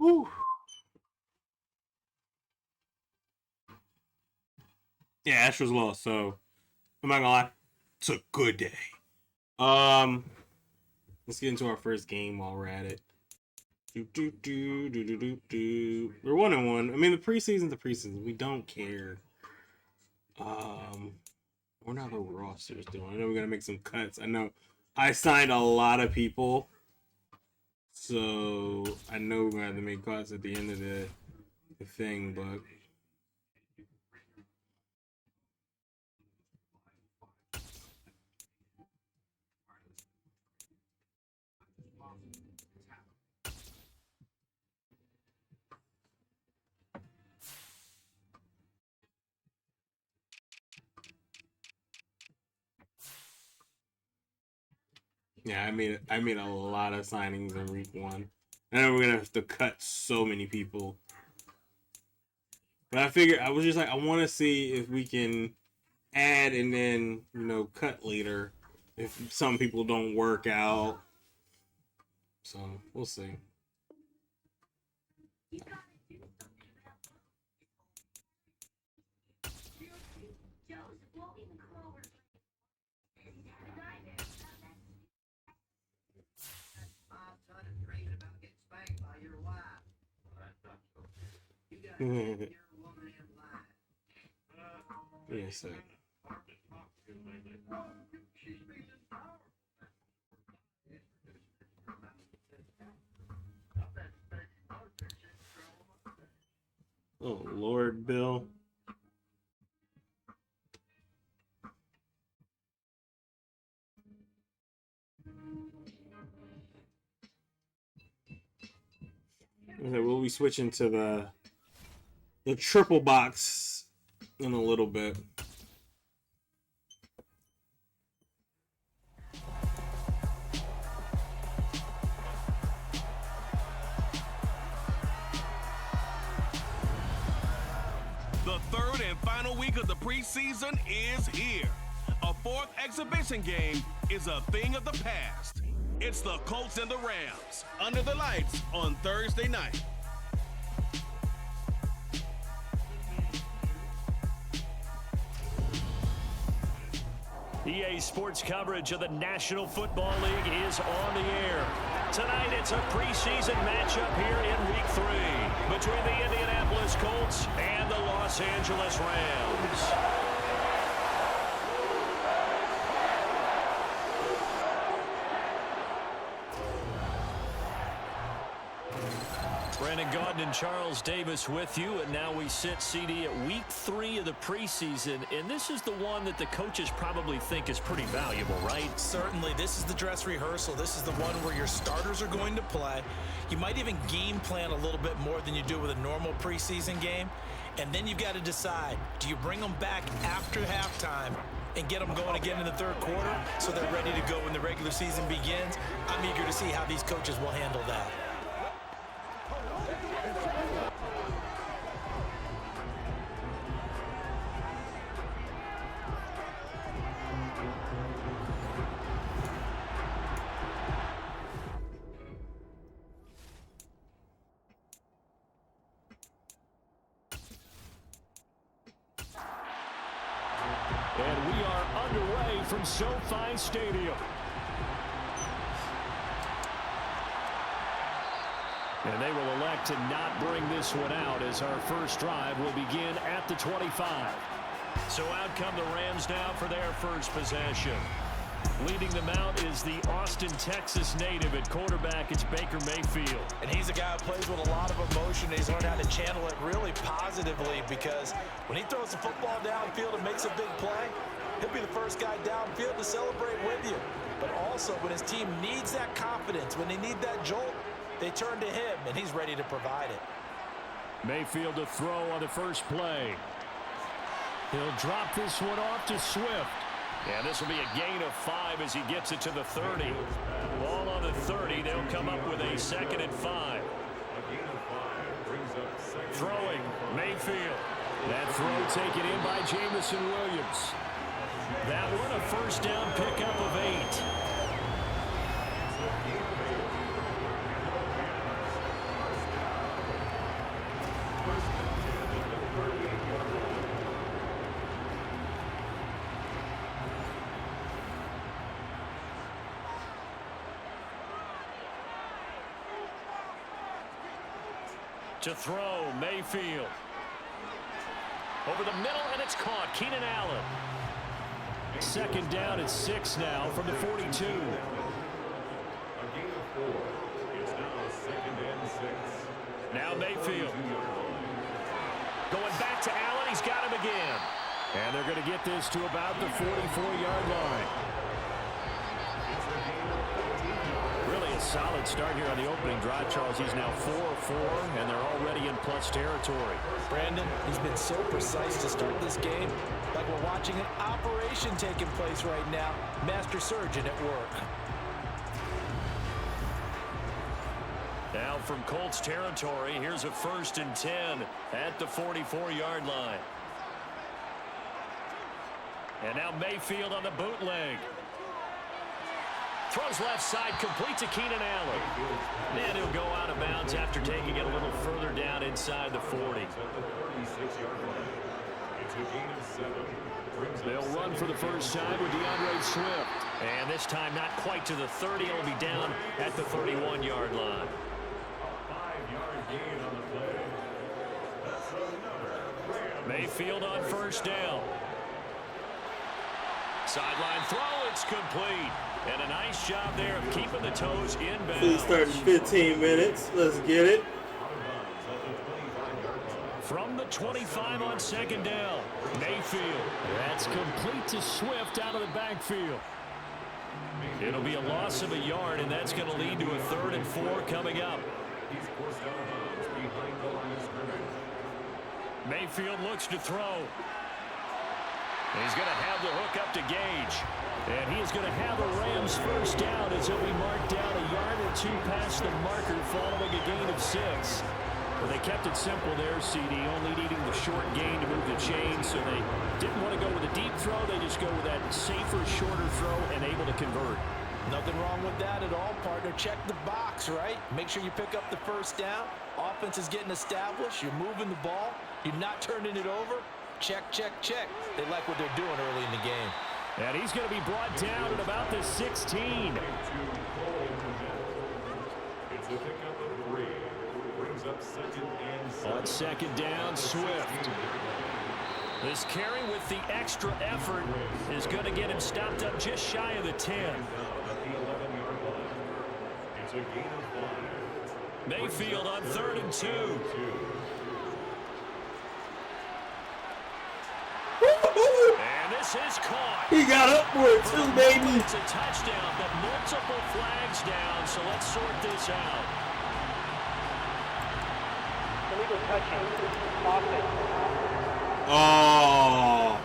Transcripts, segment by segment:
Whew. Yeah, Astros lost, so I'm not gonna lie. It's a good day. Let's get into our first game while we're at it. We're 1-1. I mean, the preseason's the preseason. We don't care. We're not the roster's doing. I know we're gonna make some cuts. I know I signed a lot of people, so I know we're gonna have to make cuts at the end of the thing, but. Yeah, I made a lot of signings in week 1. I know we're gonna have to cut so many people, but I figured I was just like I want to see if we can add and then cut later if some people don't work out. So we'll see. Yes, sir. Oh Lord, Bill. Okay, we'll be switching to the triple box in a little bit. The third and final week of the preseason is here. A fourth exhibition game is a thing of the past. It's the Colts and the Rams under the lights on Thursday night. EA Sports coverage of the National Football League is on the air. Tonight, it's a preseason matchup here in Week 3 between the Indianapolis Colts and the Los Angeles Rams. Brandon Gaudin and Charles Davis with you, and now we sit, CD, at Week 3 of the preseason, and this is the one that the coaches probably think is pretty valuable, right? Certainly. This is the dress rehearsal. This is the one where your starters are going to play. You might even game plan a little bit more than you do with a normal preseason game, and then you've got to decide, do you bring them back after halftime and get them going again in the third quarter so they're ready to go when the regular season begins? I'm eager to see how these coaches will handle that. And we are underway from SoFi Stadium. And they will elect to not bring this one out as our first drive will begin at the 25. So out come the Rams now for their first possession. Leading them out is the Austin, Texas native. At quarterback, it's Baker Mayfield. And he's a guy who plays with a lot of emotion. He's learned how to channel it really positively, because when he throws the football downfield and makes a big play, he'll be the first guy downfield to celebrate with you. But also, when his team needs that confidence, when they need that jolt, they turn to him, and he's ready to provide it. Mayfield to throw on the first play. He'll drop this one off to Swift. And this will be a gain of 5 as he gets it to the 30. Ball on the 30. They'll come up with a 2nd and 5. Throwing, Mayfield. That throw taken in by Jamison Williams. That one a first down pickup of 8. To throw, Mayfield. Over the middle, and it's caught. Keenan Allen. 2nd down and 6 now from the 42. A gain of 4. It's now 2nd and 6. Now Mayfield. Going back to Allen. He's got him again. And they're going to get this to about the 44-yard line. Really a solid start here on the opening drive, Charles. He's now 4 of 4, and they're already in plus territory. Brandon, he's been so precise to start this game, like we're watching an operation taking place right now. Master surgeon at work. Now from Colts territory, here's a 1st and 10 at the 44-yard line. And now Mayfield on the bootleg. Throws left side, complete to Keenan Allen. And he'll go out of bounds after taking it a little further down inside the 40. They'll run for the first time with DeAndre Swift. And this time not quite to the 30. It'll be down at the 31-yard line. Mayfield on first down. Sideline throw, it's complete. And a nice job there of keeping the toes inbound. Please start in 15 minutes. Let's get it. From the 25 on 2nd down, Mayfield. That's complete to Swift out of the backfield. It'll be a loss of a yard, and that's going to lead to a 3rd and 4 coming up. Mayfield looks to throw. He's going to have the hook up to Gage. And he is going to have a Rams first down as he'll be marked down a yard or 2 past the marker following a gain of 6. Well, they kept it simple there, CD, only needing the short gain to move the chain, so they didn't want to go with a deep throw. They just go with that safer, shorter throw and able to convert. Nothing wrong with that at all, partner. Check the box, right? Make sure you pick up the first down. Offense is getting established. You're moving the ball. You're not turning it over. Check, check, check. They like what they're doing early in the game. And he's going to be brought down at about the 16. To pick up the 3, brings up 2nd and 7. On 2nd down, Swift. This carry with the extra effort is going to get him stopped up just shy of the 10. At the 11-yard line. It's a gain of 5. Mayfield on 3rd and 2. And this is caught. He got up for it too, baby. It's a touchdown, but multiple flags down, so let's sort this out. Illegal touching. Offense. Oh,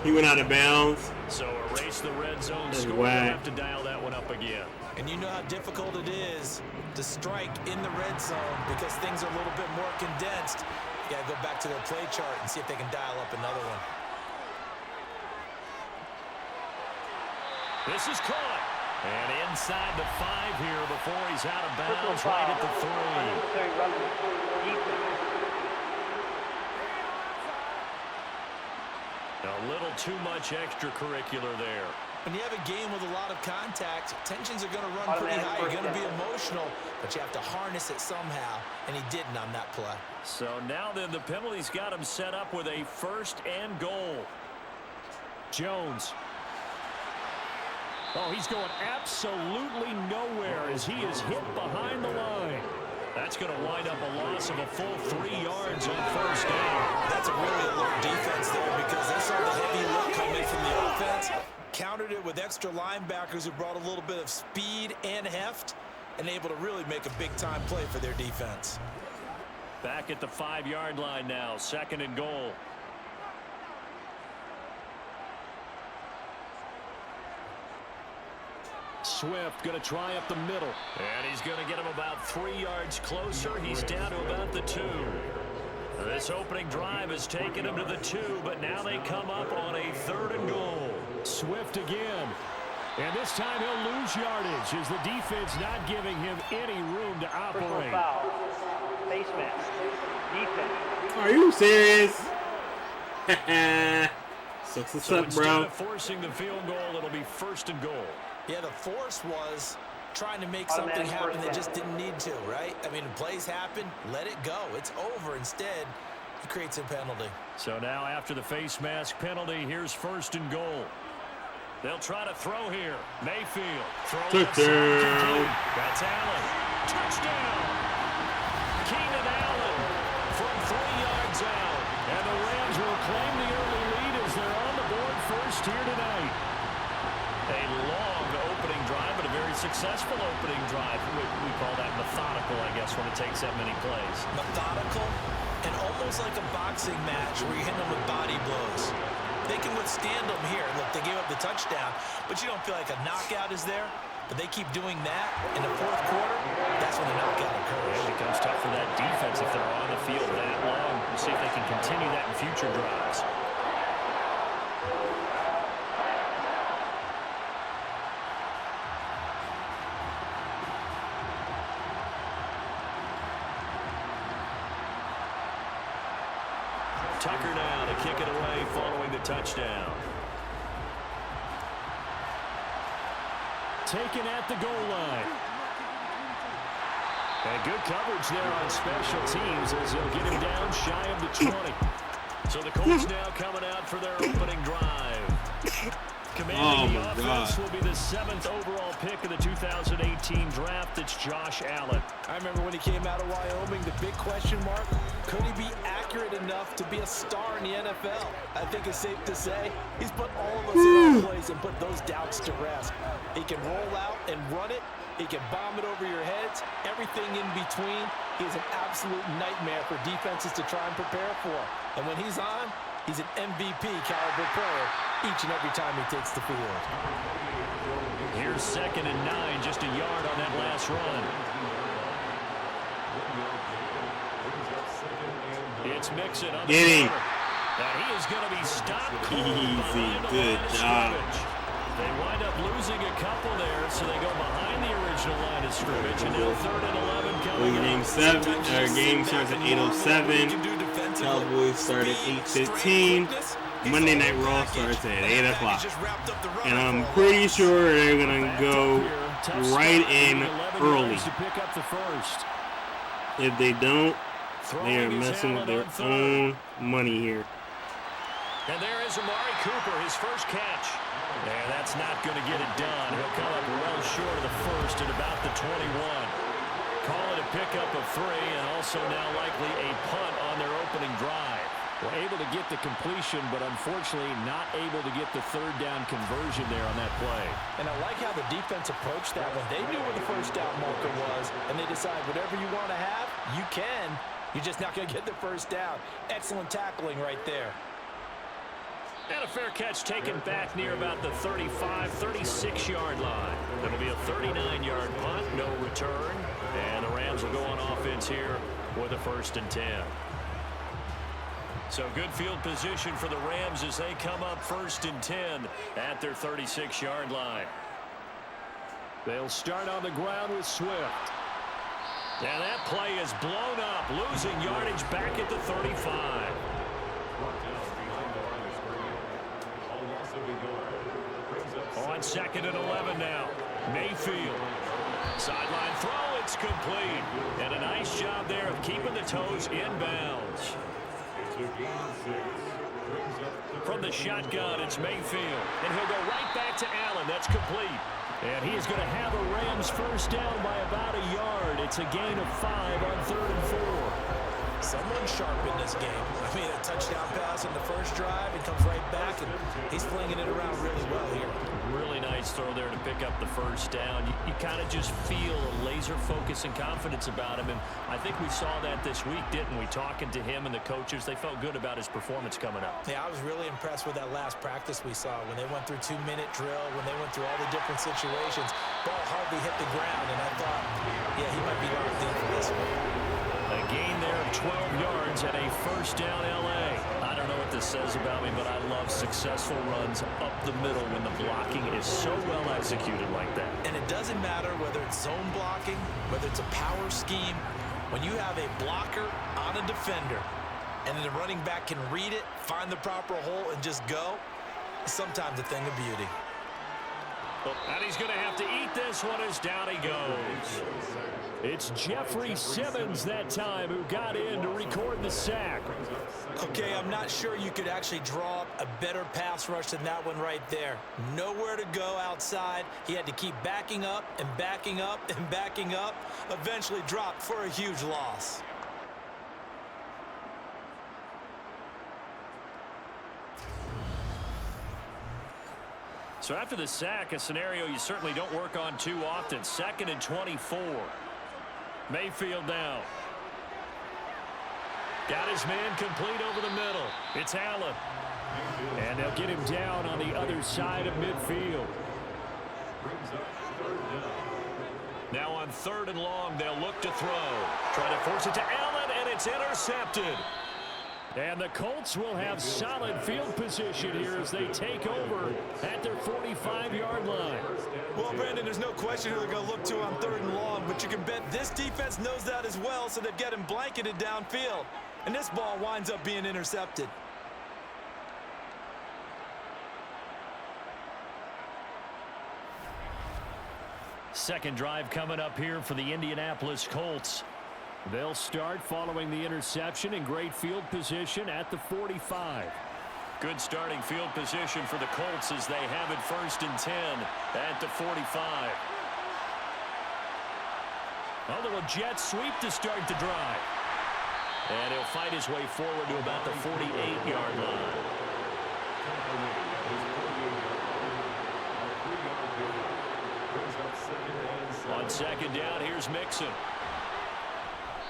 he went out of bounds. So erase the red zone That's score. We'll whack. have to dial that one up again. And you know how difficult it is to strike in the red zone because things are a little bit more condensed. You got to go back to their play chart and see if they can dial up another one. This is caught. And inside the 5 here before he's out of bounds, right at the 3. Unnecessary running. Defense. A little too much extracurricular there. When you have a game with a lot of contact, tensions are going to run pretty high. You're going to be emotional, but you have to harness it somehow, and he didn't on that play. So now then the penalty's got him set up with a 1st and goal. Jones. Oh, he's going absolutely nowhere as he is hit behind the line. That's going to wind up a loss of a full 3 yards on 1st down. That's a really alert defense there because they saw the heavy look coming from the offense, countered it with extra linebackers who brought a little bit of speed and heft, and able to really make a big-time play for their defense. Back at the 5-yard line now, 2nd and goal. Swift going to try up the middle. And he's going to get him about 3 yards closer. He's down to about the 2. This opening drive has taken him to the 2, but now they come up on a 3rd and goal. Swift again. And this time he'll lose yardage as the defense not giving him any room to Personal operate. foul. Face mask. Defense. Are you serious? Sucks us So up, instead bro. of forcing the field goal, it'll be 1st and goal. Yeah, the force was trying to make something happen that just didn't need to, right? I mean, plays happen, let it go. It's over. Instead, he creates a penalty. So now after the face mask penalty, here's 1st and goal. They'll try to throw here. Mayfield. Throw Touchdown. That's Allen. Touchdown. Keenan Allen from 3 yards out. And the Rams will claim the early lead as they're on the board first here tonight. A long opening drive, but a very successful opening drive. We call that methodical, I guess, when it takes that many plays. Methodical and almost like a boxing match where you hit them with body blows. They can withstand them here. Look, they gave up the touchdown, but you don't feel like a knockout is there. But they keep doing that in the 4th quarter. That's when the knockout occurs. It becomes tough for that defense if they're on the field that long. We'll see if they can continue that in future drives. Tucker now to kick it away following the touchdown. Taken at the goal line. And good coverage there on special teams as he'll get him down shy of the 20. So the Colts now coming out for their opening drive. Commanding the offense will be the 7th overall pick of the 2018 draft. It's Josh Allen. I remember when he came out of Wyoming, the big question mark, could he be accurate enough to be a star in the NFL? I think it's safe to say he's put all of us in our place and put those doubts to rest. He can roll out and run it. He can bomb it over your heads. Everything in between. He's an absolute nightmare for defenses to try and prepare for. And when he's on, he's an MVP caliber player each and every time he takes the field. Here's 2nd and 9, just a yard on that last run. It's Mixon on the Get him. And he is going to be stopped. Easy. Good job. They wind up losing a couple there, so they go behind the original line of scrimmage, and now 3rd and 11 coming Game up. 7. Our game starts at 8:07. Cowboys start at 8:15. Monday Night Raw starts at 8 o'clock. And I'm pretty sure they're going to go right in early. To pick up the first. If they don't, they are messing with their own money here. And there is Amari Cooper, his first catch. And that's not going to get it done. He'll come up well short of the first at about the 21. Call it a pickup of 3, and also now likely a punt on their opening drive. Well, able to get the completion, but unfortunately not able to get the third down conversion there on that play. And I like how the defense approached that one. They knew where the first down marker was, and they decided whatever you want to have, you can. You're just not going to get the first down. Excellent tackling right there. And a fair catch taken back near about the 35, 36-yard line. It'll be a 39-yard punt, no return. And the Rams will go on offense here with a 1st and 10. So good field position for the Rams as they come up 1st and 10 at their 36-yard line. They'll start on the ground with Swift. And that play is blown up, losing yardage back at the 35. On 2nd and 11 now. Mayfield. Sideline throw, it's complete. And a nice job there of keeping the toes inbounds. From the shotgun, it's Mayfield. And he'll go right back to Allen. That's complete. And he is going to have a Rams first down by about a yard. It's a gain of 5 on 3rd and 4. Someone sharp in this game. I mean, a touchdown pass in the first drive. He comes right back, and he's flinging it around really well here. Really nice throw there to pick up the first down. You kind of just feel a laser focus and confidence about him, and I think we saw that this week, didn't we? Talking to him and the coaches, they felt good about his performance coming up. Yeah, I was really impressed with that last practice we saw when they went through 2-minute drill, when they went through all the different situations. Ball hardly hit the ground, and I thought, yeah, he might be locked in for this one. A gain there of 12 yards and a first down L.A. I don't know what this says about me, but I love successful runs up the middle when the blocking is so well executed like that. And it doesn't matter whether it's zone blocking, whether it's a power scheme. When you have a blocker on a defender and then the running back can read it, find the proper hole, and just go, it's sometimes a thing of beauty. And he's going to have to eat this one as down he goes. It's Jeffrey Simmons that time who got in to record the sack. Okay, I'm not sure you could actually draw up a better pass rush than that one right there. Nowhere to go outside. He had to keep backing up and backing up and backing up. Eventually dropped for a huge loss. So after the sack, a scenario you certainly don't work on too often. 2nd and 24. Mayfield down. Got his man complete over the middle. It's Allen. And they'll get him down on the other side of midfield. Now on 3rd and long, they'll look to throw. Try to force it to Allen, and it's intercepted. And the Colts will have solid field position here as they take over at their 45-yard line. Well, Brandon, there's no question who they're going to look to on 3rd and long, but you can bet this defense knows that as well, so they've got him blanketed downfield. And this ball winds up being intercepted. Second drive coming up here for the Indianapolis Colts. They'll start following the interception in great field position at the 45. Good starting field position for the Colts as they have it 1st and 10 at the 45. A little jet sweep to start the drive. And he'll fight his way forward to about the 48-yard line. On 2nd down, here's Mixon.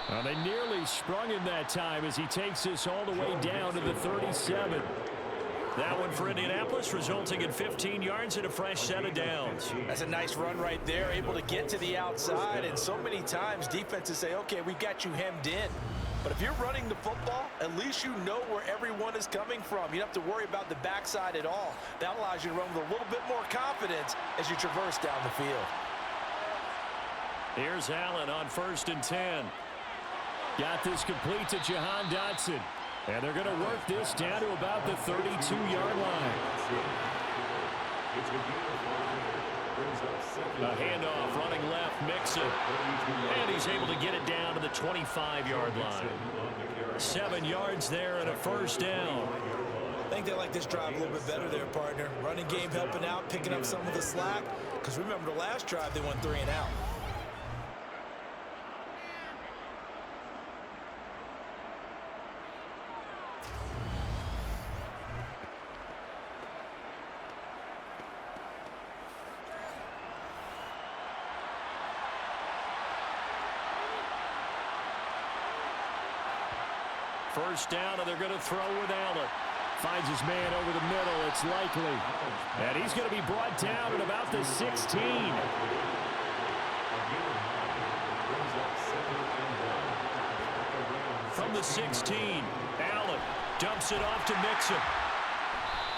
Well, they nearly sprung him that time as he takes this all the way down to the 37. That one for Indianapolis, resulting in 15 yards and a fresh set of downs. That's a nice run right there, able to get to the outside. And so many times defenses say, okay, we got you hemmed in. But if you're running the football, at least you know where everyone is coming from. You don't have to worry about the backside at all. That allows you to run with a little bit more confidence as you traverse down the field. Here's Allen on 1st and 10. Got this complete to Jahan Dotson. And they're going to work this down to about the 32-yard line. A handoff, running left, Mixon. And he's able to get it down to the 25-yard line. 7 yards there and a first down. I think they like this drive a little bit better there, partner. Running game helping out, picking up some of the slack. Because remember the last drive, they went 3 and out. First down, and they're going to throw with Alford. Finds his man over the middle. It's likely. And he's going to be brought down at about the 16. From the 16, Allen dumps it off to Mixon.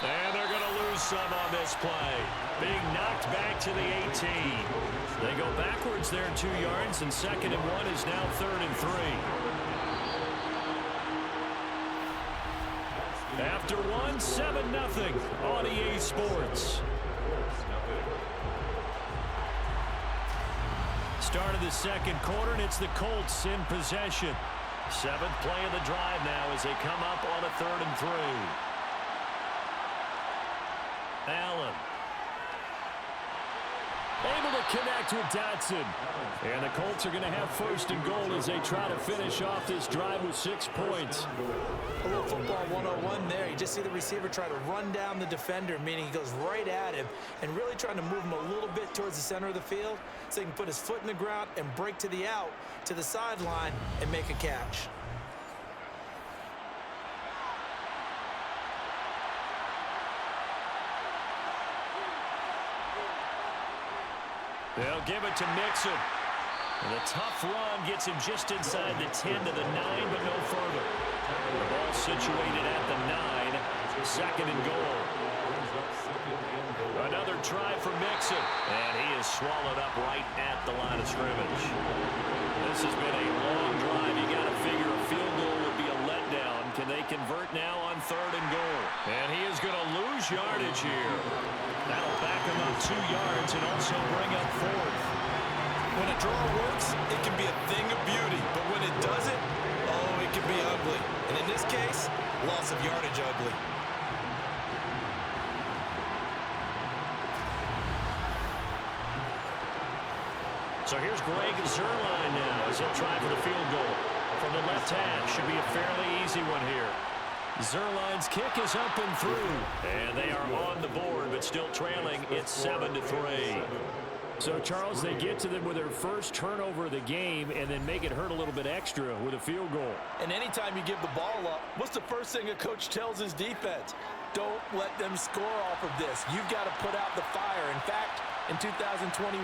And they're going to lose some on this play. Being knocked back to the 18. They go backwards there 2 yards, and 2nd and 1 is now 3rd and 3. After 1, 7-0 on EA Sports. Start of the 2nd quarter, and it's the Colts in possession. 7th play of the drive now as they come up on a 3rd and 3. Allen. Able to connect with Dotson. And the Colts are going to have 1st and goal as they try to finish off this drive with 6 points. A little football 101 there. You just see the receiver try to run down the defender, meaning he goes right at him and really trying to move him a little bit towards the center of the field so he can put his foot in the ground and break to the out, to the sideline, and make a catch. They'll give it to Mixon. And a tough run gets him just inside the 10 to the 9, but no further. The ball situated at the 9. 2nd and goal. Another try for Mixon. And he is swallowed up right at the line of scrimmage. This has been a long drive. You got to figure a field goal would be a letdown. Can they convert now on 3rd and goal? And he is going to lose yardage here. That'll back him up 2 yards and also bring up 4th. When a draw works, it can be a thing of beauty. But when it doesn't, oh, it can be ugly. And in this case, loss of yardage ugly. So here's Greg Zuerlein now as he'll try for the field goal. From the left hash, should be a fairly easy one here. Zuerlein's kick is up and through. And they are on the board, but still trailing. It's 7-3. So, Charles, they get to them with their first turnover of the game and then make it hurt a little bit extra with a field goal. And anytime you give the ball up, what's the first thing a coach tells his defense? Don't let them score off of this. You've got to put out the fire. In fact, in 2021,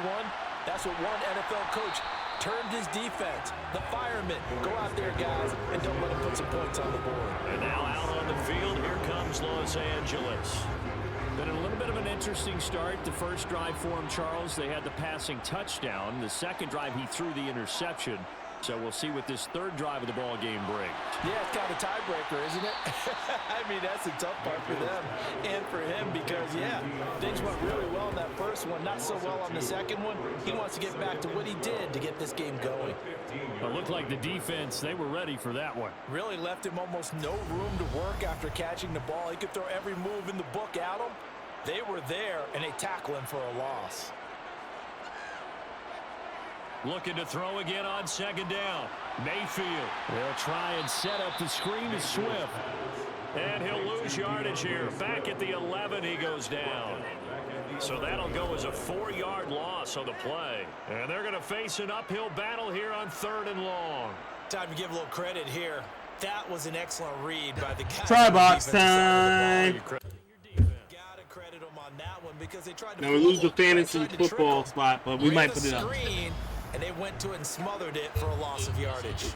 that's what one NFL coach termed his defense. The firemen. Go out there, guys, and don't let them put some points on the board. And now out on the field, here comes Los Angeles. Been a little bit of an interesting start. The first drive for him, Charles, they had the passing touchdown. The second drive, he threw the interception. So we'll see what this third drive of the ball game brings. Yeah, it's kind of a tiebreaker, isn't it? I mean, that's a tough part for them and for him because, yeah, things went really well in that first one, not so well on the second one. He wants to get back to what he did to get this game going. It looked like the defense, they were ready for that one. Really left him almost no room to work after catching the ball. He could throw every move in the book at him. They were there, and they tackle him for a loss. Looking to throw again on second down. Mayfield. They'll try and set up the screen to Swift. And he'll lose yardage here. Back at the 11, he goes down. So that'll go as a 4-yard loss on the play. And they're going to face an uphill battle here on 3rd and long. Time to give a little credit here. That was an excellent read by the guy. Try box time. Credit them on that one because they tried to now we lose the fantasy football spot, but we might put it up. And they went to it and smothered it for a loss of yardage.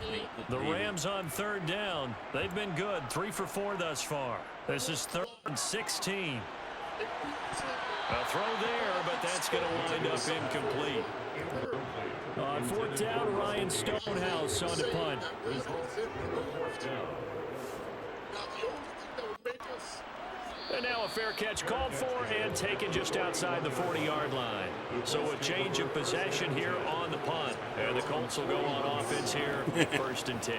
The Rams on 3rd down. They've been good. 3 for 4 thus far. This is 3rd and 16. A throw there, but that's going to wind up incomplete. On 4th down, Ryan Stonehouse on the punt. And now a fair catch called for and taken just outside the 40-yard line. So a change of possession here on the punt. And the Colts will go on offense here, 1st and 10.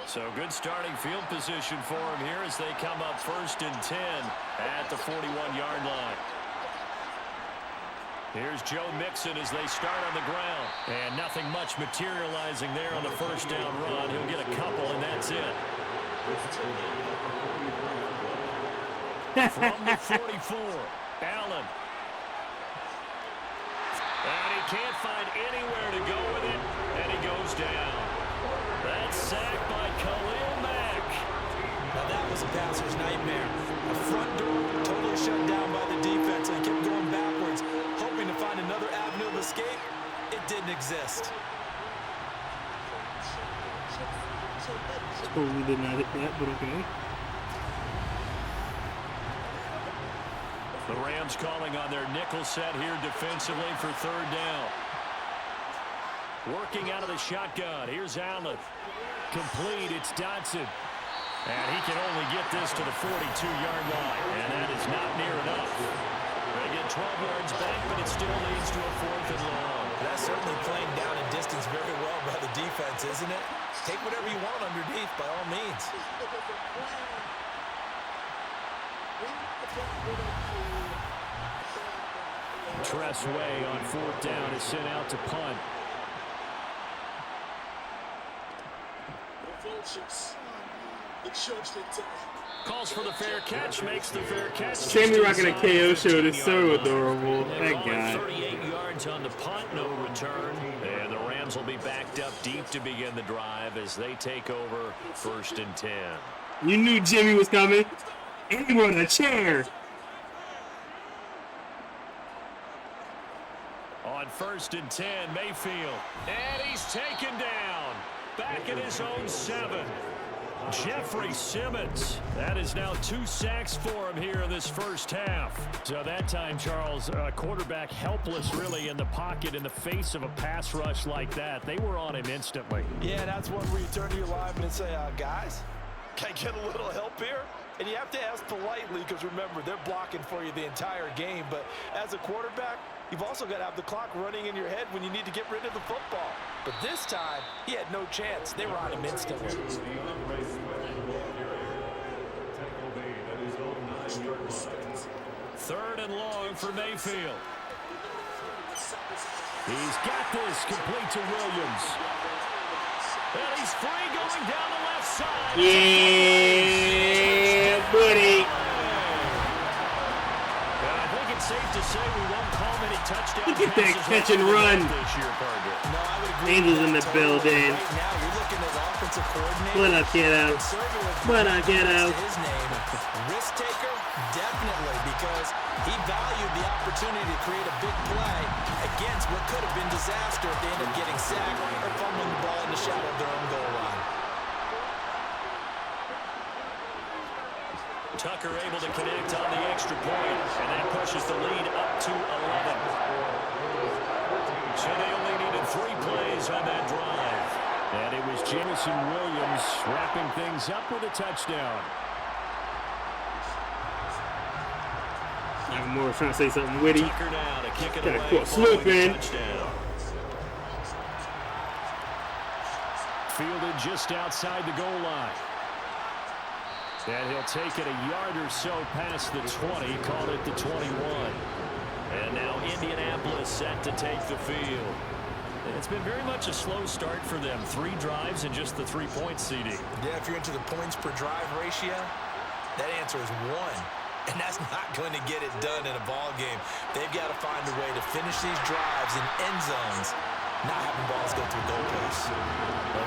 So good starting field position for him here as they come up 1st and 10 at the 41-yard line. Here's Joe Mixon as they start on the ground. And nothing much materializing there on the 1st down run. He'll get a couple, and that's it. From the 44, Allen. And he can't find anywhere to go with it, and he goes down. That's sacked by Khalil Mack. Now that was a passer's nightmare. The front door totally shut down by the defense and kept going backwards, hoping to find another avenue of escape. It didn't exist. Totally did not hit that, but okay. The Rams calling on their nickel set here defensively for 3rd down. Working out of the shotgun. Here's Allen. Complete. It's Dotson. And he can only get this to the 42-yard line. And that is not near enough. They get 12 yards back, but it still leads to a 4th and long. That's certainly playing down in distance very well by the defense, isn't it? Take whatever you want underneath, by all means. Tressway on 4th down is sent out to punt. Calls for the fair catch, makes the fair catch. Sammy rocking a KO show is so adorable. That guy. 38 yards on the punt, no return. And the Rams will be backed up deep to begin the drive as they take over 1st and 10. You knew Jimmy was coming. And he brought a chair. On 1st and 10, Mayfield. And he's taken down. Back in his own 7. Jeffrey Simmons. That is now 2 sacks for him here in this 1st half. So that time, Charles, quarterback helpless really in the pocket in the face of a pass rush like that. They were on him instantly. Yeah, that's one where you turn to your lineman and say, guys, can I get a little help here? And you have to ask politely because, remember, they're blocking for you the entire game. But as a quarterback, you've also got to have the clock running in your head when you need to get rid of the football. But this time, he had no chance. They were on him instantly. 3rd and long for Mayfield. He's got this complete to Williams. And he's free going down the left side. Yeah, buddy. I think it's safe to say we won't call many touchdowns. Look at that catch and run. This year, partner. No, I would agree. Angels in the building. Right now, you're looking at offensive coordinator. What up, kiddo? What up, kiddo? His name, risk taker, definitely, because he valued the opportunity to create a big play against what could have been disaster if they end up getting sacked or fumbling the ball in the shadow of their own goal line. Tucker able to connect on the extra point, and that pushes the lead up to 11. So they only needed 3 plays on that drive. And it was Jameson Williams wrapping things up with a touchdown. Nakamura trying to say something witty. Tucker now to kick it Got a away. court swooping. Fielded just outside the goal line. And he'll take it a yard or so past the 20, called it the 21. And now Indianapolis set to take the field. It's been very much a slow start for them. 3 drives and just the 3-point CD. Yeah, if you're into the points per drive ratio, that answer is 1. And that's not going to get it done in a ball game. They've got to find a way to finish these drives in end zones, not having balls go through goalposts.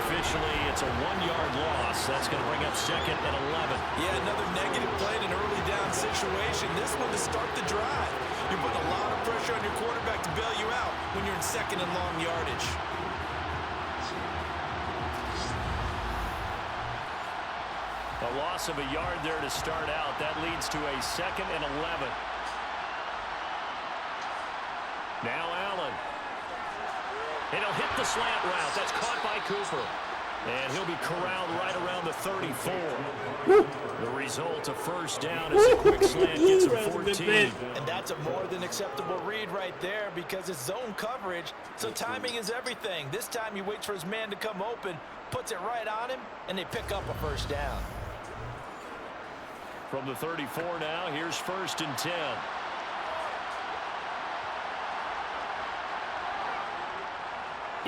Officially, it's a 1-yard loss. That's going to bring up 2nd and 11. Yeah, another negative play in an early down situation. This one to start the drive. You're putting a lot of pressure on your quarterback to bail you out when you're in 2nd and long yardage. A loss of a yard there to start out. That leads to a 2nd and 11. Now Allen. And he'll hit the slant route. That's caught by Cooper. And he'll be corralled right around the 34. Woo. The result, a first down as a quick slant gets him 14. And that's a more than acceptable read right there because it's zone coverage, so timing is everything. This time he waits for his man to come open, puts it right on him, and they pick up a first down. From the 34 now, here's 1st and 10.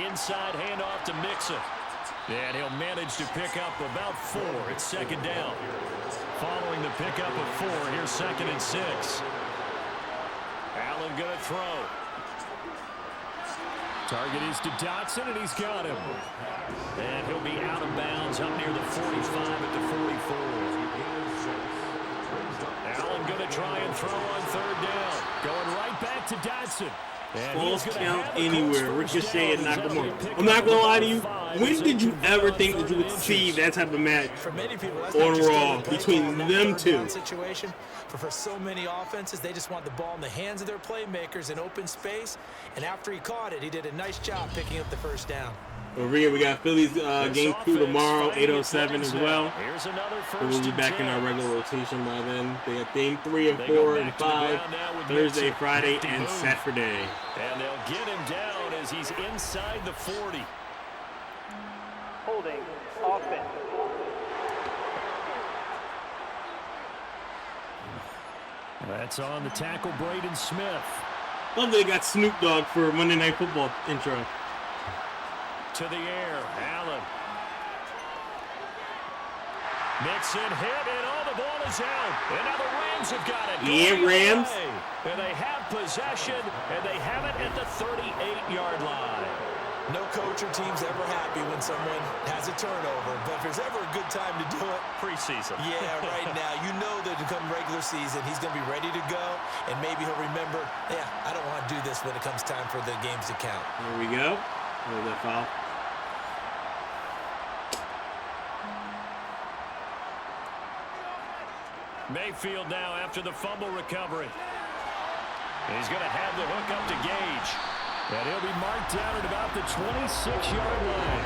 Inside handoff to Mixon. And he'll manage to pick up about 4. It's 2nd down. Following the pickup of 4, here's 2nd and 6. Allen going to throw. Target is to Dotson, and he's got him. And he'll be out of bounds up near the 45 at the 44. Allen going to try and throw on 3rd down. Going right back to Dotson. False count anywhere. Ricochet and Nakamura. I'm not going to lie to you. When did you ever think that you would see that type of match on Raw between them two? Situation. For so many offenses, they just want the ball in the hands of their playmakers in open space. And after he caught it, he did a nice job picking up the first down. Over here, we got Phillies game 2 tomorrow, 8:07 as well. So we'll be back in our regular rotation by then. They got game 3 and 4 and 5, Thursday, Friday, and Saturday. And they'll get him down as he's inside the 40. Holding. Offense. That's on the tackle, Braden Smith. Love they got Snoop Dogg for Monday Night Football intro. To the air, Allen. Mixon hit, and all the ball is out. And now the Rams have got it. Yeah, Rams. And they have possession, and they have it at the 38-yard line. No coach or team's ever happy when someone has a turnover, but if there's ever a good time to do it, preseason. Yeah, right now. You know that to come regular season, he's going to be ready to go, and maybe he'll remember, yeah, I don't want to do this when it comes time for the games to count. There we go. There's that foul. Mayfield now after the fumble recovery. He's going to have the hook up to Gage. And he'll be marked down at about the 26-yard line.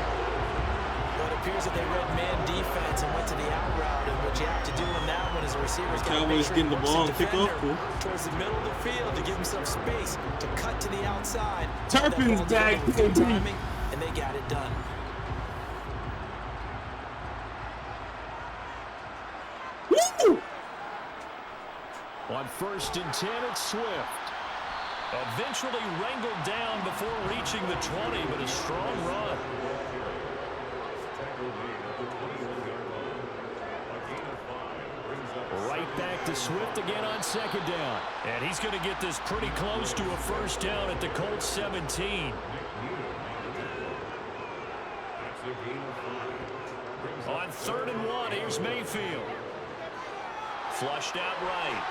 Well, it appears that they read man defense and went to the out route. And what you have to do in that one is a receiver's got to make sure getting the ball and pick off towards the middle of the field to give himself space to cut to the outside. Turpin's back. Timing, and they got it done. Woo! On 1st and 10, it's Swift. Eventually wrangled down before reaching the 20, but a strong run. Right back to Swift again on 2nd down. And he's going to get this pretty close to a first down at the Colts 17. On 3rd and 1, here's Mayfield. Flushed out right.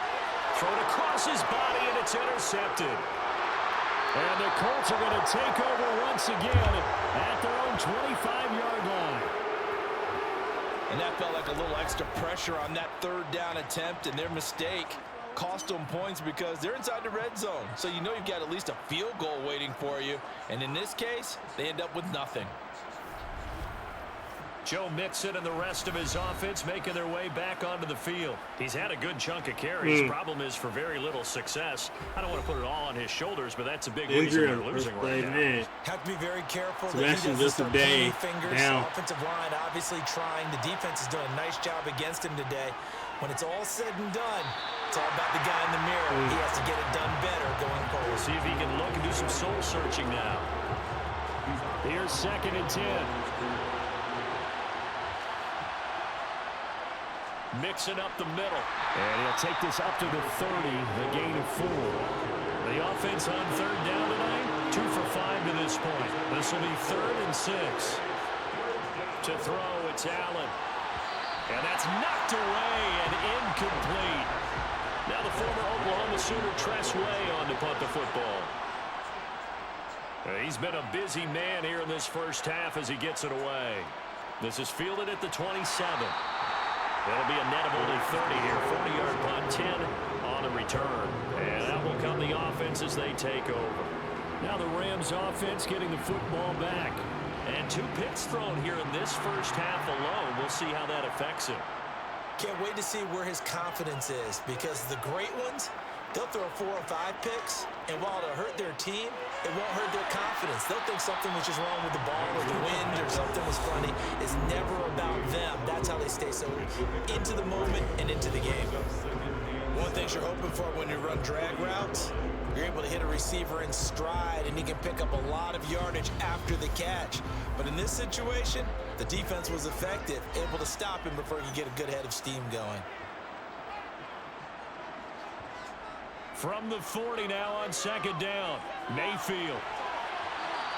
Thrown across his body, and it's intercepted. And the Colts are going to take over once again at their own 25-yard line. And that felt like a little extra pressure on that 3rd down attempt, and their mistake cost them points because they're inside the red zone. So you know you've got at least a field goal waiting for you. And in this case, they end up with nothing. Joe Mixon and the rest of his offense making their way back onto the field. He's had a good chunk of carries. Problem is for very little success. I don't want to put it all on his shoulders, but that's a big reason they're losing right now. Have to be very careful. Sebastian just a day down. Offensive line obviously trying. The defense is doing a nice job against him today. When it's all said and done, it's all about the guy in the mirror. He has to get it done better going forward. See if he can look and do some soul searching now. Here's 2nd and 10. Mixing up the middle. And he'll take this up to the 30, the gain of 4. The offense on 3rd down tonight, 2 for 5 to this point. This will be 3rd and 6. To throw, it's Allen. And that's knocked away and incomplete. Now the former Oklahoma Sooner Tress Way on to punt the football. He's been a busy man here in this first half as he gets it away. This is fielded at the 27. That'll be a net of only 30 here. 40-yard punt, 10 on the return. And that will come the offense as they take over. Now the Rams offense getting the football back. And had 2 picks thrown here in this first half alone. We'll see how that affects him. Can't wait to see where his confidence is, because the great ones, they'll throw 4 or 5 picks, and while it'll hurt their team, it won't hurt their confidence. They'll think something was just wrong with the ball or the wind or something was funny. It's never about them. That's how they stay so into the moment and into the game. One thing you're hoping for when you run drag routes, you're able to hit a receiver in stride, and he can pick up a lot of yardage after the catch. But in this situation, the defense was effective, able to stop him before he could get a good head of steam going. From the 40 now on second down, Mayfield.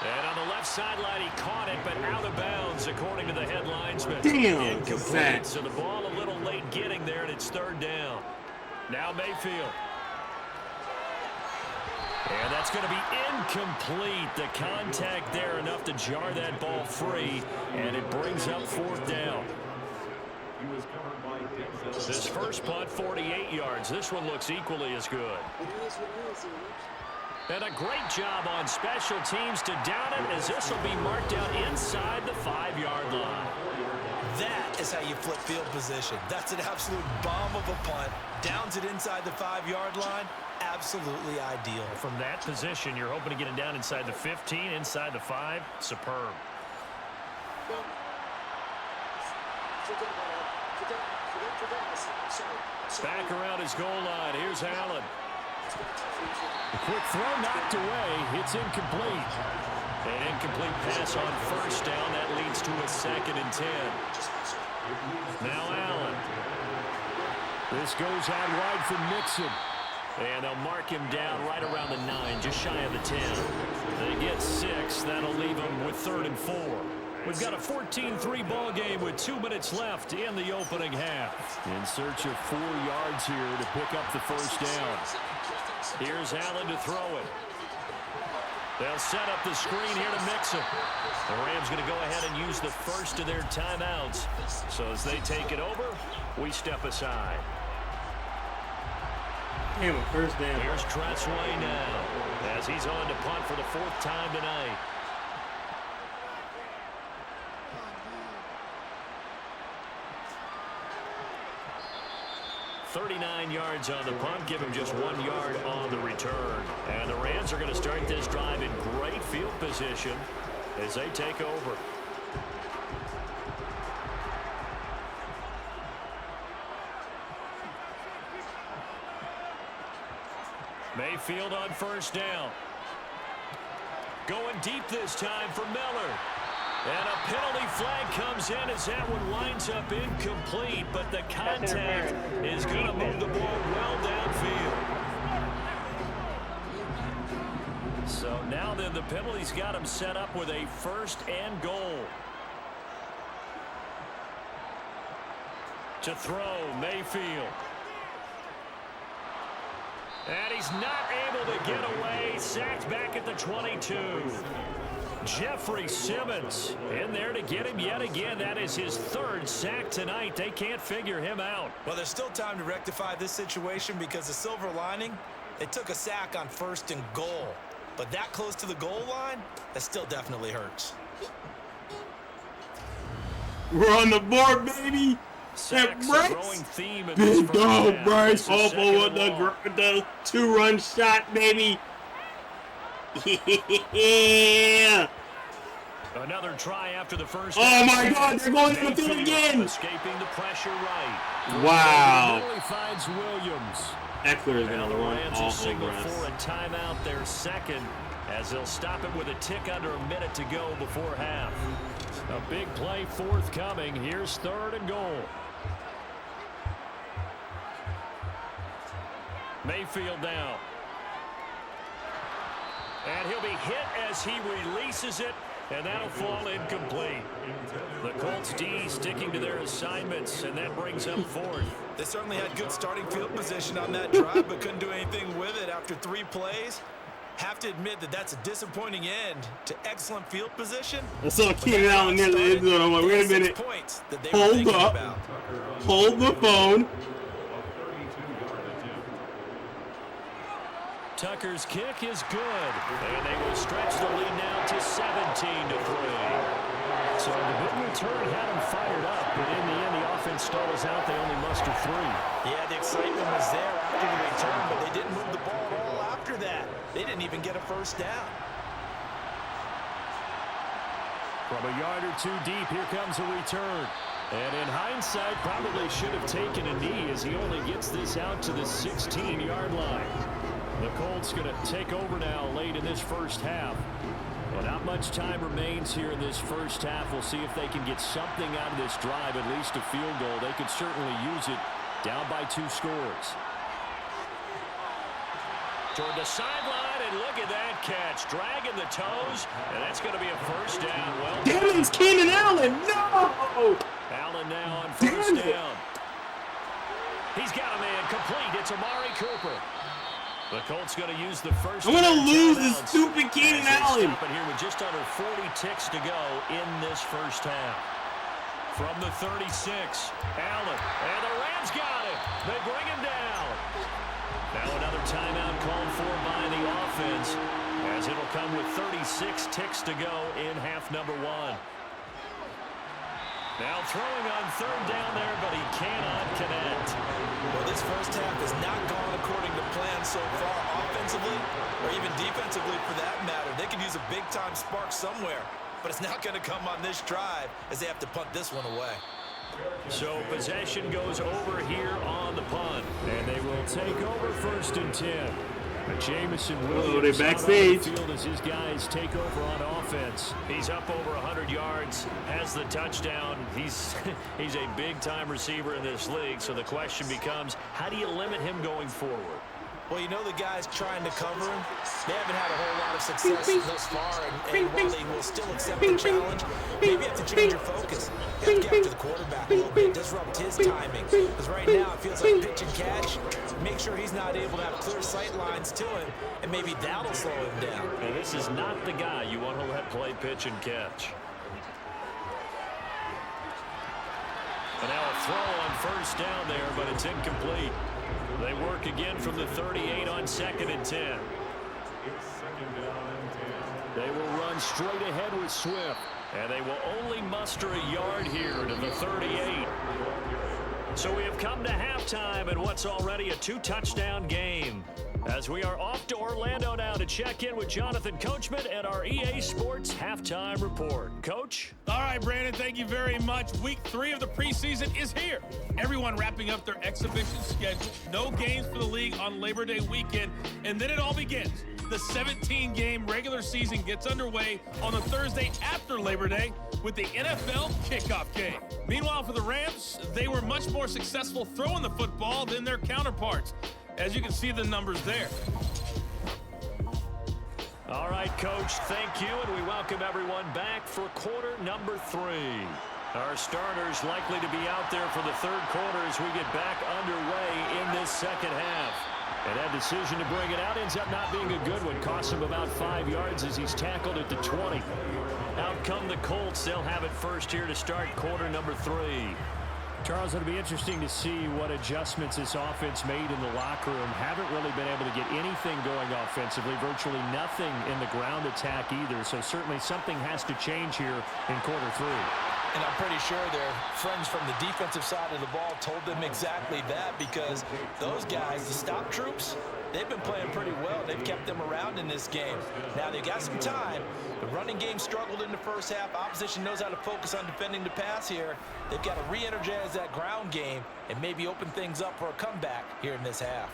And on the left sideline, he caught it, but out of bounds, according to the head linesman. Damn, incomplete. So the ball a little late getting there, and it's third down. Now Mayfield. And that's going to be incomplete. The contact there enough to jar that ball free, and it brings up fourth down. This first punt, 48 yards. This one looks equally as good. And a great job on special teams to down it, as this will be marked out inside the 5-yard line. That is how you flip field position. That's an absolute bomb of a punt. Downs it inside the 5-yard line. Absolutely ideal. From that position, you're hoping to get it down inside the 15, inside the 5. Superb. Back around his goal line. Here's Allen. The quick throw knocked away. It's incomplete. An incomplete pass on first down. That leads to a 2nd and 10. Now Allen. This goes out wide for Mixon. And they'll mark him down right around the 9, just shy of the 10. They get 6. That'll leave them with 3rd and 4. We've got a 14-3 ball game with 2 minutes left in the opening half. In search of 4 yards here to pick up the first down. Here's Allen to throw it. They'll set up the screen here to Mixon. The Rams going to go ahead and use the first of their timeouts. So as they take it over, we step aside. Damn, a first down. Here's Tressway now, as he's on to punt for the 4th time tonight. $39 yards on the punt, give him just 1 yard on the return. And the Rams are going to start this drive in great field position as they take over. Mayfield on first down. Going deep this time for Miller. And a penalty flag comes in as that one winds up incomplete, but the contact is going to move the ball well downfield. So now then the penalty's got him set up with a 1st and goal. To throw, Mayfield. And he's not able to get away. Sacked back at the 22. Jeffrey Simmons in there to get him yet again. That is his 3rd sack tonight. They can't figure him out. Well, there's still time to rectify this situation, because the silver lining, they took a sack on 1st and goal. But that close to the goal line, that still definitely hurts. We're on the board, baby. Sacks a growing theme in this Big first dog, half. Bryce. This is second With and long. the 2-run shot, baby. Yeah. Another try after the first. Oh my God, they're going to the field again. Escaping the pressure right. Wow. Really finds Williams. Eckler is Now going the to run Rams all will signal over us. for a timeout, their 2nd, as they'll stop it with a tick under a minute to go before half. A big play forthcoming. Here's 3rd and goal. Mayfield now. And he'll be hit as he releases it, and that'll fall incomplete. The Colts D sticking to their assignments, and that brings up 4th. They certainly had good starting field position on that drive, but couldn't do anything with it after 3 plays. Have to admit that that's a disappointing end to excellent field position. I saw Keenan Allen near the end zone. I'm like, wait a minute. Hold up. Hold the phone. Tucker's kick is good, and they will stretch the lead now to 17-3. So the big return had them fired up, but in the end, the offense stalls out. They only muster 3. Yeah, the excitement was there after the return, but they didn't move the ball at all after that. They didn't even get a first down. From a yard or 2 deep, here comes a return. And in hindsight, probably should have taken a knee as he only gets this out to the 16-yard line. The Colts going to take over now late in this first half. Well, not much time remains here in this first half. We'll see if they can get something out of this drive, at least a field goal. They could certainly use it down by 2 scores. Toward the sideline, and look at that catch. Dragging the toes, and that's going to be a first down. Well, Damn, it's Keenan Allen. No! Allen now on first down. He's got a man complete. It's Amari Cooper. The Colts going to use the first. I'm going to lose this stupid Keenan Allen. Stop it here with just under 40 ticks to go in this first half. From the 36, Allen, and the Rams got it. They bring him down. Now another timeout called for by the offense, as it'll come with 36 ticks to go in half number 1. Now throwing on third down there, but he cannot connect. Well, this first half has not gone according to plan so far offensively, or even defensively for that matter. They could use a big-time spark somewhere, but it's not going to come on this drive as they have to punt this one away. So possession goes over here on the punt, and they will take over first and 10. Jameson Williams they're backstage. Out on the field as his guys take over on offense. He's up over 100 yards, has the touchdown. He's a big-time receiver in this league, so the question becomes, how do you limit him going forward? Well, you know the guys trying to cover him, they haven't had a whole lot of success thus far, and while they will still accept the challenge, maybe you have to change your focus. You have to get after the quarterback a little bit, disrupt his timing. Because right now it feels like pitch and catch. Make sure he's not able to have clear sight lines to him, and maybe that'll slow him down. And this is not the guy you want to let play pitch and catch. And now a throw on first down there, but it's incomplete. They work again from the 38 on 2nd and 10. They will run straight ahead with Swift, and they will only muster a yard here to the 38. So we have come to halftime in what's already a 2-touchdown game, as we are off to Orlando now to check in with Jonathan Coachman and our EA Sports Halftime Report. Coach? All right, Brandon, thank you very much. Week 3 of the preseason is here. Everyone wrapping up their exhibition schedule. No games for the league on Labor Day weekend, and then it all begins. The 17-game regular season gets underway on the Thursday after Labor Day with the NFL kickoff game. Meanwhile, for the Rams, they were much more successful throwing the football than their counterparts. As you can see the numbers there. All right, Coach, thank you, and we welcome everyone back for quarter number 3. Our starters likely to be out there for the third quarter as we get back underway in this second half. And that decision to bring it out ends up not being a good one. Costs him about 5 yards as he's tackled at the 20. Out come the Colts. They'll have it first here to start quarter number 3. Charles, it'll be interesting to see what adjustments this offense made in the locker room. Haven't really been able to get anything going offensively, virtually nothing in the ground attack either. So certainly something has to change here in quarter 3. And I'm pretty sure their friends from the defensive side of the ball told them exactly that, because those guys, the stop troops, they've been playing pretty well. They've kept them around in this game. Now, they've got some time. The running game struggled in the first half. Opposition knows how to focus on defending the pass here. They've got to re-energize that ground game and maybe open things up for a comeback here in this half.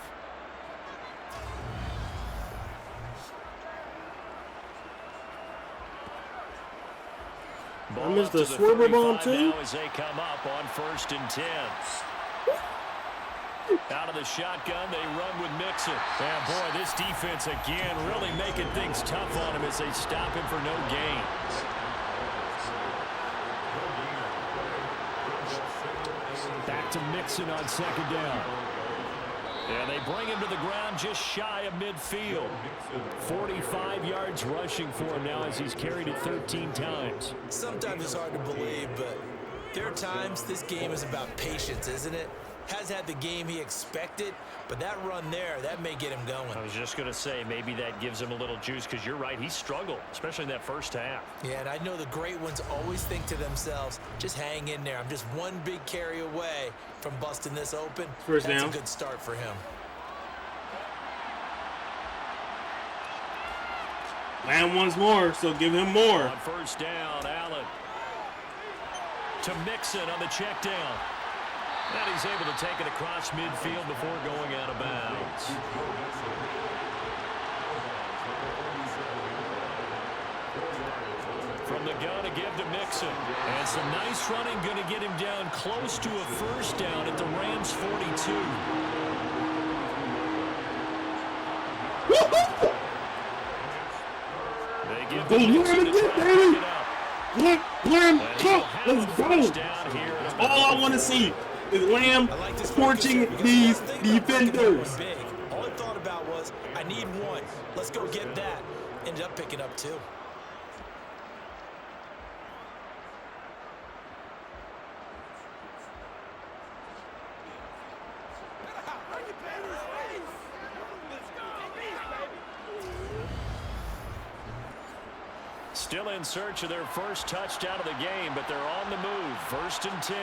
I missed the swerver bomb too. As they come up on 1st and 10. Out of the shotgun, they run with Mixon. And boy, this defense again really making things tough on him as they stop him for no gain. Back to Mixon on 2nd down. And they bring him to the ground just shy of midfield. 45 yards rushing for him now as he's carried it 13 times. Sometimes it's hard to believe, but there are times this game is about patience, isn't it? has had the game he expected, but that run there, that may get him going. I was just going to say, maybe that gives him a little juice, because you're right, he struggled, especially in that first half. Yeah, and I know the great ones always think to themselves, just hang in there. I'm just one big carry away from busting this open. First That's down. a good start for him. Lamb wants more, so give him more. On first down, Allen to Mixon on the check down. And he's able to take it across midfield before going out of bounds. From the gun to give to Mixon. And some nice running, going to get him down close to a first down at the Rams 42. They give to Mixon to try to pick it up. Lamb, let's go. That's all I want to see is Lamb torching these defenders. All I thought about was, I need one. Let's go get that. Ended up picking up two. Still in search of their first touchdown of the game, but they're on the move. 1st and 10.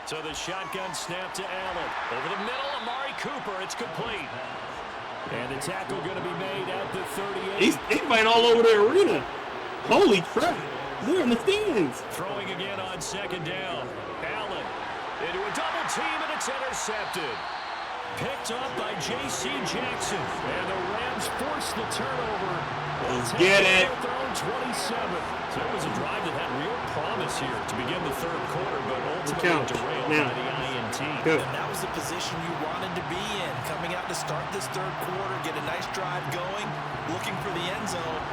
So the shotgun snap to Allen. Over the middle, Amari Cooper. It's complete. And the tackle going to be made at the 38. They fight all over the arena. Holy crap. They're in the stands. Throwing again on 2nd down. Allen into a double team, and it's intercepted. Picked up by J.C. Jackson. And the Rams force the turnover. Let's get it. 27. So it was a drive that had real promise here to begin the 3rd quarter, but ultimately derailed by the INT. And that was the position you wanted to be in. Coming out to start this 3rd quarter, get a nice drive going, looking for the end zone.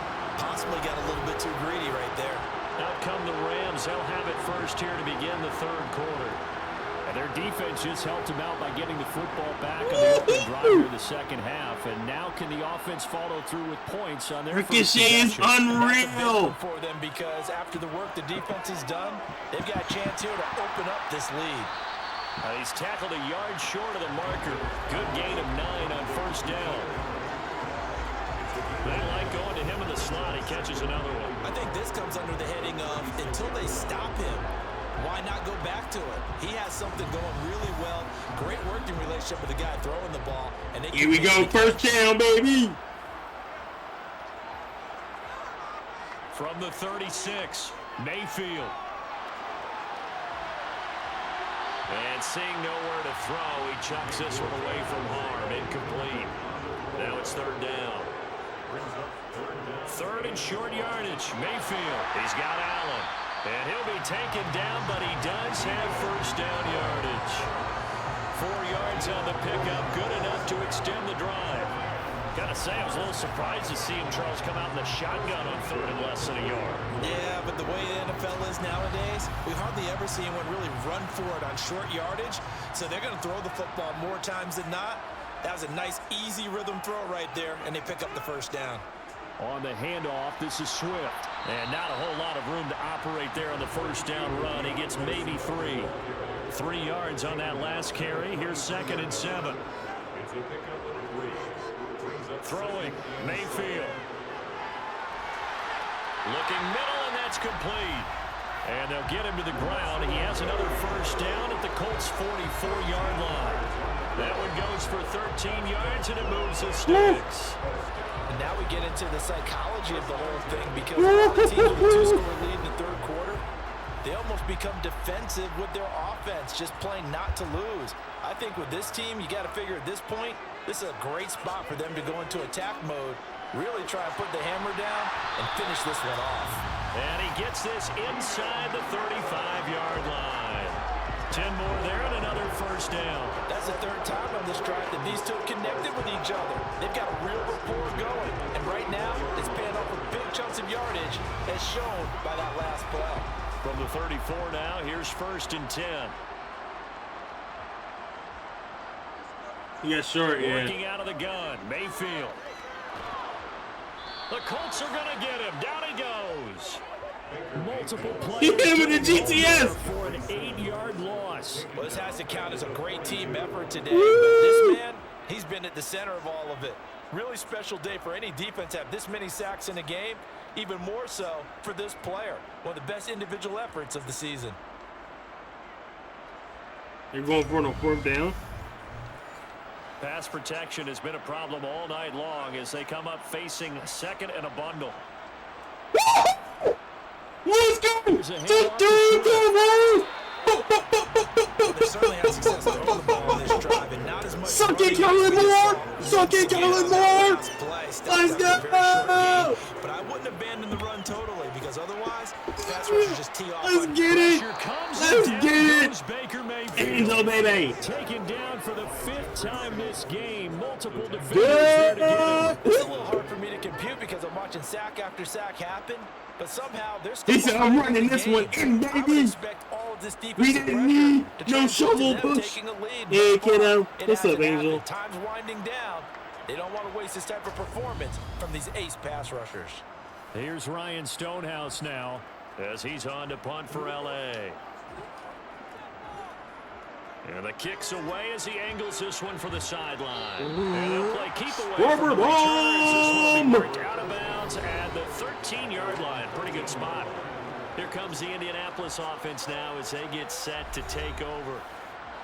Possibly got a little bit too greedy right there. Out come the Rams. They'll have it first here to begin the 3rd quarter. And their defense just helped them out by getting the football back on the open drive in the 2nd half. And now can the offense follow through with points on their Ricochet is unreal for them, because after the work the defense has done, they've got a chance here to open up this lead. He's tackled a yard short of the marker. Good gain of 9 on 1st down. They like going to him in the slot. He catches another one. I think this comes under the heading of, until they stop him, why not go back to it? He has something going really well. Great working relationship with the guy throwing the ball. And they here we go, 1st down, baby. From the 36, Mayfield. And seeing nowhere to throw, he chucks this one away from harm. Incomplete. Now it's 3rd down. 3rd and short yardage. Mayfield. He's got Allen. And he'll be taken down, but he does have 1st down yardage. 4 yards on the pickup. Good enough to extend the drive. Gotta say, I was a little surprised to see him, Charles, come out in the shotgun on 3rd and less than a yard. Yeah, but the way the NFL is nowadays, we hardly ever see anyone really run for it on short yardage. So they're going to throw the football more times than not. That was a nice, easy rhythm throw right there, and they pick up the 1st down. On the handoff, this is Swift. And not a whole lot of room to operate there on the 1st down run. He gets maybe 3. 3 yards on that last carry. Here's 2nd and 7. Throwing, Mayfield. Looking middle, and that's complete. And they'll get him to the ground. He has another 1st down at the Colts' 44-yard line. That one goes for 13 yards, and it moves the sticks. And now we get into the psychology of the whole thing, because a lot of teams with a 2-score lead in the 3rd quarter, they almost become defensive with their offense, just playing not to lose. I think with this team, you got to figure at this point, this is a great spot for them to go into attack mode, really try and put the hammer down and finish this one off. And he gets this inside the 35-yard line. 10 more there and another 1st down. That's the 3rd time on this drive that these two have connected with each other. They've got a real rapport going. And right now, it's paying off with big chunks of yardage, as shown by that last play. From the 34 now, here's 1st and 10. Yeah, sure, yeah. Working out of the gun, Mayfield. The Colts are going to get him. Down he goes. Multiple He players hit him with the GTS. for an 8-yard loss. Well, this has to count as a great team effort today, but this man, he's been at the center of all of it. Really special day for any defense to have this many sacks in a game, even more so for this player. One of the best individual efforts of the season. They're going for it on 4th down. Pass protection has been a problem all night long as they come up facing 2nd and a bundle. Let's go! They certainly had success throwing the ball on this drive, and not as much. Suck it, Kellen Moore! Suck it, Kellen Moore! Let's go! But I wouldn't abandon the run totally because otherwise, pass rushers just tee off. Let's get it! Let's get it! Baker Mayfield. Angel, baby! Taken down for the 5th time this game. Multiple defenders there to get him. It's a little hard for me to compute because I'm watching sack after sack happen, but somehow there's still. He said, I'm running this one in, baby! We didn't need no shovel push. Hey, kiddo. What's up, Angel? Time's winding down. They don't want to waste this type of performance from these ace pass rushers. Here's Ryan Stonehouse now as he's on to punt for L.A. And the kick's away as he angles this one for the sideline. And they'll play keep away from the returns. This one will be marked out of bounds at the 13-yard line. Pretty good spot. Here comes the Indianapolis offense now as they get set to take over.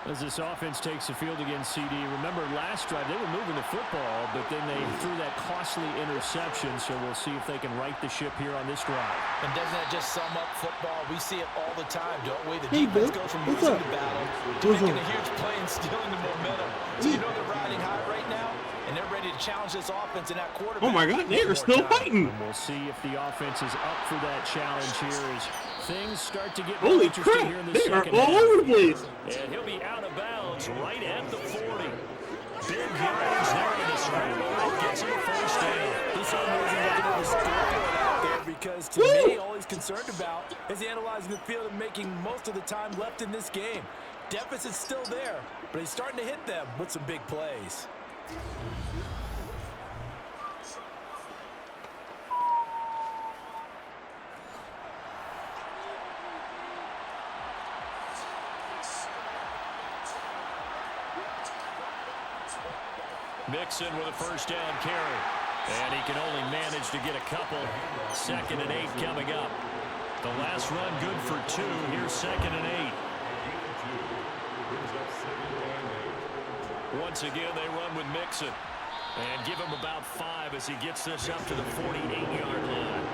As this offense takes the field against CD, remember last drive they were moving the football, but then they threw that costly interception, so we'll see if they can right the ship here on this drive. And doesn't that just sum up football? We see it all the time, don't we? The defense goes from losing the battle to making a huge play and stealing the momentum. So you know they're riding high right now, and they're ready to challenge this offense and that quarterback. Oh my God, they're still fighting. And we'll see if the offense is up for that challenge here as things start to get Holy interesting crap, here in the they are second all half. over the place. And he'll be out of bounds right at the 40. Big yardage there in the scramble that gets him a first down. He's amazing looking at the scoreboard out there because to me, all he's concerned about is analyzing the field and making most of the time left in this game. Deficit's still there, but he's starting to hit them with some big plays. Mixon with a first down carry. And he can only manage to get a couple. 2nd and 8 coming up. The last run good for 2. Here's 2nd and 8. Once again, they run with Mixon. And give him about 5 as he gets this up to the 48-yard line.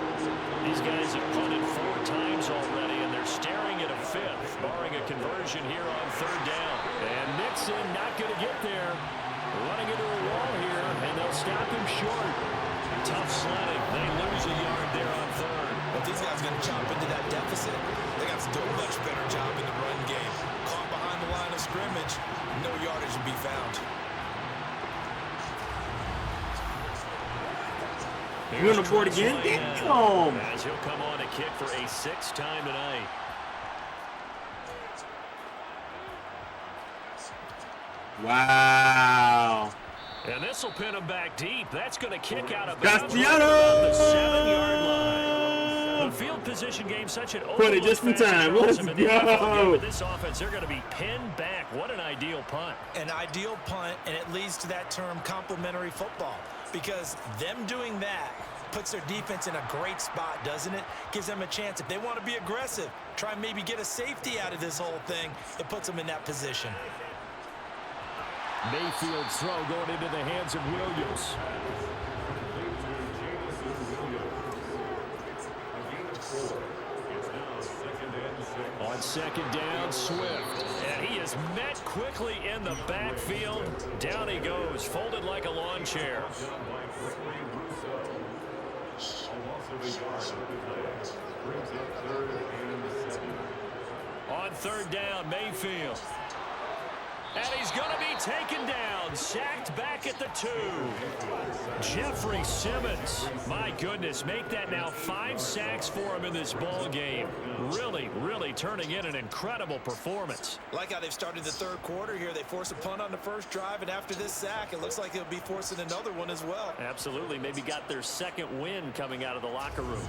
These guys have punted 4 times already, and they're staring at a 5th, barring a conversion here on 3rd down. And Mixon not going to get there. Running into a wall here, and they'll stop him short. Tough sledding. They lose a yard there on 3rd. But these guys are going to chop into that deficit. They got to do a much better job in the run game. Caught behind the line of scrimmage, no yardage to be found. You're on the board again? Damn! As he'll come on to kick for a 6th time tonight. Wow. And this will pin him back deep. That's going to kick out of bounds Castellanos! around the 7-yard line. The field position game, such an Put it just in time. Let's go. With this offense, they're going to be pinned back. What an ideal punt. An ideal punt, and it leads to that term complementary football. Because them doing that puts their defense in a great spot, doesn't it? Gives them a chance. If they want to be aggressive, try and maybe get a safety out of this whole thing, it puts them in that position. Mayfield's throw going into the hands of Williams. On 2nd down, Swift. And he is met quickly in the backfield. Down he goes, folded like a lawn chair. On 3rd down, Mayfield. And he's going to be taken down, sacked back at the 2. Jeffrey Simmons, my goodness, make that now 5 sacks for him in this ball game. Really, really turning in an incredible performance. Like how they've started the 3rd quarter here. They force a punt on the first drive, and after this sack, it looks like they'll be forcing another one as well. Absolutely, maybe got their 2nd win coming out of the locker room.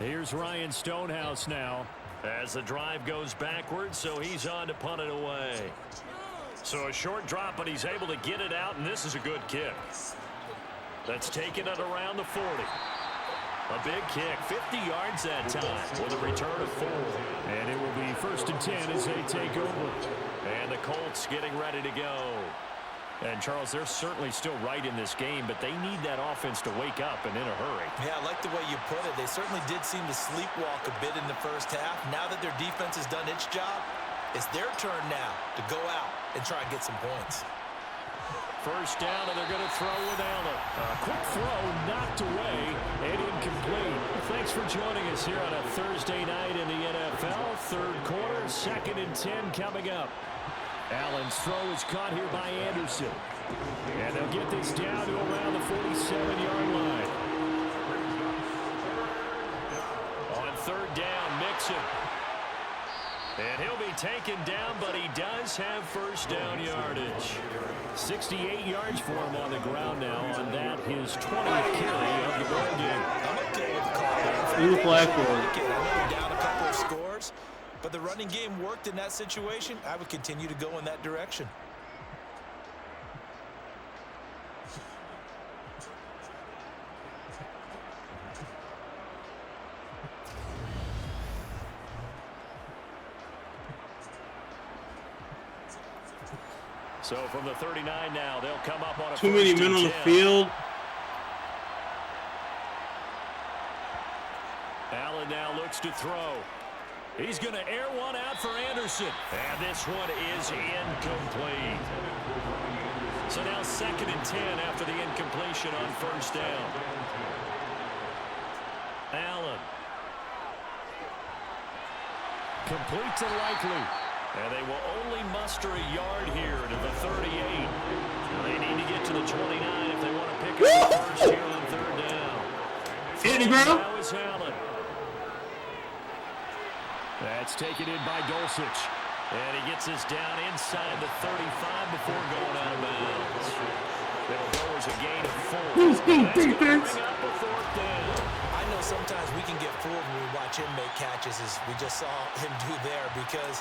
Here's Ryan Stonehouse now as the drive goes backwards, so he's on to punt it away. So a short drop, but he's able to get it out, and this is a good kick. That's taken it around the 40. A big kick, 50 yards that time with a return of 4. And it will be 1st and 10 as they take over. And the Colts getting ready to go. And, Charles, they're certainly still right in this game, but they need that offense to wake up and in a hurry. Yeah, I like the way you put it. They certainly did seem to sleepwalk a bit in the first half. Now that their defense has done its job, it's their turn now to go out and try and get some points. First down, and they're going to throw with Allen. A quick throw knocked away and incomplete. Thanks for joining us here on a Thursday night in the NFL. Third quarter, 2nd and 10 coming up. Allen's throw is caught here by Anderson. And they'll get this down to around the 47-yard line. On 3rd down, Mixon. And he'll be taken down, but he does have first down yardage. 68 yards for him on the ground now on that, his 20th carry of the ball game. I'm okay with the call. Blue flag for I know they're down a couple of scores, but the running game worked in that situation. I would continue to go in that direction. So from the 39 now, they'll come up on a too many men on the field. Allen now looks to throw. He's going to air one out for Anderson. And this one is incomplete. So now 2nd and 10 after the incompletion on first down. Allen. Complete to Likely. And they will only muster a yard here to the 38. They need to get to the 29 if they want to pick up the first here on 3rd down. Hit the ground. Now is Allen. That's taken in by Dulcich. And he gets this down inside the 35 before going out of bounds. It'll go as a gain of 4. Defense. Bring up a 4th down. I know sometimes we can get fooled when we watch him make catches, as we just saw him do there, because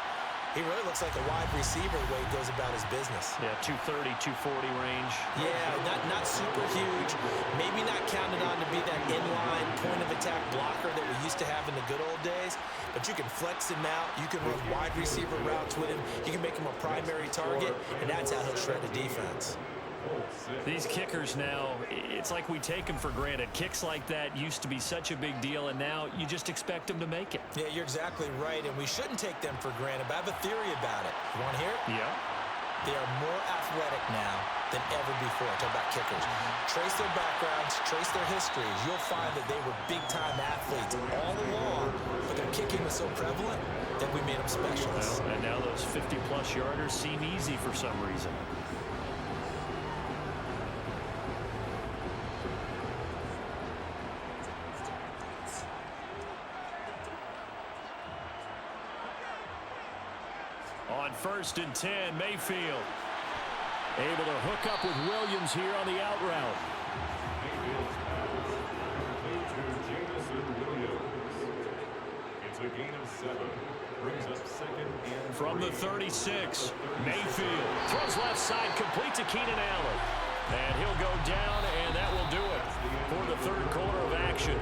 he really looks like a wide receiver the way he goes about his business. Yeah, 230, 240 range. Yeah, not super huge. Maybe not counted on to be that inline point-of-attack blocker that we used to have in the good old days. But you can flex him out. You can run wide receiver routes with him. You can make him a primary target, and that's how he'll shred the defense. These kickers now, it's like we take them for granted. Kicks like that used to be such a big deal, and now you just expect them to make it. Yeah, you're exactly right, and we shouldn't take them for granted, but I have a theory about it. You want to hear it? Yeah. They are more athletic now than ever before. Talk about kickers. Trace their backgrounds, trace their histories. You'll find that they were big-time athletes all along, but their kicking was so prevalent that we made them specialists. Well, and now those 50-plus yarders seem easy for some reason. On 1st and 10, Mayfield able to hook up with Williams here on the out route. It's a gain of 7. Brings up 2nd and 3. From the 36, Mayfield throws left side, complete to Keenan Allen. And he'll go down, and that will do it for the 3rd quarter of action.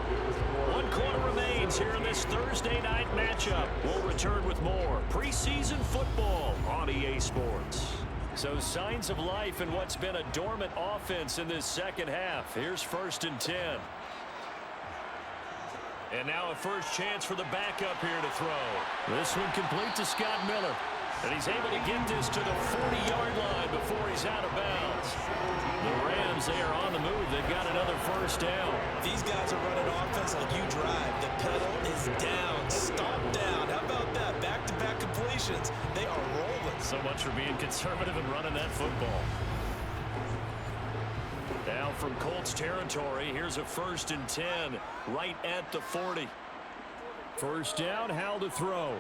1 quarter remains here in this Thursday night matchup. We'll return with more preseason football on EA Sports. So signs of life in what's been a dormant offense in this second half. Here's 1st and 10. And now a first chance for the backup here to throw. This one complete to Scott Miller. And he's able to get this to the 40-yard line before he's out of bounds. The Rams, they are on the move. They've got another first down. These guys are running offense like you drive. The pedal is down, stomp down. How about that? Back-to-back completions. They are rolling. So much for being conservative and running that football. Now from Colts territory, here's a 1st and 10 right at the 40. First down, Howell to throw.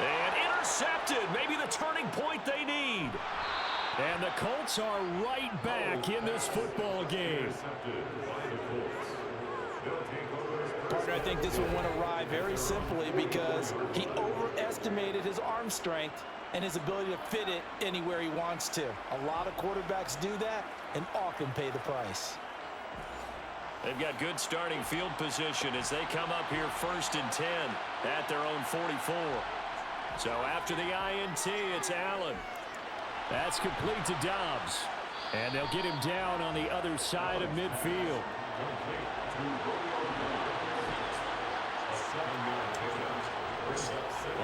And intercepted. Maybe the turning point they need. And the Colts are right back in this football game. Intercepted by the Colts. They'll take over I think this one went awry very simply because he overestimated his arm strength and his ability to fit it anywhere he wants to. A lot of quarterbacks do that and often pay the price. They've got good starting field position as they come up here 1st and 10 at their own 44. So after the INT, it's Allen. That's complete to Dobbs. And they'll get him down on the other side of midfield.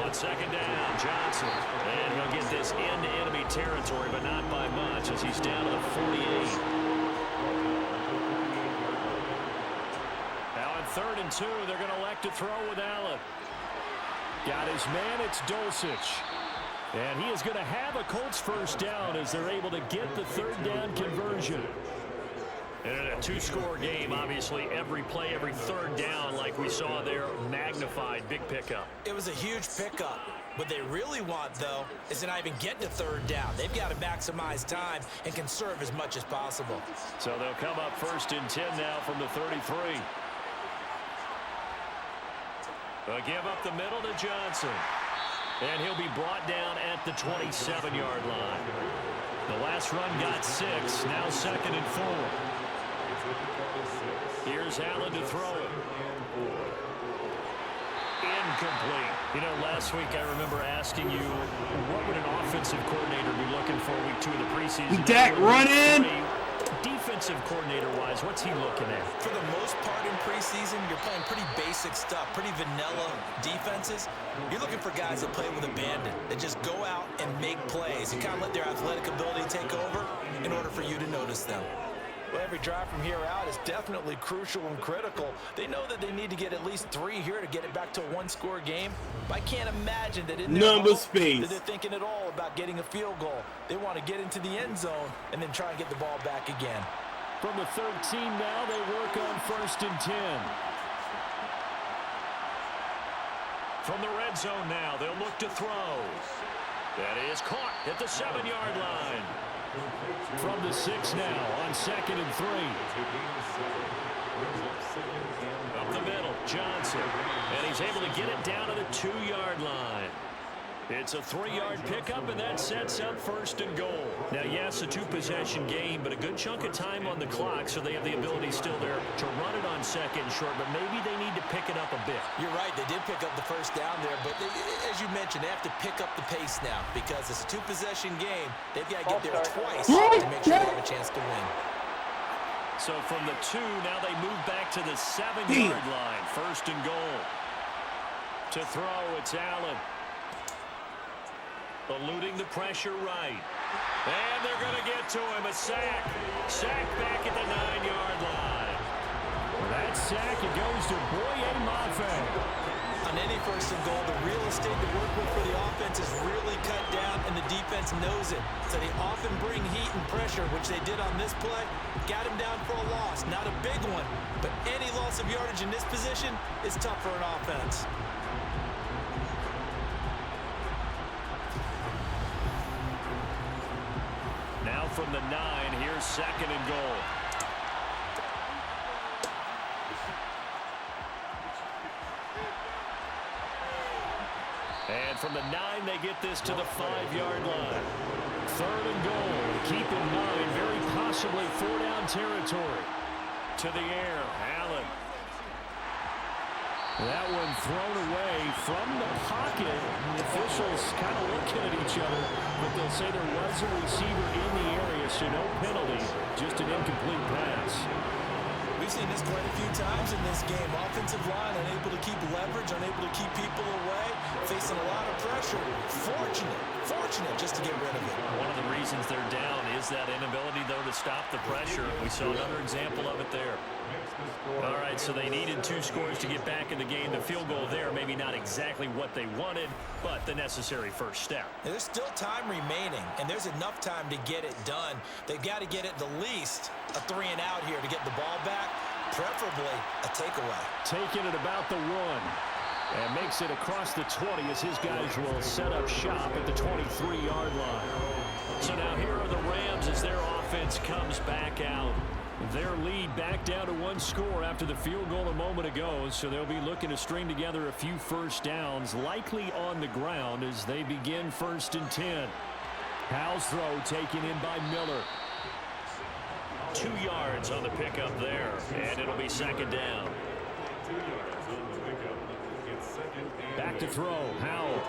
On 2nd down, Johnson. And he'll get this into enemy territory, but not by much as he's down to the 48. Now on 3rd and 2, they're going to elect to throw with Allen. Got his man, it's Dulcich. And he is going to have a Colts first down as they're able to get the 3rd down conversion. And in a 2-score game, obviously every play, every 3rd down, like we saw there, magnified, big pickup. It was a huge pickup. What they really want, though, is to not even get to 3rd down. They've got to maximize time and conserve as much as possible. So they'll come up 1st and 10 now from the 33. They'll give up the middle to Johnson. And he'll be brought down at the 27-yard line. The last run got 6, now 2nd and 4. Here's Allen to throw it. Incomplete. You know, last week I remember asking you, what would an offensive coordinator be looking for week 2 of the preseason? Dak, run in! Defensive coordinator-wise, what's he looking at? For the most part in preseason, you're playing pretty basic stuff, pretty vanilla defenses. You're looking for guys that play with abandon, that just go out and make plays and kind of let their athletic ability take over in order for you to notice them. Well, every drive from here out is definitely crucial and critical. They know that they need to get at least 3 here to get it back to a 1-score game. But I can't imagine that in their Number heart space that they're thinking at all about getting a field goal. They want to get into the end zone and then try and get the ball back again. From the 13 now, they work on 1st and 10. From the red zone now, they'll look to throw. That is caught at the 7-yard line. From the 6 now on 2nd and 3. Up the middle, Johnson. And he's able to get it down to the 2-yard line. It's a 3-yard pickup, and that sets up 1st and goal. Now, yes, a 2-possession game, but a good chunk of time on the clock, so they have the ability still there to run it on 2nd and short, but maybe they need to pick it up a bit. You're right, they did pick up the 1st down there, but as you mentioned, they have to pick up the pace now because it's a 2-possession game. They've got to get there twice to make sure they have a chance to win. So from the 2, now they move back to the 7-yard line. 1st and goal. To throw, it's Allen. Eluding the pressure right. And they're going to get to him. A sack. Sack back at the 9-yard line. That sack, it goes to Boye Mafe. On any 1st and goal, the real estate to work with for the offense is really cut down, and the defense knows it. So they often bring heat and pressure, which they did on this play. Got him down for a loss. Not a big one, but any loss of yardage in this position is tough for an offense. Now from the 9, here's 2nd and goal. And from the 9, they get this to the 5-yard line. 3rd and goal. Keep in mind, very possibly 4-down territory. To the air, Allen. That one thrown away from the pocket. The officials kind of looking at each other, but they'll say there was a receiver in the area, so no penalty, just an incomplete pass. We've seen this quite a few times in this game. Offensive line unable to keep leverage, unable to keep people away, facing a lot of pressure. Fortunate just to get rid of it. One of the reasons they're down is that inability, though, to stop the pressure. We saw another example of it there. All right, so they needed 2 scores to get back in the game. The field goal there, maybe not exactly what they wanted, but the necessary first step. And there's still time remaining, and there's enough time to get it done. They've got to get at the least a 3-and-out here to get the ball back, preferably a takeaway. Taking it about the 1. And makes it across the 20 as his guys will set up shop at the 23-yard line. So now here are the Rams as their offense comes back out. Their lead back down to one score after the field goal a moment ago, so they'll be looking to string together a few first downs, likely on the ground as they begin 1st and 10. Howell's throw taken in by Miller. 2 yards on the pickup there, and it'll be 2nd down. Back to throw, Howell.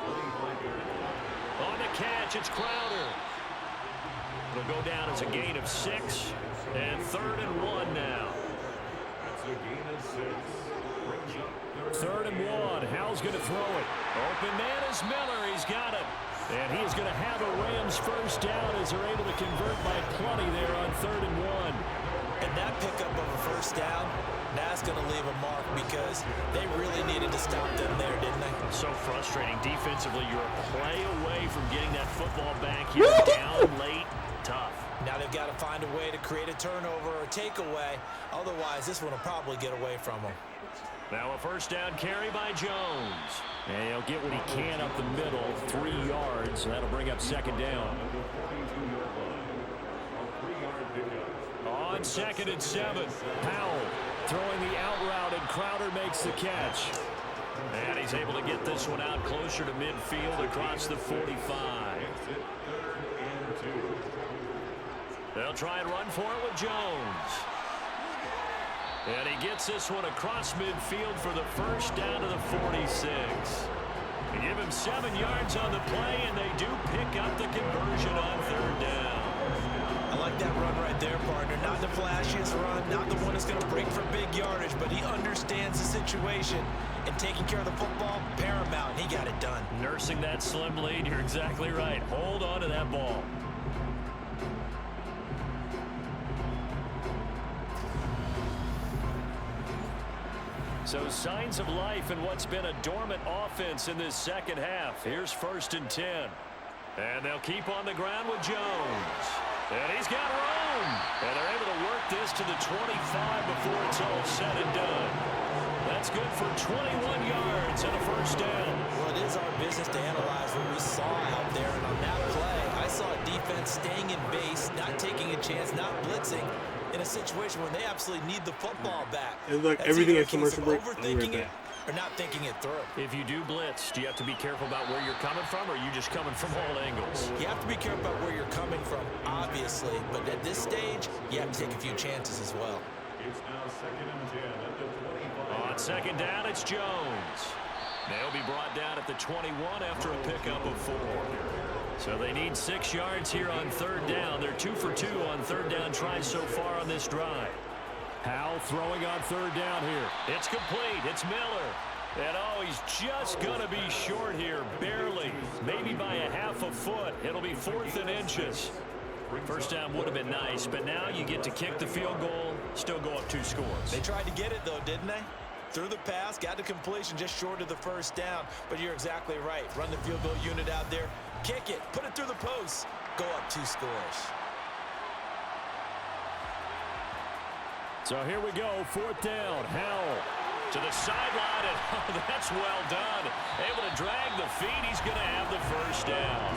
On the catch, it's Crowder. It'll go down as a gain of 6, and 3rd and 1 now. 3rd and 1, Howell's going to throw it. Open man is Miller, he's got it. And he is going to have a Rams first down as they're able to convert by plenty there on 3rd and 1. And that pickup of a first down, that's going to leave a mark because they really needed to stop them there, didn't they? So frustrating. Defensively, you're a play away from getting that football back here. Down late, tough. Now they've got to find a way to create a turnover or takeaway. Otherwise, this one will probably get away from them. Now a first down carry by Jones. And he'll get what he can up the middle, 3 yards. That'll bring up 2nd down. On 2nd and 7, Powell throwing the out route, and Crowder makes the catch. And he's able to get this one out closer to midfield across the 45. They'll try and run for it with Jones. And he gets this one across midfield for the first down to the 46. They give him 7 yards on the play, and they do pick up the conversion on 3rd down. I like that run right there, partner. Not the flashiest run, not the one that's going to break for big yardage, but he understands the situation, and taking care of the football, paramount. He got it done. Nursing that slim lead, you're exactly right. Hold on to that ball. So signs of life in what's been a dormant offense in this second half. Here's 1st and 10. And they'll keep on the ground with Jones. And he's got room. And they're able to work this to the 25 before it's all said and done. That's good for 21 yards and a first down. Well, it is our business to analyze what we saw out there. And on that play, I saw a defense staying in base, not taking a chance, not blitzing, in a situation where they absolutely need the football back. It's like That's everything either a is commercial break. overthinking it or not thinking it through. If you do blitz, do you have to be careful about where you're coming from, or are you just coming from all angles? You have to be careful about where you're coming from, obviously, but at this stage, you have to take a few chances as well. It's now 2nd and 10 at the 25. On 2nd down, it's Jones. They'll be brought down at the 21 after a pickup of 4. So they need 6 yards here on 3rd down. They're 2 for 2 on 3rd down tries so far on this drive. Howell throwing on 3rd down here. It's complete. It's Miller. And oh, he's just going to be short here, barely. Maybe by a half a foot. It'll be 4th and inches. First down would have been nice, but now you get to kick the field goal, still go up 2 scores. They tried to get it, though, didn't they? Threw the pass, got the completion just short of the first down. But you're exactly right. Run the field goal unit out there. Kick it. Put it through the post. Go up 2 scores. So here we go. 4th down. Howell to the sideline. And oh, that's well done. Able to drag the feet. He's going to have the first down.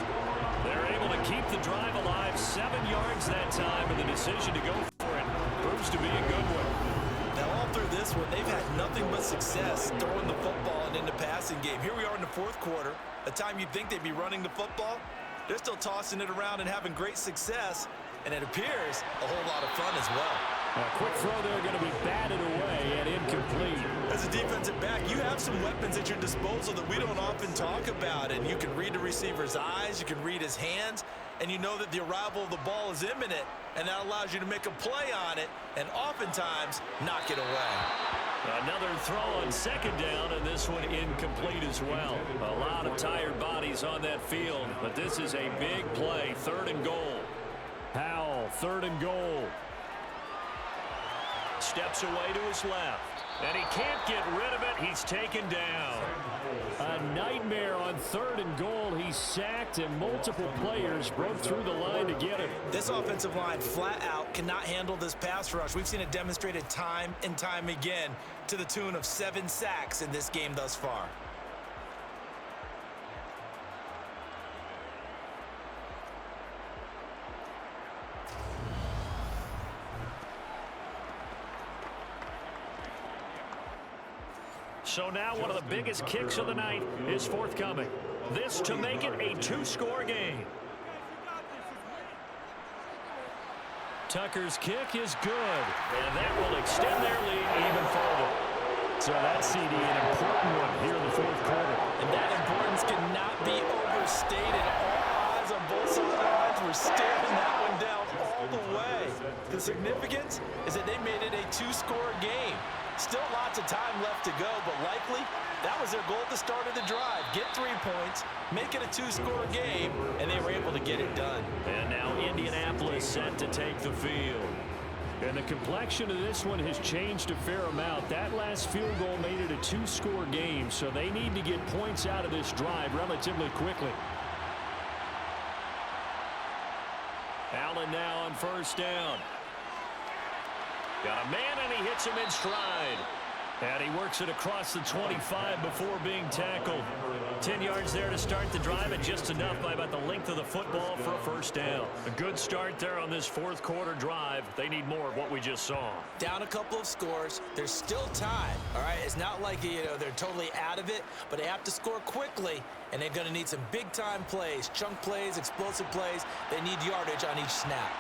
They're able to keep the drive alive. 7 yards that time. And the decision to go for it proves to be a good one. Now, all through this one, they've had nothing but success throwing the football and in the passing game. Here we are in the 4th quarter, a time you'd think they'd be running the football. They're still tossing it around and having great success, and it appears a whole lot of fun as well. A quick throw there going to be batted away and incomplete. As a defensive back, you have some weapons at your disposal that we don't often talk about, and you can read the receiver's eyes, you can read his hands, and you know that the arrival of the ball is imminent, and that allows you to make a play on it and oftentimes knock it away. Another throw on 2nd down, and this one incomplete as well. A lot of tired bodies on that field, but this is a big play. 3rd and goal. Howell, 3rd and goal. Steps away to his left, and he can't get rid of it. He's taken down. A nightmare on 3rd and goal. He's sacked, and multiple players broke through the line to get him. This offensive line flat out cannot handle this pass rush. We've seen it demonstrated time and time again to the tune of 7 sacks in this game thus far. So now one of the biggest kicks of the night is forthcoming. This to make it a two-score game. Tucker's kick is good, and that will extend their lead even further. So that's CD, an important one here in the fourth quarter. And that importance cannot be overstated. All eyes on both sides were staring that one down all the way. The significance is that they made it a two-score game. Still lots of time left to go, but likely that was their goal at the start of the drive. Get 3 points, make it a two-score game, and they were able to get it done. And now Indianapolis set to take the field. And the complexion of this one has changed a fair amount. That last field goal made it a two-score game, so they need to get points out of this drive relatively quickly. Allen now on first down. Got a man, and he hits him in stride. And he works it across the 25 before being tackled. 10 yards there to start the drive, and just enough by about the length of the football for a first down. A good start there on this fourth quarter drive. They need more of what we just saw. Down a couple of scores. There's still time, all right? It's not like, they're totally out of it, but they have to score quickly, and they're going to need some big-time plays, chunk plays, explosive plays. They need yardage on each snap.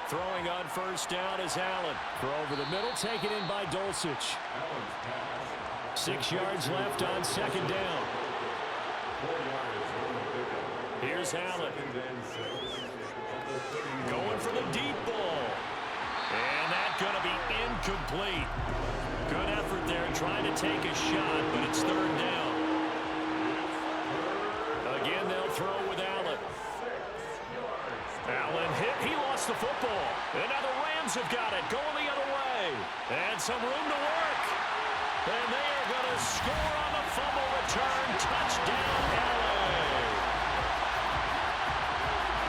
Throwing on first down is Allen. Throw over the middle, taken in by Dulcich. 6 yards left on second down. Here's Allen. Going for the deep ball. And that's going to be incomplete. Good effort there trying to take a shot, but it's third down. Again, they'll throw with Allen. Allen hit. He lost the football. And now the Rams have got it. Going the other way. And some room to work. And they are going to score on the fumble return. Touchdown, LA.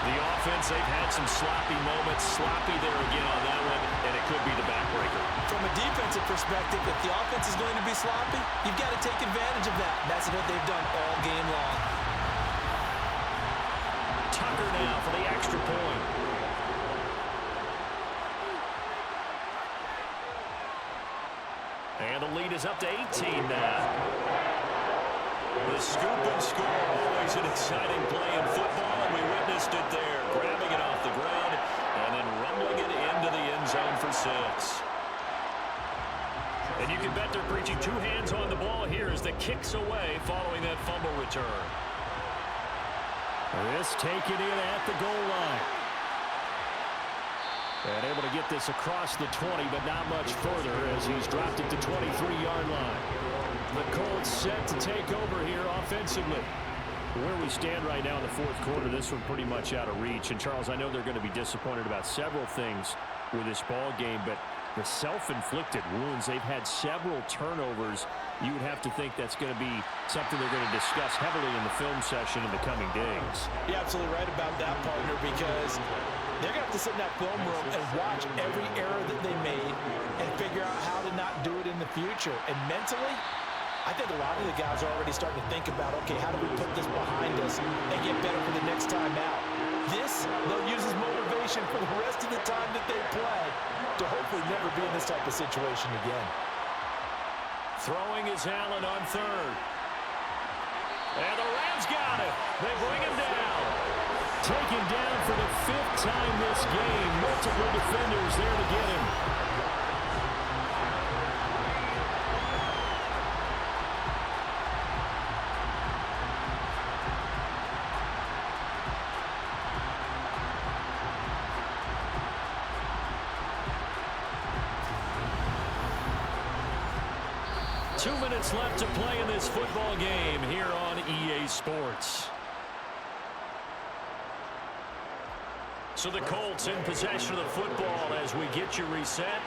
The offense, they've had some sloppy moments. Sloppy there again on that one. And it could be the backbreaker. From a defensive perspective, if the offense is going to be sloppy, you've got to take advantage of that. That's what they've done all game long. Tucker now for the extra point. And the lead is up to 18 now. The scoop and score, always an exciting play in football, and we witnessed it there, grabbing it off the ground and then rumbling it into the end zone for 6. And you can bet they're preaching two hands on the ball here as the kick's away following that fumble return. This taken in at the goal line. And able to get this across the 20, but not much further as he's dropped it to 23-yard line. The Colts set to take over here offensively. Where we stand right now in the fourth quarter, this one pretty much out of reach. And, Charles, I know they're going to be disappointed about several things with this ball game, but the self-inflicted wounds, they've had several turnovers. You would have to think that's going to be something they're going to discuss heavily in the film session in the coming days. You're absolutely right about that, partner, because they're going to have to sit in that film room and watch every error that they made and figure out how to not do it in the future. And mentally, I think a lot of the guys are already starting to think about, okay, how do we put this behind us and get better for the next time out? This, they'll use as motivation for the rest of the time that they play to hopefully never be in this type of situation again. Throwing is Allen on third. And the Rams got it. They bring him down. Taken down for the 5th time this game. Multiple defenders there to get him. Minutes left to play in this football game here on EA Sports. So the Colts in possession of the football as we get you reset.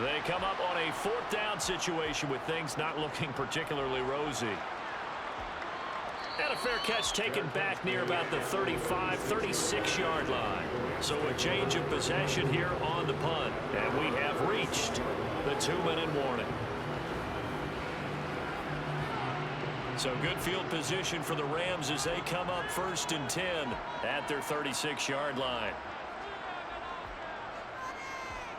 They come up on a 4th down situation with things not looking particularly rosy. And a fair catch taken back near about the 35, 36-yard line. So a change of possession here on the punt. And we have reached the 2-minute warning. So good field position for the Rams as they come up 1st and 10 at their 36-yard line.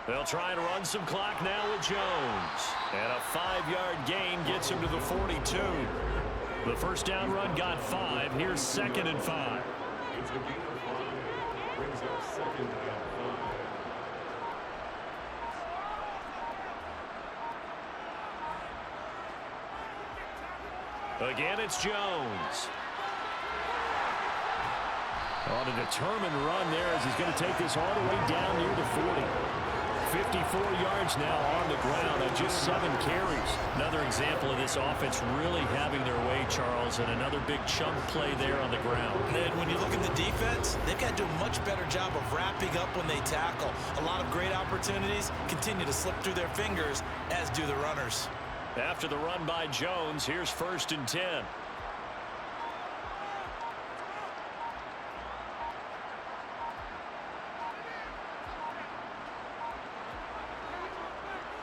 They'll try and run some clock now with Jones. And a 5-yard gain gets him to the 42. The first down run got 5. Here's 2nd and 5. It's a gain of 5. Brings up 2nd and 5. Again, it's Jones. On a determined run there as he's going to take this all the way down near the 40. 54 yards now on the ground on just 7 carries. Another example of this offense really having their way, Charles, and another big chunk play there on the ground. And when you look at the defense, they've got to do a much better job of wrapping up when they tackle. A lot of great opportunities continue to slip through their fingers, as do the runners. After the run by Jones, here's 1st and 10.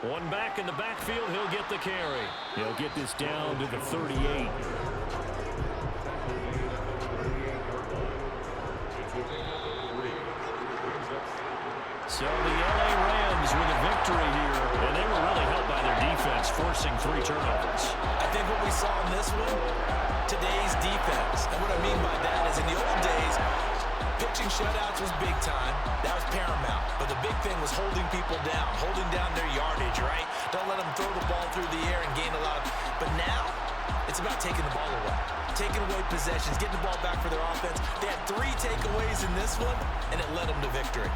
One back in the backfield, he'll get the carry. He'll get this down to the 38. So the LA Rams with a victory here, and they were really helped by their defense, forcing 3 turnovers. I think what we saw in this one, today's defense. And what I mean by that is in the old days, pitching shutouts was big time. That was paramount. But the big thing was holding people down, holding down their yardage, right? Don't let them throw the ball through the air and gain a lot of... But now, it's about taking the ball away. Taking away possessions, getting the ball back for their offense. They had 3 takeaways in this one, and it led them to victory.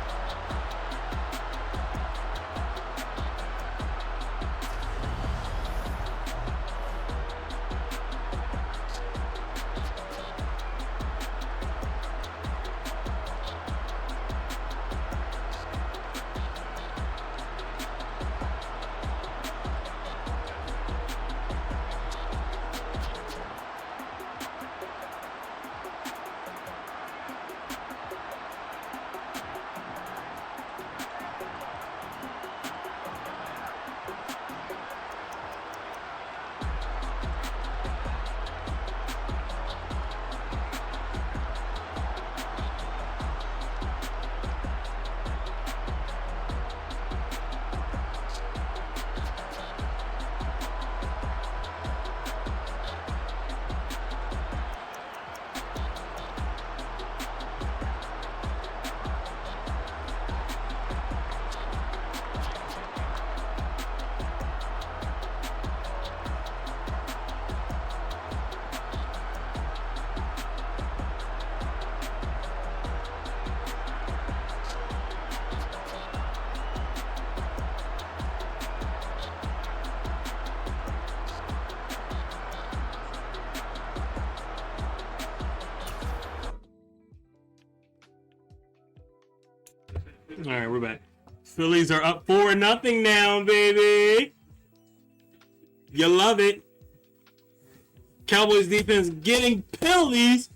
All right, we're back. Phillies are up 4-0 now, baby. You love it. Cowboys defense getting penalties.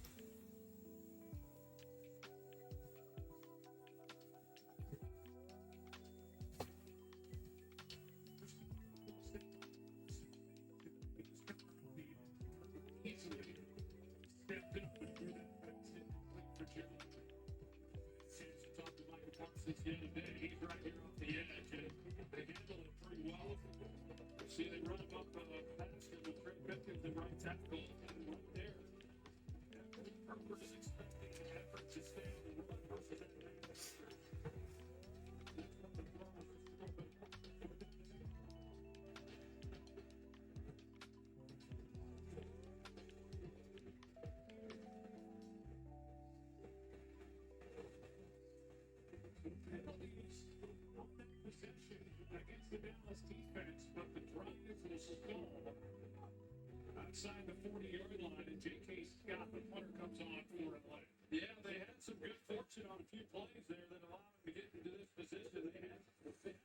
Outside the 40-yard line, and J.K. Scott, the punter, comes on for it late. Yeah, they had some good fortune on a few plays there that allowed them to get into this position. They had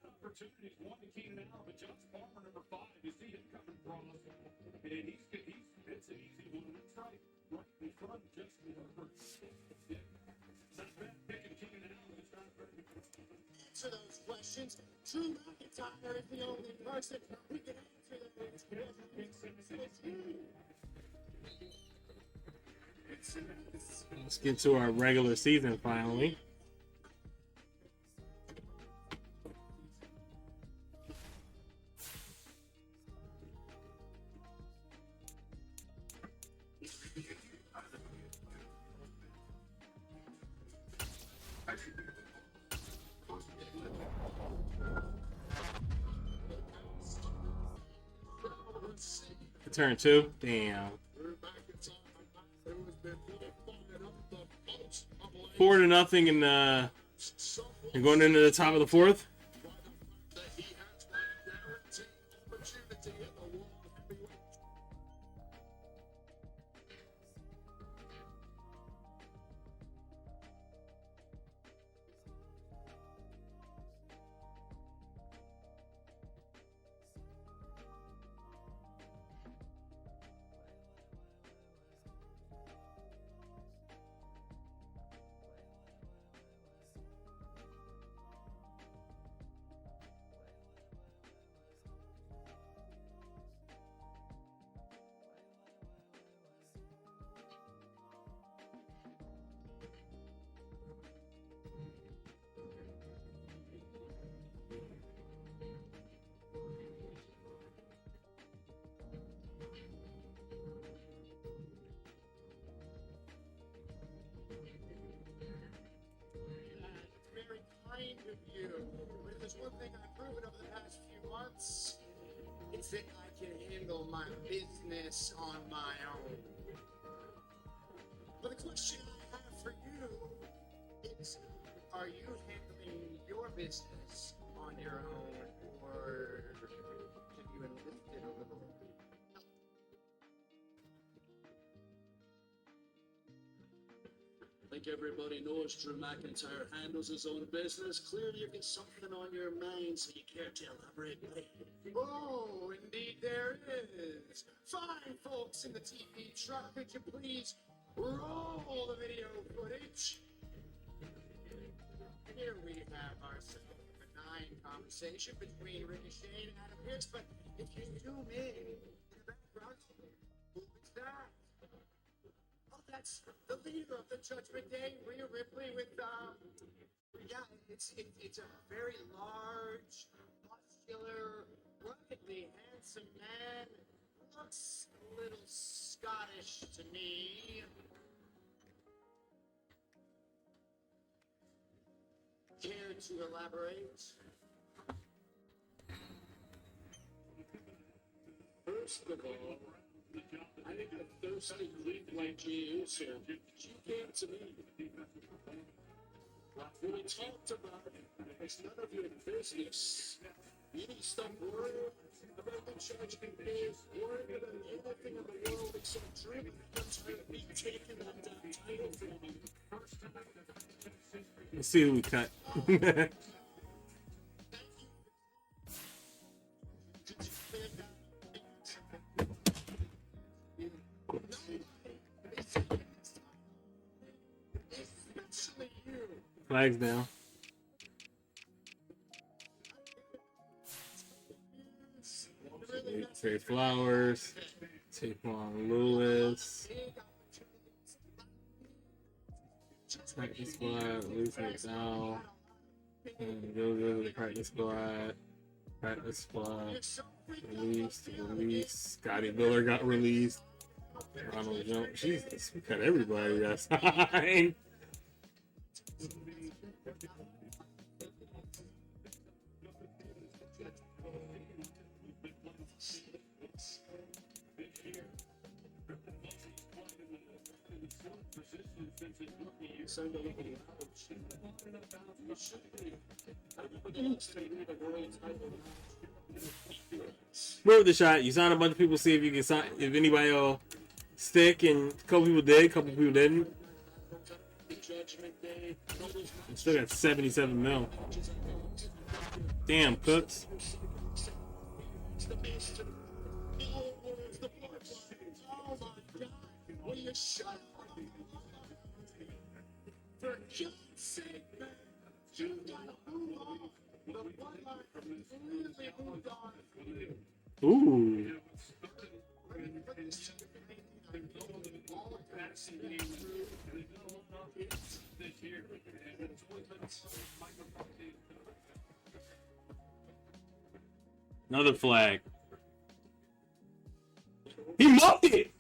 opportunities. One to Keenan Allen, but Josh Palmer, number 5, you see him coming across, and it's an easy one. That's right in front of Justin Herbert. Yeah. Not bad picking Keenan Allen. It's not very good. Answer those questions. Drew McIntyre is the only person who can answer those questions. Let's get to our regular season finally. turn 2. Damn. 4-0 and going into the top of the 4th. Very kind of you. But if there's one thing I've proven over the past few months, it's that I can handle my business on my own. But the question I have for you is, are you handling your business on your own, or have you enlisted a little help? Like everybody knows, Drew McIntyre handles his own business. Clearly, you've got something on your mind, so you care to elaborate, buddy. Oh, indeed there is. Fine, folks in the TV truck, could you please roll the video footage? Here we have ourselves a benign conversation between Ricochet and Adam Pearce, but if you zoom in the background, who is that? Oh, that's the leader of the Judgment Day, Rhea Ripley, with yeah, it's a very large, muscular, ruggedly handsome man. Looks a little Scottish to me. Care to elaborate? First of all, I think a thirsty creep like you, so she came to me. When we talked about it, it's none of your business. You need to stop worrying about the Judgment Day, worrying about anything in the world except Drew McIntyre me taking that damn title from him. Let's see who we cut. Flags down. Trey Flowers, Taquan Lewis, practice squad, Luis McDowell, and go to the practice squad, released, Scotty Miller got released, Ronald Jones, Jesus, we cut everybody that signed. Remember the shot. You signed a bunch of people, see if you can sign, if anybody will stick, and a couple people did, a couple people didn't. I still got 77 mil. Damn, Cooks. For God's sake, man, you gotta move on. The bloodline really moved on. Ooh. Another flag. He muffed it.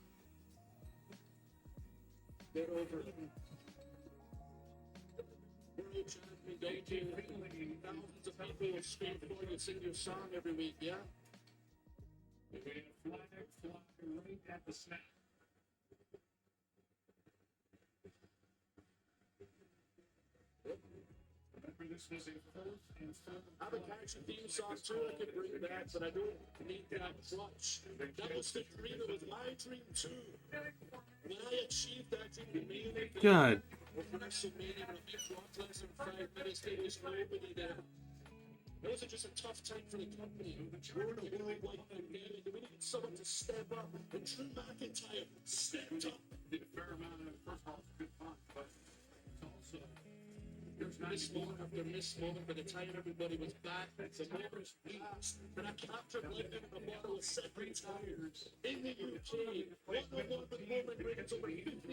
Thousands of people scream for you, sing your song every week, yeah? right at the snap. Remember, this was a 4th and 4. I have a catchy theme song too I can bring back, but I don't need that clutch. That was the dream. It was my dream too. When I achieved that dream, the main event God. of WrestleMania, when I beat Brock Lesnar in 5 minutes, there was nobody there. It was just a tough time for the company. We're in a worldwide pandemic. We needed someone to step up, and Drew McIntyre stepped up. Did a fair amount of first off, good fun, but it's also there's Miss moment after miss moment, by the time everybody was back, the moments passed, and I captured lightning in a bottle of second tires. In the UK, one-on-one with Roman Reigns, over 50,000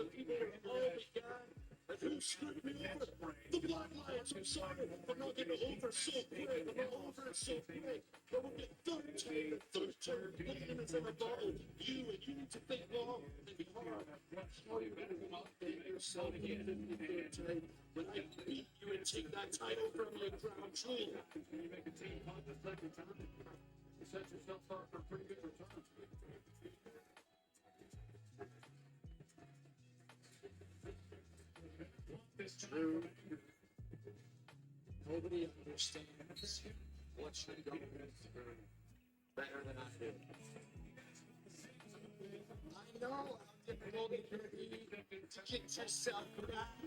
people all began. And who screwed me over? The Black Lions. I'm sorry, I'm not getting over so quick. I'm not over it so quick. But we'll get third time, lemons in a bottle. You need to think long and be hard. How you gonna come up and yourself again in the third time? When I beat you and take that title from you, crown jewel. when you make a team punt the second time, you set yourself up for a pretty good return. True. Nobody understands what you're going through better than I do. I know how difficult it can be to get yourself back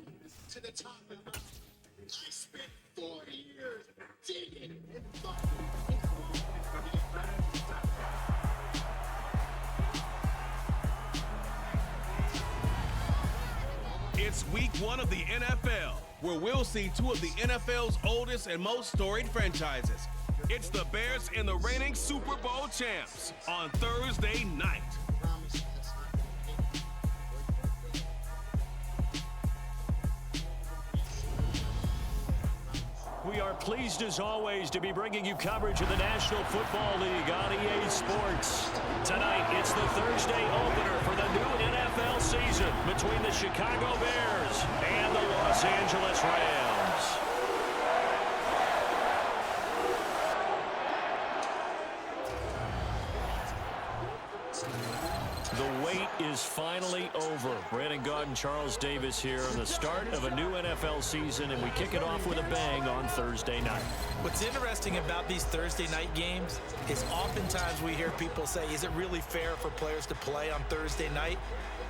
to the top of the mountain. I spent 4 years digging and fighting. It's week 1 of the NFL, where we'll see 2 of the NFL's oldest and most storied franchises. It's the Bears and the reigning Super Bowl champs on Thursday night. We are pleased as always to be bringing you coverage of the National Football League on EA Sports. Tonight, it's the Thursday opener for the new NFL season between the Chicago Bears and the Los Angeles Rams. The wait is finally over. Brandon Gaud and Charles Davis here on the start of a new NFL season, and we kick it off with a bang on Thursday night. What's interesting about these Thursday night games is oftentimes we hear people say, is it really fair for players to play on Thursday night?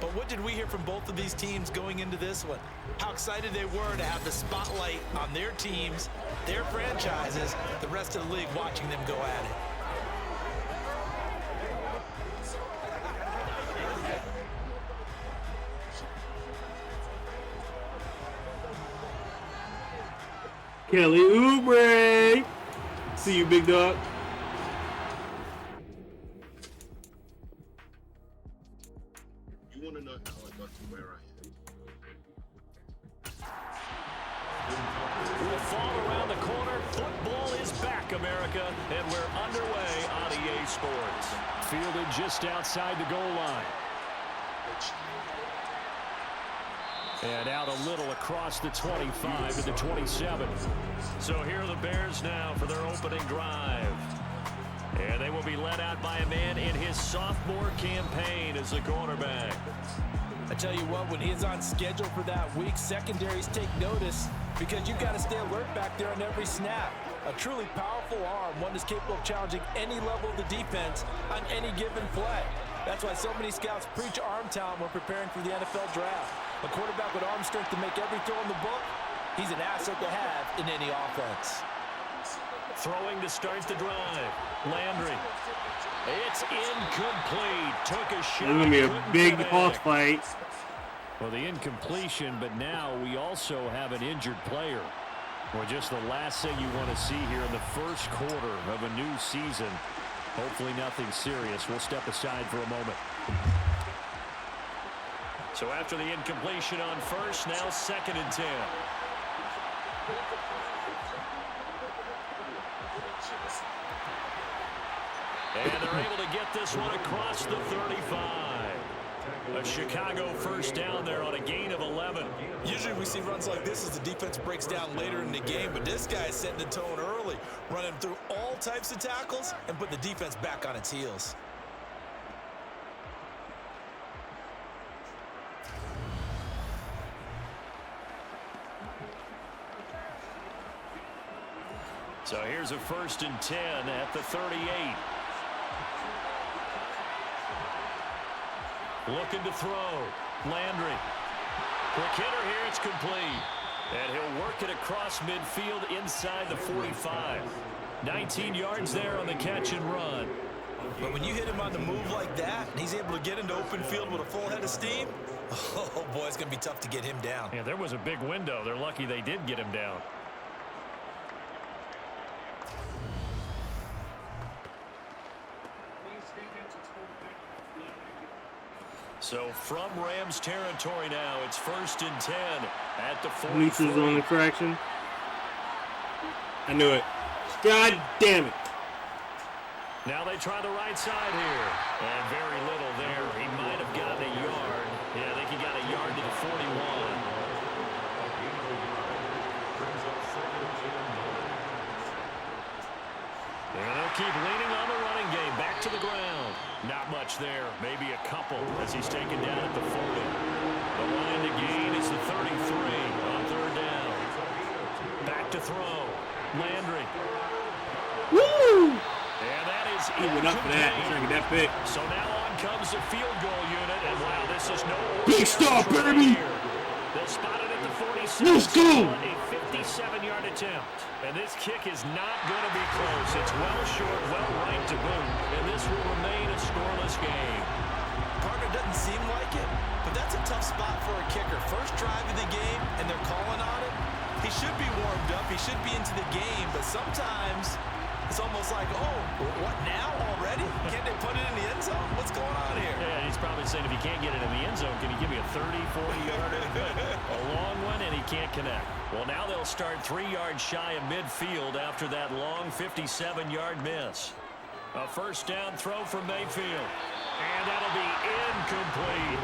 But what did we hear from both of these teams going into this one? How excited they were to have the spotlight on their teams, their franchises, the rest of the league watching them go at it. Kelly Oubre. See you, big dog. You want to know how I got to where I am? We'll fall around the corner. Football is back, America, and we're underway on EA Sports. Fielded just outside the goal line. And out a little across the 25 to the 27. So here are the Bears now for their opening drive. And they will be led out by a man in his sophomore campaign as a cornerback. I tell you what, when he's on schedule for that week, secondaries take notice because you've got to stay alert back there on every snap. A truly powerful arm, one that's capable of challenging any level of the defense on any given play. That's why so many scouts preach arm talent when preparing for the NFL draft. A quarterback with arm strength to make every throw in the book, he's an asset to have in any offense. Throwing to start the drive. Landry. It's incomplete. Took a shot. This is going to be a big boss fight. Well, the incompletion, but now we also have an injured player. Well, just the last thing you want to see here in the first quarter of a new season. Hopefully nothing serious. We'll step aside for a moment. So after the incompletion on first, now 2nd and 10. And they're able to get this one across the 35. A Chicago first down there on a gain of 11. Usually we see runs like this as the defense breaks down later in the game, but this guy is setting the tone early, running through all types of tackles and put the defense back on its heels. So here's a 1st and 10 at the 38. Looking to throw. Landry. Quick hitter here. It's complete. And he'll work it across midfield inside the 45. 19 yards there on the catch and run. But when you hit him on the move like that, and he's able to get into open field with a full head of steam, oh boy, it's going to be tough to get him down. Yeah, there was a big window. They're lucky they did get him down. So from Rams territory now, it's 1st and 10 at the 43. Neutral zone infraction. I knew it. God damn it. Now they try the right side here. And very little there. He might have gotten a yard. Yeah, I think he got a yard to the 41. And they'll keep leaning on the running game. Back to the ground. Not much there. Maybe a couple as he's taken down at the 40. The line to gain is the 33 on 3rd down. Back to throw. Landry. Woo! And that is He went up for that. He's trying to get that pick. So now on comes the field goal unit. And wow, this is no Big stop, baby! They'll spot it at the 46. Let's go! A 57-yard attempt. And this kick is not going to be close. It's well short, well right to boot. And this will remain a scoreless game. Partner doesn't seem like it, but that's a tough spot for a kicker. First drive of the game, and they're calling on it. He should be warmed up. He should be into the game, but sometimes it's almost like, oh, what now already? Can't they put it in the end zone? What's going on here? Yeah, he's probably saying if he can't get it in the end zone, can you give me a 30, 40-yarder? A long one, and he can't connect. Well, now they'll start 3 yards shy of midfield after that long 57-yard miss. A 1st down throw from Mayfield. And that'll be incomplete.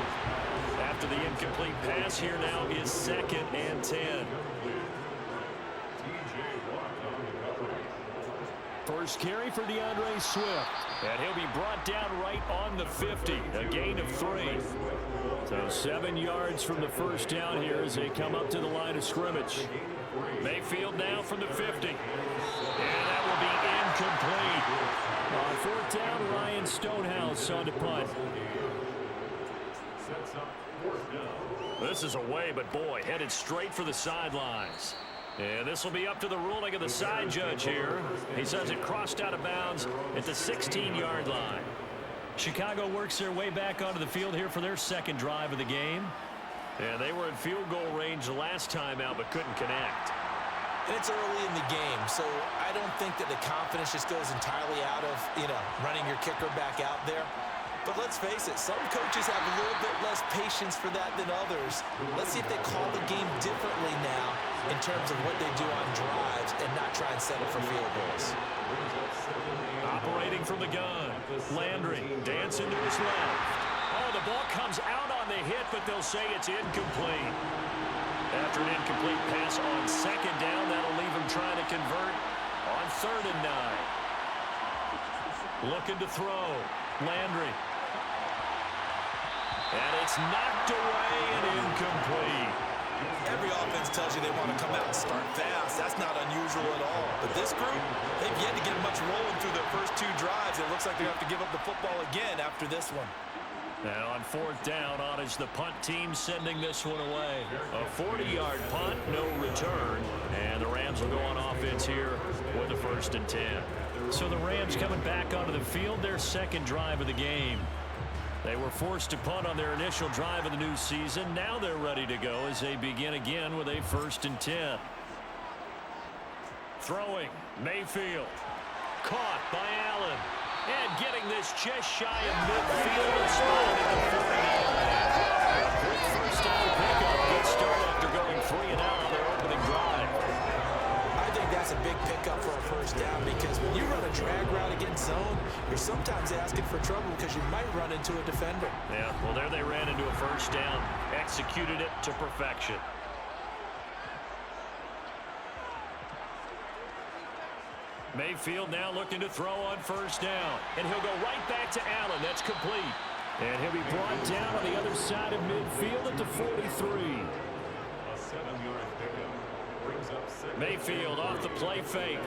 After the incomplete pass, here now is 2nd and 10. First carry for DeAndre Swift. And he'll be brought down right on the 50. A gain of 3. So 7 yards from the 1st down here as they come up to the line of scrimmage. Mayfield now from the 50. And that will be incomplete. On 4th down, Ryan Stonehouse on the punt. This is away, but boy, headed straight for the sidelines. And this will be up to the ruling of the side judge here. He says it crossed out of bounds at the 16-yard line. Chicago works their way back onto the field here for their 2nd drive of the game. And they were in field goal range the last time out, but couldn't connect. And it's early in the game, so I don't think that the confidence just goes entirely out of, running your kicker back out there. But let's face it, some coaches have a little bit less patience for that than others. Let's see if they call the game differently now in terms of what they do on drives and not try and settle for field goals. Operating from the gun, Landry dancing to his left. Oh, the ball comes out on the hit, but they'll say it's incomplete. After an incomplete pass on 2nd down, that'll leave him trying to convert on 3rd and 9. Looking to throw, Landry. And it's knocked away and incomplete. Every offense tells you they want to come out and start fast. That's not unusual at all. But this group, they've yet to get much rolling through their first 2 drives. It looks like they're going to have to give up the football again after this one. Now on 4th down, on is the punt team sending this one away. A 40-yard punt, no return. And the Rams will go on offense here with a 1st and 10. So the Rams coming back onto the field, their 2nd drive of the game. They were forced to punt on their initial drive of the new season. Now they're ready to go as they begin again with a 1st and 10. Throwing, Mayfield. Caught by Allen. And getting this just shy of midfield and spotted at the 49. Quick 1st down pickup. Good start after going 3 and out on their opening drive. I think that's a big pickup for a 1st down because when you run a drag route against zone, you're sometimes asking for trouble because you might run into a defender. Yeah, well, there they ran into a 1st down. Executed it to perfection. Mayfield now looking to throw on 1st down. And he'll go right back to Allen. That's complete. And he'll be brought down on the other side of midfield at the 43. A 7-yard pickup brings up Mayfield off the play fake.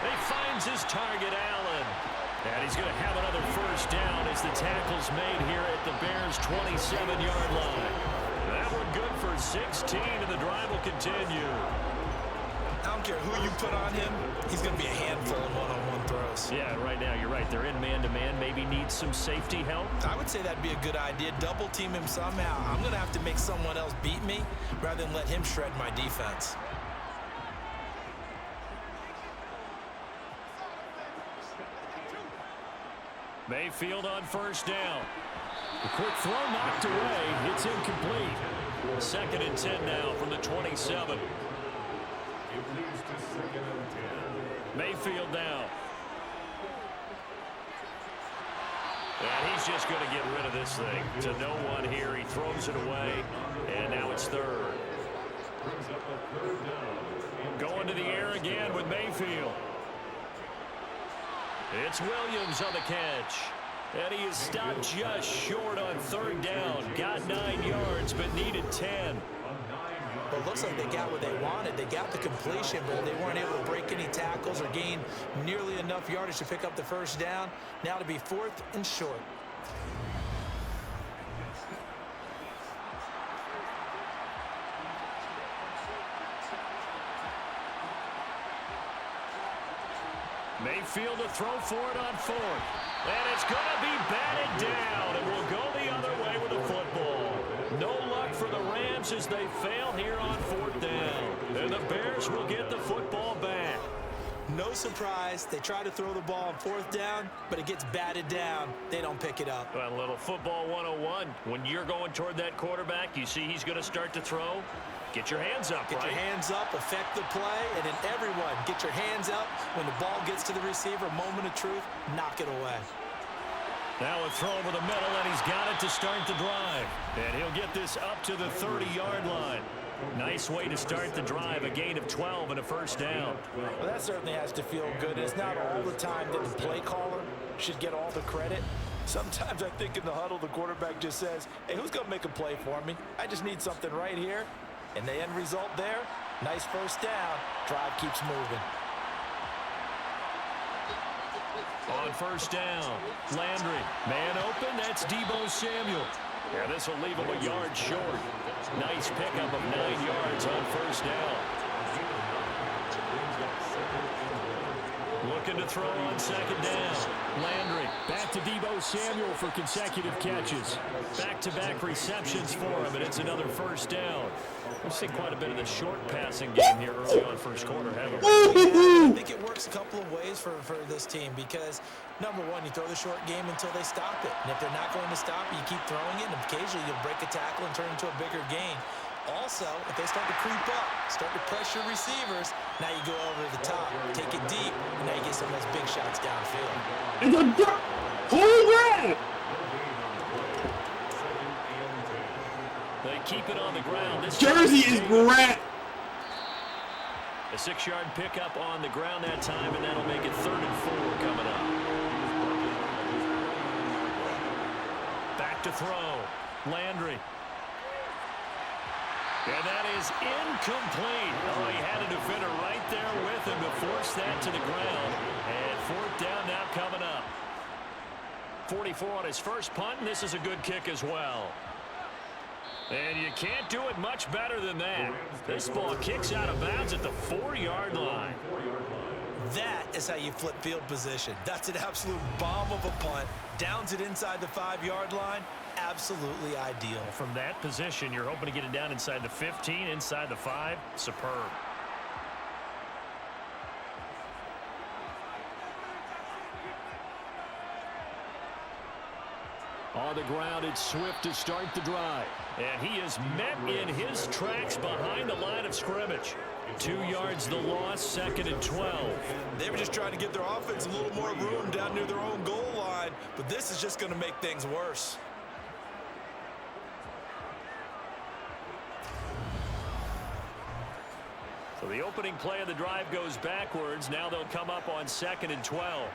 He finds his target, Allen. And he's going to have another first down as the tackle's made here at the Bears' 27-yard line. That one good for 16, and the drive will continue. I don't care who you put on him, he's going to be a handful in one-on-one throws. Yeah, right now, you're right. They're in man-to-man, maybe needs some safety help. I would say that'd be a good idea. Double team him somehow. I'm going to have to make someone else beat me rather than let him shred my defense. Mayfield on first down. The quick throw knocked away. It's incomplete. 2nd and 10 now from the 27. Mayfield now. And he's just going to get rid of this thing. To no one here. He throws it away. And now it's 3rd. Going to the air again with Mayfield. It's Williams on the catch. And he is stopped just short on 3rd down. Got 9 yards, but needed 10. Well, it looks like they got what they wanted. They got the completion, but they weren't able to break any tackles or gain nearly enough yardage to pick up the first down. Now to be 4th and short. Mayfield to throw for it on 4th. And it's going to be batted down, and we'll go the other way with the football. No luck for the Rams as they fail here on 4th down. And the Bears will get the football back. No surprise, they try to throw the ball on 4th down, but it gets batted down. They don't pick it up. Well, a little football 101. When you're going toward that quarterback, you see he's going to start to throw. Get your hands up, Get your hands up, affect the play, and then everyone get your hands up. When the ball gets to the receiver, moment of truth, knock it away. Now a throw over the middle, and he's got it to start the drive. And he'll get this up to the 30-yard line. Nice way to start the drive, a gain of 12 and a first down. Well, that certainly has to feel good. It's not all the time that the play caller should get all the credit. Sometimes I think in the huddle, the quarterback just says, hey, who's going to make a play for me? I just need something right here. And the end result there, nice first down. Drive keeps moving. On first down, Landry. Man open, that's Deebo Samuel. Yeah, this will leave him a yard short. Nice pickup of 9 yards on first down. Looking to throw on 2nd down. Landry back to Deebo Samuel for consecutive catches. Back-to-back receptions for him, and it's another first down. We've seen quite a bit of the short passing game here early on first quarter, haven't we? I think it works a couple of ways for this team because, number one, you throw the short game until they stop it. And if they're not going to stop it, you keep throwing it, and occasionally you'll break a tackle and turn it into a bigger gain. Also, if they start to creep up, start to pressure receivers, now you go over to the top, take it deep, and now you get some of those big shots downfield. It's a holy grab! They keep it on the ground. This Jersey is great. A 6-yard pickup on the ground that time, and that'll make it 3rd and 4 coming up. Back to throw. Landry. And that is incomplete. Oh, he had a defender right there with him to force that to the ground. And 4th down now coming up. 44 on his first punt, and this is a good kick as well. And you can't do it much better than that. This ball kicks out of bounds at the 4-yard line. That is how you flip field position. That's an absolute bomb of a punt. Downs it inside the 5-yard line. Absolutely ideal. From that position, you're hoping to get it down inside the 15, inside the 5. Superb. On the ground, it's Swift to start the drive. And he is met in his tracks behind the line of scrimmage. 2 yards the loss, 2nd and 12. They were just trying to give their offense a little more room down near their own goal line, but this is just going to make things worse. So the opening play of the drive goes backwards. Now they'll come up on 2nd and 12.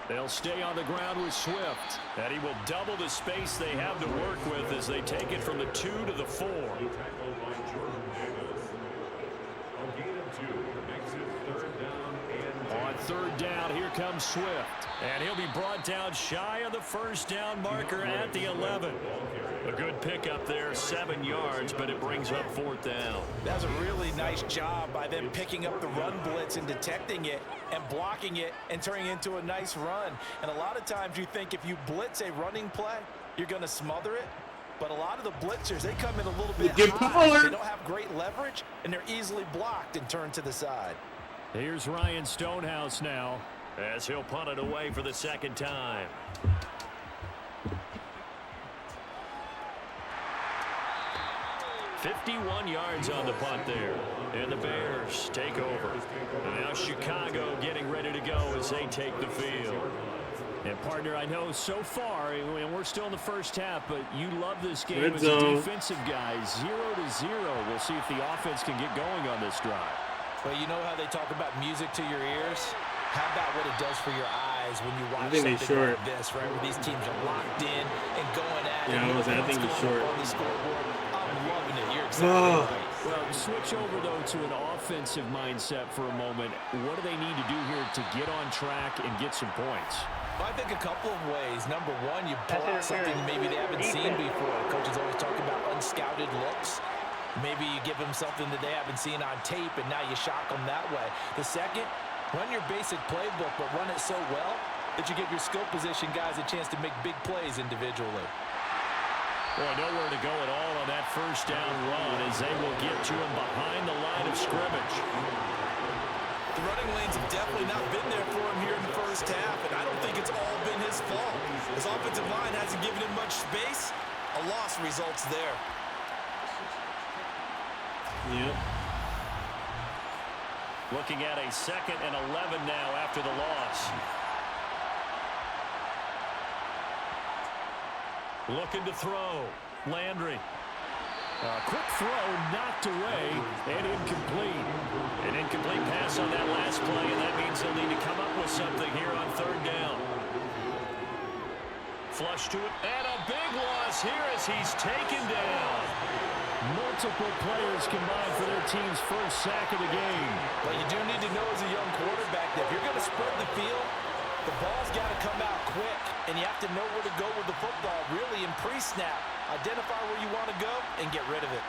They'll stay on the ground with Swift. And he will double the space they have to work with as they take it from the 2 to the 4. On third down, here comes Swift. And he'll be brought down shy of the first down marker at the 11. A good pickup there, 7 yards, but it brings up fourth down. That was a really nice job by them picking up the run blitz and detecting it and blocking it and turning it into a nice run. And a lot of times you think if you blitz a running play, you're going to smother it. But a lot of the blitzers, they come in a little bit high. They don't have great leverage, and they're easily blocked and turned to the side. Here's Ryan Stonehouse now as he'll punt it away for the second time. $51 yards on the punt there. And the Bears take over. And now Chicago getting ready to go as they take the field. And, partner, I know so far, and we're still in the first half, but you love this game as a defensive guy. 0-0. We'll see if the offense can get going on this drive. Well, you know how they talk about music to your ears? How about what it does for your eyes when you watch something like this, right? Where these teams are locked in and going at it. I think he's short. On the scoreboard. I'm loving it. You're exactly right. Well, switch over, though, to an offensive mindset for a moment. What do they need to do here to get on track and get some points? Well, I think a couple of ways. Number one, you pull out something maybe they haven't seen before. Coaches always talk about unscouted looks. Maybe you give them something that they haven't seen on tape, and now you shock them that way. The second, run your basic playbook, but run it so well that you give your skill position guys a chance to make big plays individually. Boy, nowhere to go at all on that first down run as they will get to him behind the line of scrimmage. The running lanes have definitely not been there for him here in the first half, and I don't think it's all been his fault. His offensive line hasn't given him much space. A loss results there. Yep. Looking at a 2nd and 11 now after the loss. Looking to throw. Landry. Quick throw, knocked away, and incomplete. An incomplete pass on that last play, and that means they'll need to come up with something here on third down. Flush to it, and a big loss here as he's taken down. Multiple players combined for their team's first sack of the game. Well, you do need to know as a young quarterback that if you're going to spread the field, the ball's got to come out quick, and you have to know where to go with the football, really, in pre-snap. Identify where you want to go and get rid of it.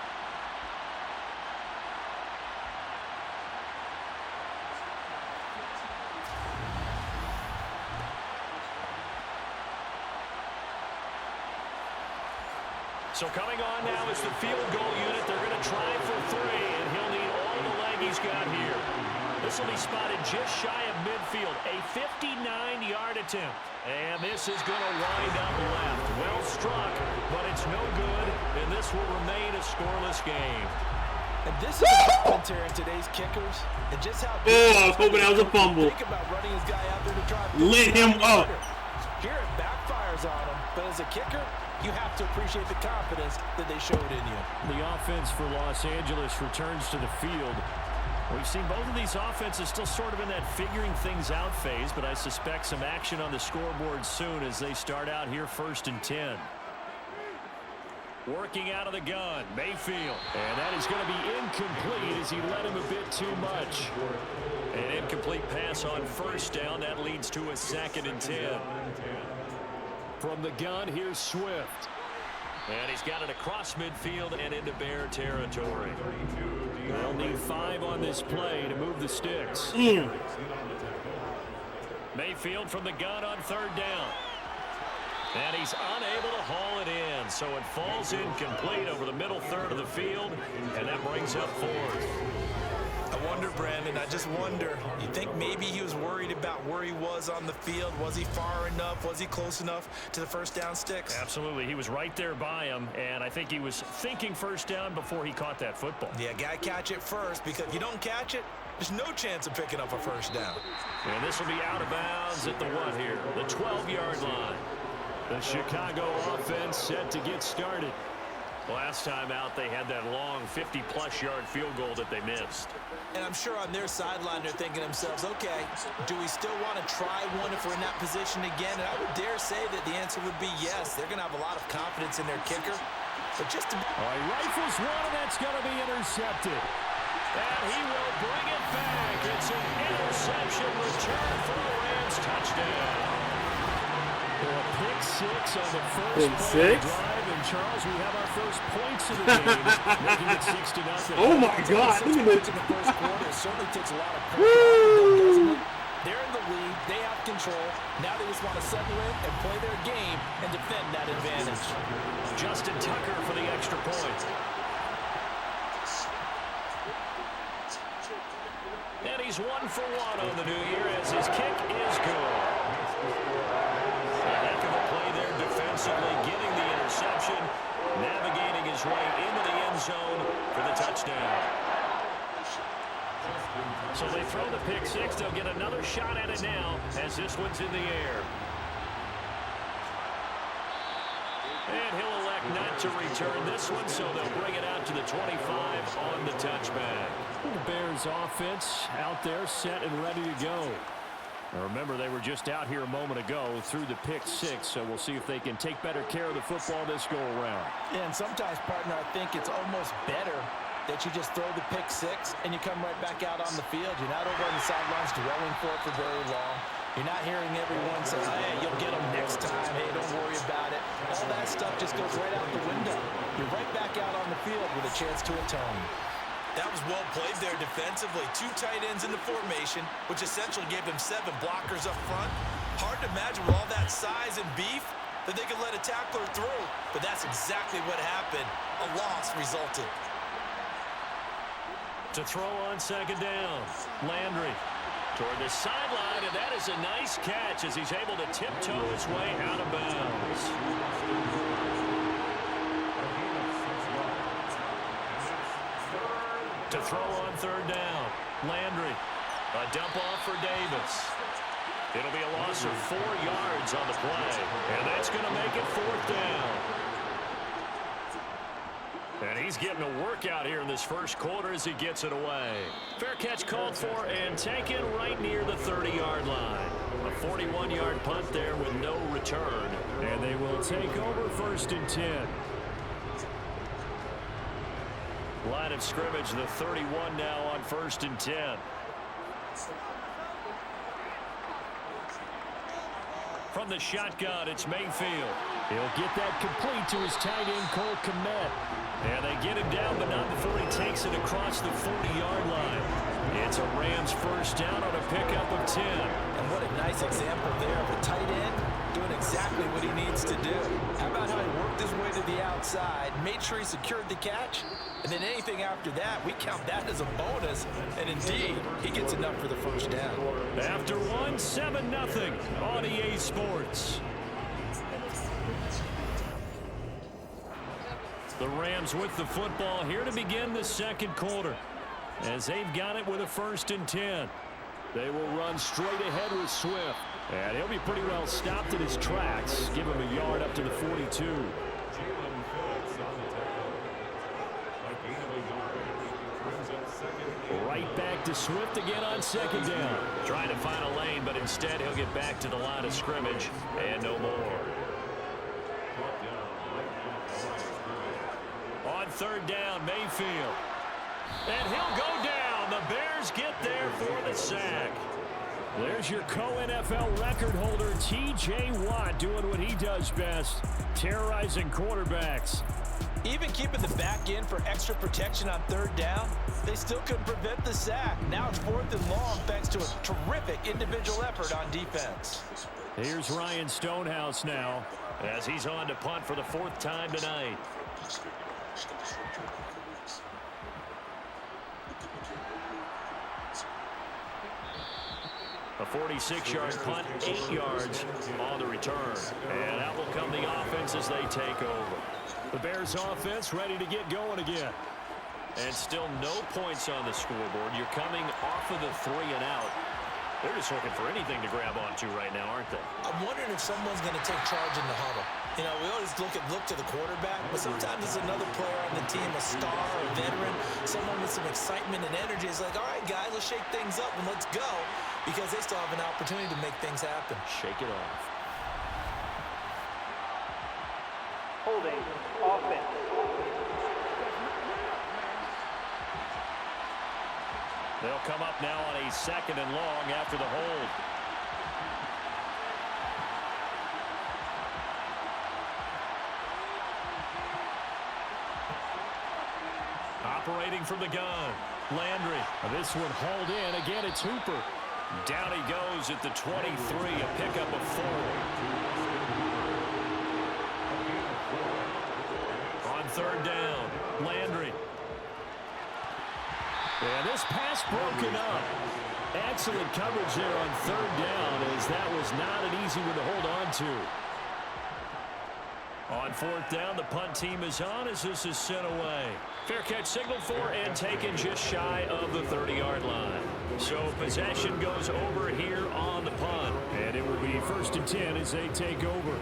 So coming on now is the field goal unit. They're going to try for 3, and he'll need all the leg he's got here. This will be spotted just shy of midfield. A 59-yard attempt. And this is going to wind up left. Well struck, but it's no good, and this will remain a scoreless game. And this is a commentary on today's kickers. And just how I was hoping that was a fumble. Think about running his guy out there to try to lit him up. Here it backfires on him, but as a kicker, you have to appreciate the confidence that they showed in you. The offense for Los Angeles returns to the field. We've seen both of these offenses still sort of in that figuring things out phase, but I suspect some action on the scoreboard soon as they start out here 1st and 10. Working out of the gun, Mayfield. And that is going to be incomplete as he led him a bit too much. An incomplete pass on first down. That leads to a 2nd and 10. From the gun, here's Swift. And he's got it across midfield and into Bear territory. They'll need 5 on this play to move the sticks. Mayfield from the gun on third down. And he's unable to haul it in, so it falls incomplete over the middle third of the field, and that brings up 4th. I wonder, Brandon, I just wonder, you think maybe he was worried about where he was on the field? Was he far enough? Was he close enough to the first down sticks? Absolutely. He was right there by him, and I think he was thinking first down before he caught that football. Yeah, got to catch it first, because if you don't catch it, there's no chance of picking up a first down. And this will be out of bounds at the 1 here, the 12-yard line. The Chicago offense set to get started. Last time out, they had that long 50-plus yard field goal that they missed. And I'm sure on their sideline they're thinking to themselves, okay, do we still want to try one if we're in that position again? And I would dare say that the answer would be yes. They're going to have a lot of confidence in their kicker. But just to... He rifles one, and that's going to be intercepted. And he will bring it back. It's an interception return for a Rams touchdown. A pick six on the first play of the drive. And Charles, we have our first points of the game, making it 6-0. Oh my God! Look at this. In the first quarter, it certainly takes a lot of pressure, doesn't it? They're in the lead. They have control. Now they just want to settle in and play their game and defend that advantage. Justin Tucker for the extra point. And he's 1 for 1 on the new year as his kick is good. A heck of a play there defensively, getting the interception, navigating his way into the end zone for the touchdown. So they throw the pick six. They'll get another shot at it now as this one's in the air. And he'll elect not to return this one, so they'll bring it out to the 25 on the touchback. The Bears offense out there set and ready to go. Now remember, they were just out here a moment ago through the pick six, so we'll see if they can take better care of the football this go-around. Yeah, and sometimes, partner, I think it's almost better that you just throw the pick six and you come right back out on the field. You're not over on the sidelines dwelling for it for very long. You're not hearing everyone say, hey, you'll get them next time. Hey, don't worry about it. All that stuff just goes right out the window. You're right back out on the field with a chance to atone. That was well played there defensively. 2 tight ends in the formation, which essentially gave them 7 blockers up front. Hard to imagine with all that size and beef that they could let a tackler through. But that's exactly what happened. A loss resulted. To throw on second down, Landry toward the sideline, and that is a nice catch as he's able to tiptoe his way out of bounds. To throw on third down, Landry. A dump off for Davis. It'll be a loss of 4 yards on the play, and that's going to make it 4th down. And he's getting a workout here in this first quarter as he gets it away. Fair catch called for and taken right near the 30-yard line. A 41-yard punt there with no return. And they will take over 1st and 10. Line of scrimmage, the 31 now on 1st and 10. From the shotgun, it's Mayfield. He'll get that complete to his tight end, Cole Kmet. And they get him down, but not before he takes it across the 40-yard line. It's a Rams first down on a pickup of 10. And what a nice example there of a tight end doing exactly what he needs to do. How about how he worked his way to the outside, made sure he secured the catch, and then anything after that, we count that as a bonus. And indeed, he gets enough for the first down. After one, 7-0 on EA Sports. The Rams with the football here to begin the second quarter as they've got it with a 1st and 10. They will run straight ahead with Swift, and he'll be pretty well stopped in his tracks. Give him a yard up to the 42. Right back to Swift again on second down. Trying to find a lane, but instead he'll get back to the line of scrimmage and no more. On third down, Mayfield. And he'll go down. The Bears get there for the sack. There's your co-NFL record holder, T.J. Watt, doing what he does best, terrorizing quarterbacks. Even keeping the back end for extra protection on third down, they still couldn't prevent the sack. Now it's 4th and long thanks to a terrific individual effort on defense. Here's Ryan Stonehouse now as he's on to punt for the 4th time tonight. A 46-yard punt, 8 yards on the return. And out will come the offense as they take over. The Bears offense ready to get going again. And still no points on the scoreboard. You're coming off of the 3 and out. They're just looking for anything to grab onto right now, aren't they? I'm wondering if someone's going to take charge in the huddle. You know, we always look to the quarterback, but sometimes it's another player on the team, a star, a veteran, someone with some excitement and energy. It's like, all right, guys, let's shake things up and let's go, because they still have an opportunity to make things happen. Shake it off. Holding. Offense. They'll come up now on a 2nd and long after the hold. Operating from the gun. Landry. This one hauled in. Again, it's Hooper. Down he goes at the 23. A pickup of 4. On 3rd down. Landry. And this pass broken up. Excellent coverage there on 3rd down, as that was not an easy one to hold on to. On 4th down, the punt team is on as this is sent away. Fair catch signaled for and taken just shy of the 30-yard line. So possession goes over here on the punt. And it will be 1st and 10 as they take over.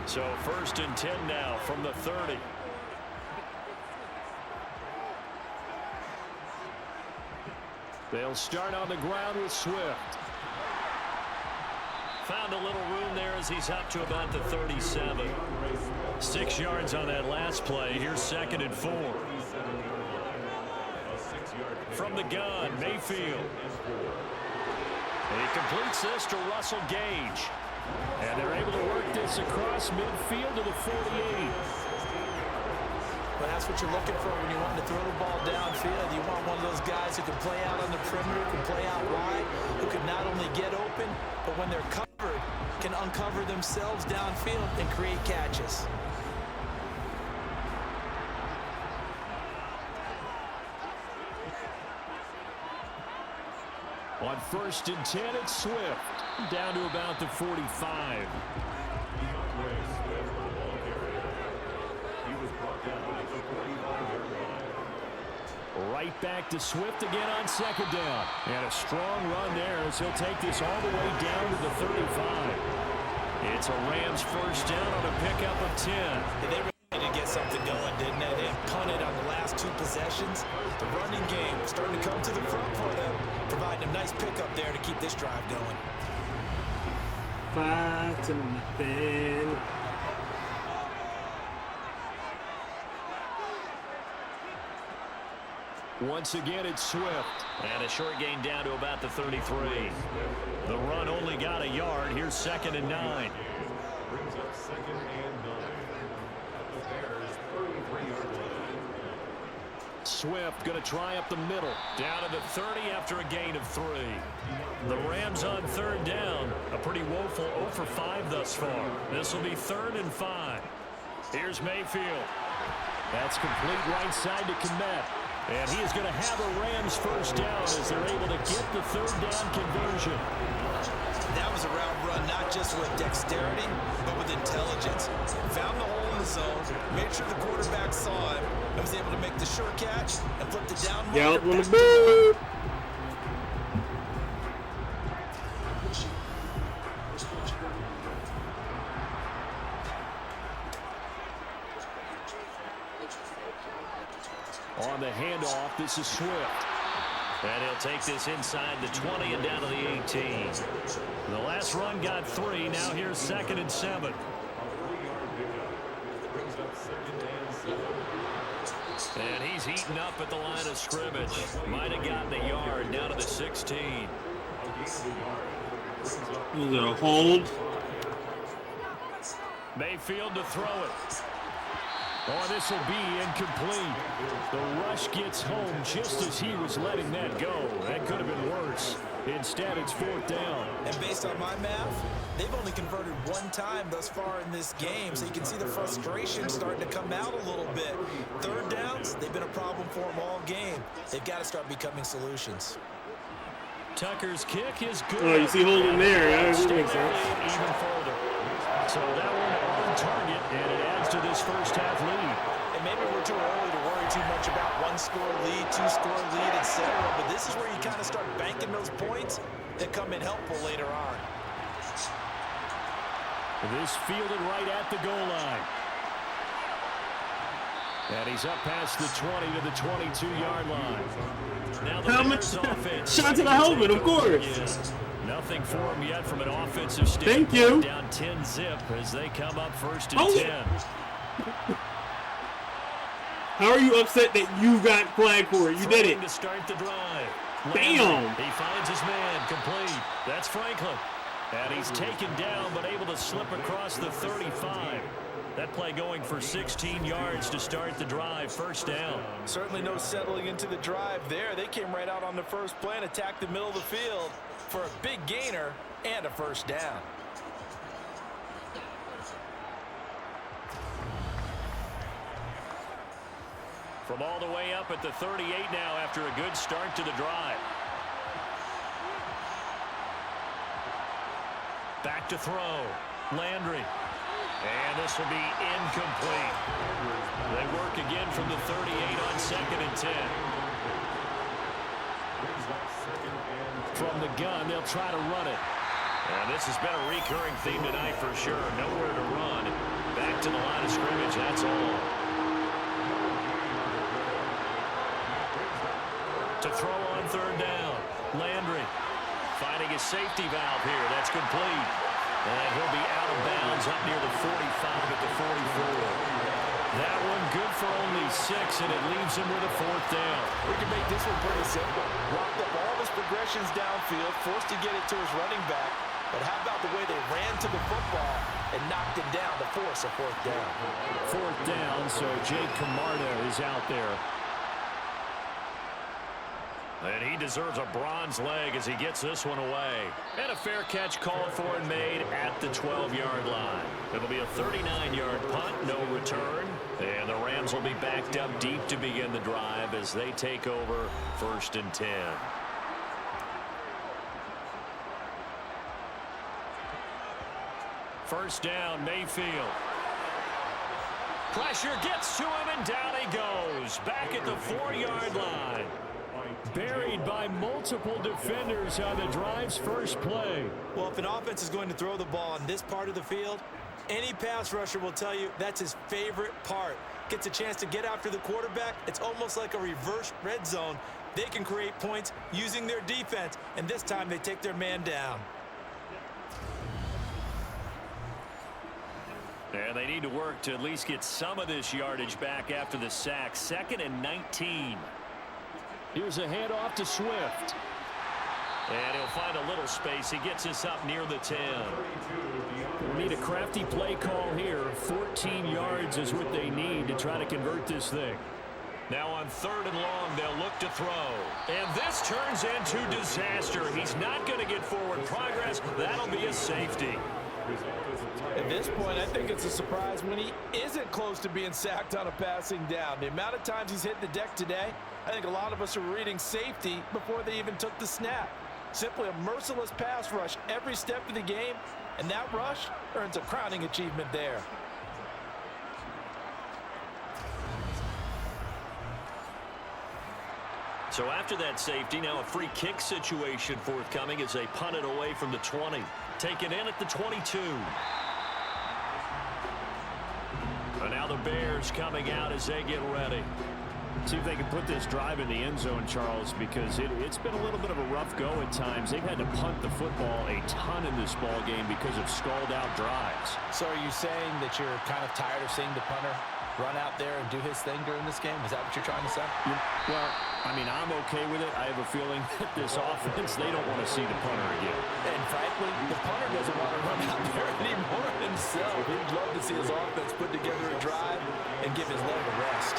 So 1st and 10 now from the 30. They'll start on the ground with Swift. Found a little room there as he's up to about the 37. 6 yards on that last play. Here's 2nd and 4. From the gun, Mayfield. And he completes this to Russell Gage. And they're able to work this across midfield to the 48. But that's what you're looking for when you want to throw the ball downfield. You want one of those guys who can play out on the perimeter, can play out wide, who can not only get open, but when they're covered, can uncover themselves downfield and create catches. On 1st and 10, it's Swift. Down to about the 45. Right back to Swift again on 2nd down. And a strong run there as he'll take this all the way down to the 35. It's a Rams 1st down on a pickup of 10. They really needed to get something going, didn't they? They punted on the last 2 possessions. The running game starting to come to the front for them, providing a nice pickup there to keep this drive going. 5-0. Once again, it's Swift. And a short gain down to about the 33. The run only got a yard. Here's 2nd and 9. Brings up 2nd and 9. The Bears 33-yard line. Swift going to try up the middle. Down to the 30 after a gain of 3. The Rams on 3rd down. A pretty woeful 0 for 5 thus far. This will be 3rd and 5. Here's Mayfield. That's complete right side to Kmet. And he is going to have a Rams 1st down as they're able to get the 3rd down conversion. That was a route run not just with dexterity, but with intelligence. Found the hole in the zone, made sure the quarterback saw him, and was able to make the sure catch and flip the down marker back to the run. On the handoff, this is Swift. And he'll take this inside the 20 and down to the 18. The last run got 3. Now here's 2nd and 7. And he's eaten up at the line of scrimmage. Might have gotten a yard down to the 16. Is it a hold? Mayfield to throw it. Oh, this will be incomplete. The rush gets home just as he was letting that go. That could have been worse. Instead, it's 4th down. And based on my math, they've only converted 1 time thus far in this game, so you can see the frustration starting to come out a little bit. 3rd downs, they've been a problem for them all game. They've got to start becoming solutions. Tucker's kick is good. Oh, you see holding there. That makes sense. Even further. So that one on target, and it adds to this 1st half lead. And maybe we're too early to worry too much about one-score lead, two-score lead, etc. But this is where you kind of start banking those points that come in helpful later on. This fielded right at the goal line. And he's up past the 20 to the 22-yard line. Now the Bears offense. Shot to the helmet, of course. Nothing for him yet from an offensive Thank standpoint. you. Down 10-zip as they come up 1st and 10. How are you upset that you got flagged for it? You did it. To start the drive. Bam! He finds his man, complete. That's Franklin. And he's taken down, but able to slip across the 35. That play going for 16 yards to start the drive, 1st down. Certainly no settling into the drive there. They came right out on the first play and attacked the middle of the field for a big gainer and a 1st down. From all the way up at the 38 now after a good start to the drive. Back to throw. Landry. And this will be incomplete. They work again from the 38 on 2nd and 10. From the gun, they'll try to run it. And this has been a recurring theme tonight for sure. Nowhere to run. Back to the line of scrimmage, that's all. To throw on 3rd down. Landry finding his safety valve here. That's complete. And he'll be out of bounds up near the 45 at the 44. That one good for only 6, and it leaves him with a 4th down. We can make this one pretty simple. Blocked up all of his progressions downfield, forced to get it to his running back. But how about the way they ran to the football and knocked him down to force a 4th down? 4th down, so Jake Camarda is out there. And he deserves a bronze leg as he gets this one away. And a fair catch called for and made at the 12-yard line. It'll be a 39-yard punt, no return. And the Rams will be backed up deep to begin the drive as they take over 1st and 10. First down, Mayfield. Pressure gets to him, and down he goes. Back at the 4-yard line. Buried by multiple defenders on the drive's first play. Well, if an offense is going to throw the ball on this part of the field, any pass rusher will tell you that's his favorite part. Gets a chance to get after the quarterback. It's almost like a reverse red zone. They can create points using their defense, and this time they take their man down. And they need to work to at least get some of this yardage back after the sack. 2nd and 19. Here's a handoff to Swift. And he'll find a little space. He gets us up near the 10. We need a crafty play call here. 14 yards is what they need to try to convert this thing. Now on 3rd and long, they'll look to throw. And this turns into disaster. He's not going to get forward progress. That'll be a safety. At this point, I think it's a surprise when he isn't close to being sacked on a passing down. The amount of times he's hit the deck today, I think a lot of us are reading safety before they even took the snap. Simply a merciless pass rush every step of the game, and that rush earns a crowning achievement there. So after that safety, now a free kick situation forthcoming as they punt it away from the 20. Taken in at the 22. And now the Bears coming out as they get ready. See if they can put this drive in the end zone, Charles, because it's been a little bit of a rough go at times. They've had to punt the football a ton in this ball game because of stalled-out drives. So are you saying that you're kind of tired of seeing the punter run out there and do his thing during this game? Is that what you're trying to say? Well, I mean, I'm okay with it. I have a feeling that this offense, they don't want to see the punter again. And frankly, the punter doesn't want to run out there anymore himself. He'd love to see his offense put together a drive and give his leg a rest.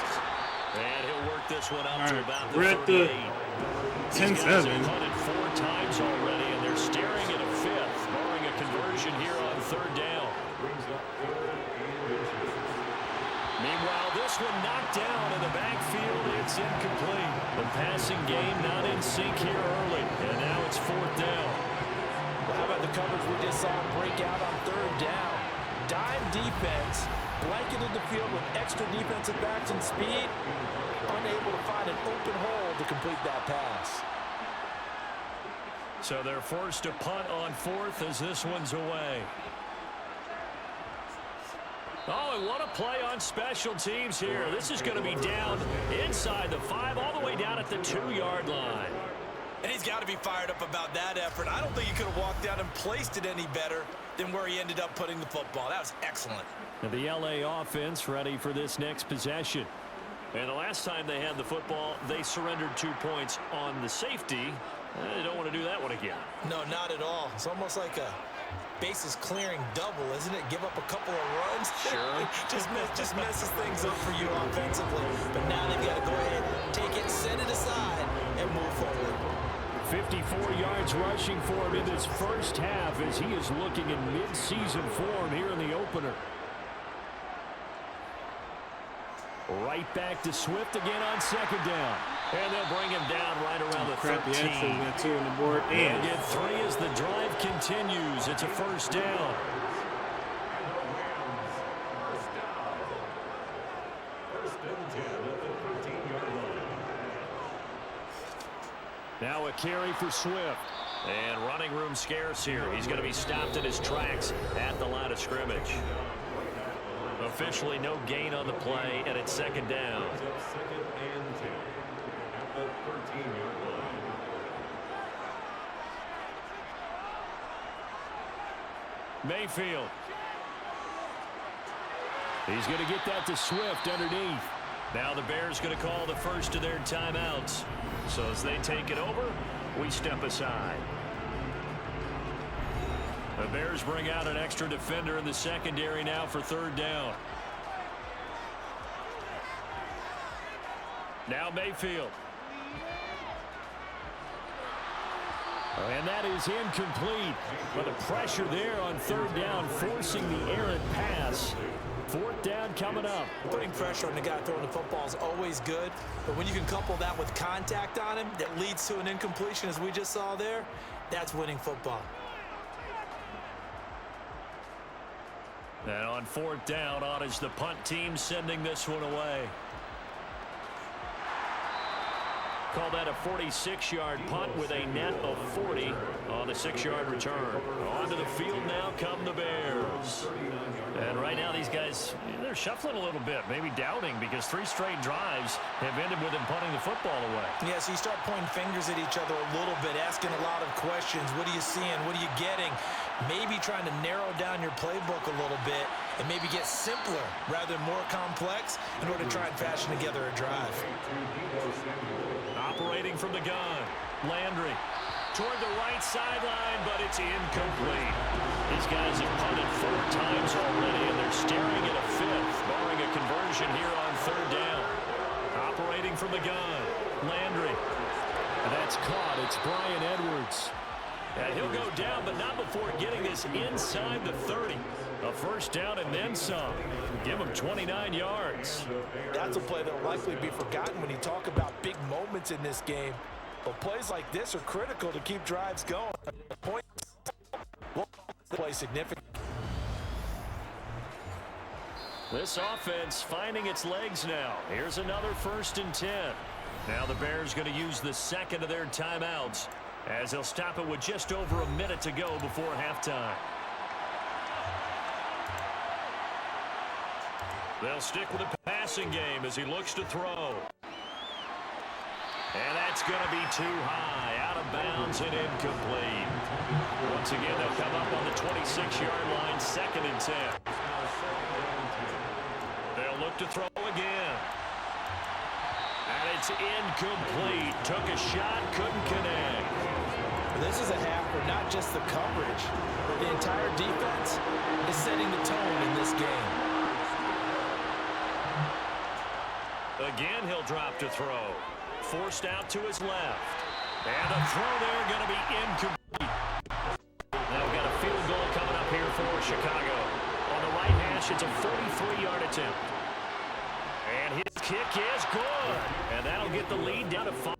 And he'll work this one up to about the we're at 38. the 10-7. They've punted 4 times already, and they're staring at a 5th, barring a conversion here on 3rd down. Meanwhile, this one knocked down in the backfield. It's incomplete. The passing game not in sync here early, and now it's 4th down. Well, how about the coverage we just saw break out on 3rd down? Dime defense blanketed the field with extra defensive backs and speed, unable to find an open hole to complete that pass. So they're forced to punt on fourth as this one's away. Oh, and what a play on special teams here. This is going to be down inside the 5, all the way down at the 2-yard line. And he's got to be fired up about that effort. I don't think he could have walked down and placed it any better than where he ended up putting the football. That was excellent. And the LA offense ready for this next possession. And the last time they had the football, they surrendered 2 points on the safety. They don't want to do that one again. No, not at all. It's almost like a bases clearing double, isn't it? Give up a couple of runs. Sure. just messes things up for you offensively. But now they've got to go ahead, take it, set it aside, and move forward. 54 yards rushing for him in this first half as he is looking in mid-season form here in the opener. Right back to Swift again on second down. And they'll bring him down right around the 13. The extra, we got 2 on the board. And get 3 as the drive continues. It's a first down. Now a carry for Swift. And running room scarce here. He's going to be stopped in his tracks at the line of scrimmage. Officially no gain on the play, and it's second down. Second and 10 at the 13-yard line. Mayfield. He's going to get that to Swift underneath. Now the Bears going to call the first of their timeouts. So as they take it over, we step aside. The Bears bring out an extra defender in the secondary now for third down. Now Mayfield. And that is incomplete. But the pressure there on third down, forcing the errant pass. Fourth down coming up. Putting pressure on the guy throwing the football is always good. But when you can couple that with contact on him that leads to an incompletion, as we just saw there, that's winning football. And on fourth down, on is the punt team sending this one away. Call that a 46-yard punt with a net of 40 on the 6-yard return. Onto the field now come the Bears. And right now these guys, they're shuffling a little bit, maybe doubting, because 3 straight drives have ended with them punting the football away. Yeah, so you start pointing fingers at each other a little bit, asking a lot of questions. What are you seeing? What are you getting? Maybe trying to narrow down your playbook a little bit and maybe get simpler rather than more complex in order to try and fashion together a drive. Operating from the gun, Landry toward the right sideline, but it's incomplete. These guys have punted 4 times already, and they're staring at a 5th, barring a conversion here on third down. Operating from the gun, Landry. And that's caught. It's Brian Edwards. And he'll go down, but not before getting this inside the 30. A first down and then some. Give him 29 yards. That's a play that will likely be forgotten when you talk about big moments in this game. But plays like this are critical to keep drives going. Points will play significant. This offense finding its legs now. Here's another 1st and 10. Now the Bears going to use the second of their timeouts as they'll stop it with just over a minute to go before halftime. They'll stick with the passing game as he looks to throw. And that's going to be too high, out of bounds and incomplete. Once again, they'll come up on the 26-yard line, 2nd and 10. They'll look to throw again. And it's incomplete. Took a shot, couldn't connect. This is a half where not just the coverage, but the entire defense is setting the tone in this game. Again, he'll drop to throw. Forced out to his left. And the throw there going to be incomplete. Now we've got a field goal coming up here for Chicago. On the right hash, it's a 43-yard attempt. And his kick is good. And that'll get the lead down to 5.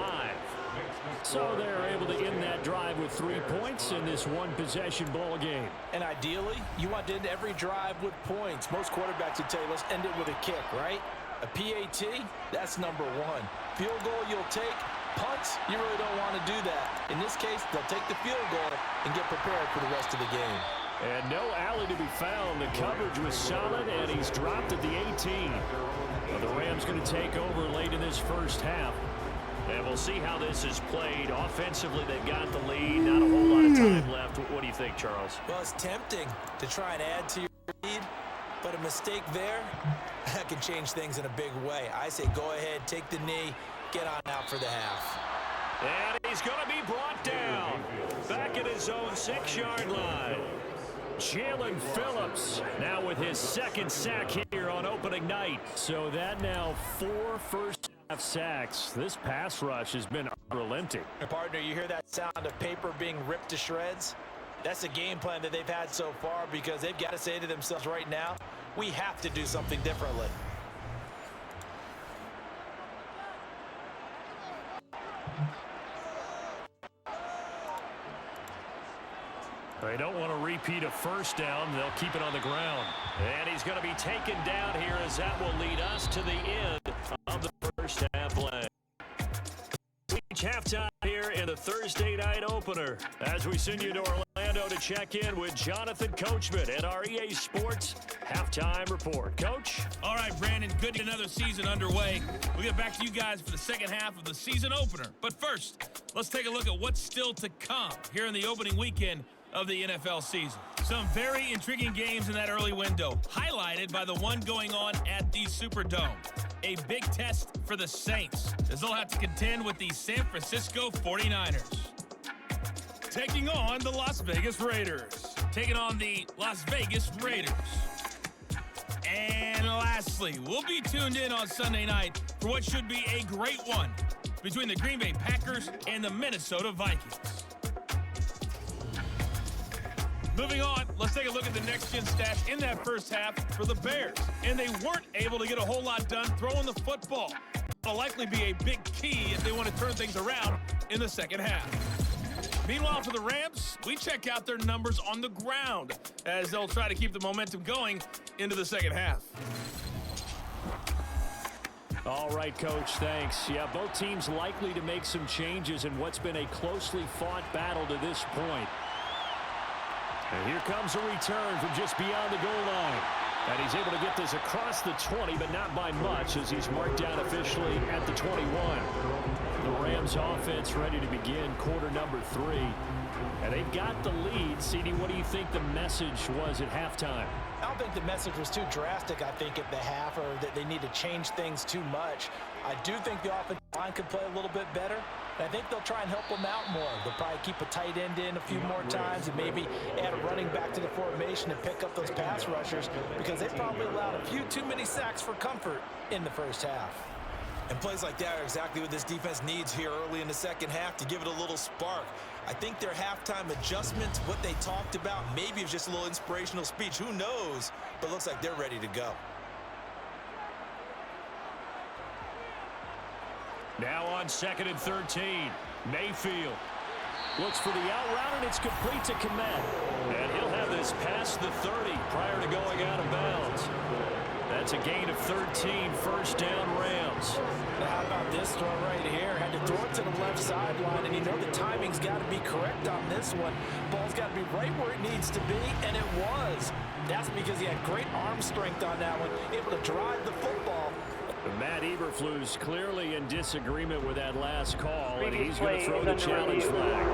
So they're able to end that drive with 3 points in this one-possession ball game. And ideally, you want to end every drive with points. Most quarterbacks would tell you, let's end it with a kick, right? A PAT, that's number one. Field goal you'll take. Punts, you really don't want to do that. In this case, they'll take the field goal and get prepared for the rest of the game. And no alley to be found. The coverage was solid, and he's dropped at the 18. Well, the Rams going to take over late in this first half. And we'll see how this is played. Offensively, they've got the lead. Not a whole lot of time left. What do you think, Charles? Well, it's tempting to try and add to your lead, but a mistake there, that can change things in a big way. I say go ahead, take the knee, get on out for the half. And he's going to be brought down. Back at his own 6-yard line. Jalen Phillips now with his second sack here on opening night. So that now 4 first-half sacks. This pass rush has been unrelenting. Partner, you hear that sound of paper being ripped to shreds? That's a game plan that they've had so far because they've got to say to themselves right now, we have to do something differently. They don't want to repeat a first down. They'll keep it on the ground. And he's going to be taken down here as that will lead us to the end of the first half play. Each halftime here in the Thursday night opener as we send you to Orlando to check in with Jonathan Coachman at our EA Sports Halftime Report. Coach? All right, Brandon, good to get another season underway. We'll get back to you guys for the second half of the season opener. But first, let's take a look at what's still to come here in the opening weekend of the NFL season. Some very intriguing games in that early window, highlighted by the one going on at the Superdome. A big test for the Saints, as they'll have to contend with the San Francisco 49ers. Taking on the Las Vegas Raiders. Taking on the Las Vegas Raiders. And lastly, we'll be tuned in on Sunday night for what should be a great one between the Green Bay Packers and the Minnesota Vikings. Moving on, let's take a look at the next-gen stats in that first half for the Bears. And they weren't able to get a whole lot done throwing the football. It'll likely be a big key if they want to turn things around in the second half. Meanwhile, for the Rams, we check out their numbers on the ground as they'll try to keep the momentum going into the second half. All right, Coach, thanks. Yeah, both teams likely to make some changes in what's been a closely fought battle to this point. And here comes a return from just beyond the goal line. And he's able to get this across the 20, but not by much as he's marked down officially at the 21. The Rams offense ready to begin quarter number 3. And they've got the lead. CD, what do you think the message was at halftime? I don't think the message was too drastic, I think, at the half, or that they need to change things too much. I do think the offensive line could play a little bit better. And I think they'll try and help them out more. They'll probably keep a tight end in a few more times and maybe add a running back to the formation and pick up those pass rushers because they probably allowed a few too many sacks for comfort in the first half. And plays like that are exactly what this defense needs here early in the second half to give it a little spark. I think their halftime adjustments, what they talked about, maybe it was just a little inspirational speech. Who knows? But looks like they're ready to go. Now on 2nd and 13, Mayfield looks for the out route, and it's complete to Komet. And he'll have this past the 30 prior to going out of bounds. That's a gain of 13, first down Rams. Now how about this throw right here? Had to throw it to the left sideline, and you know the timing's got to be correct on this one. Ball's got to be right where it needs to be, and it was. That's because he had great arm strength on that one, able to drive the football. Matt Eberflus clearly in disagreement with that last call, and he's going to throw the challenge flag.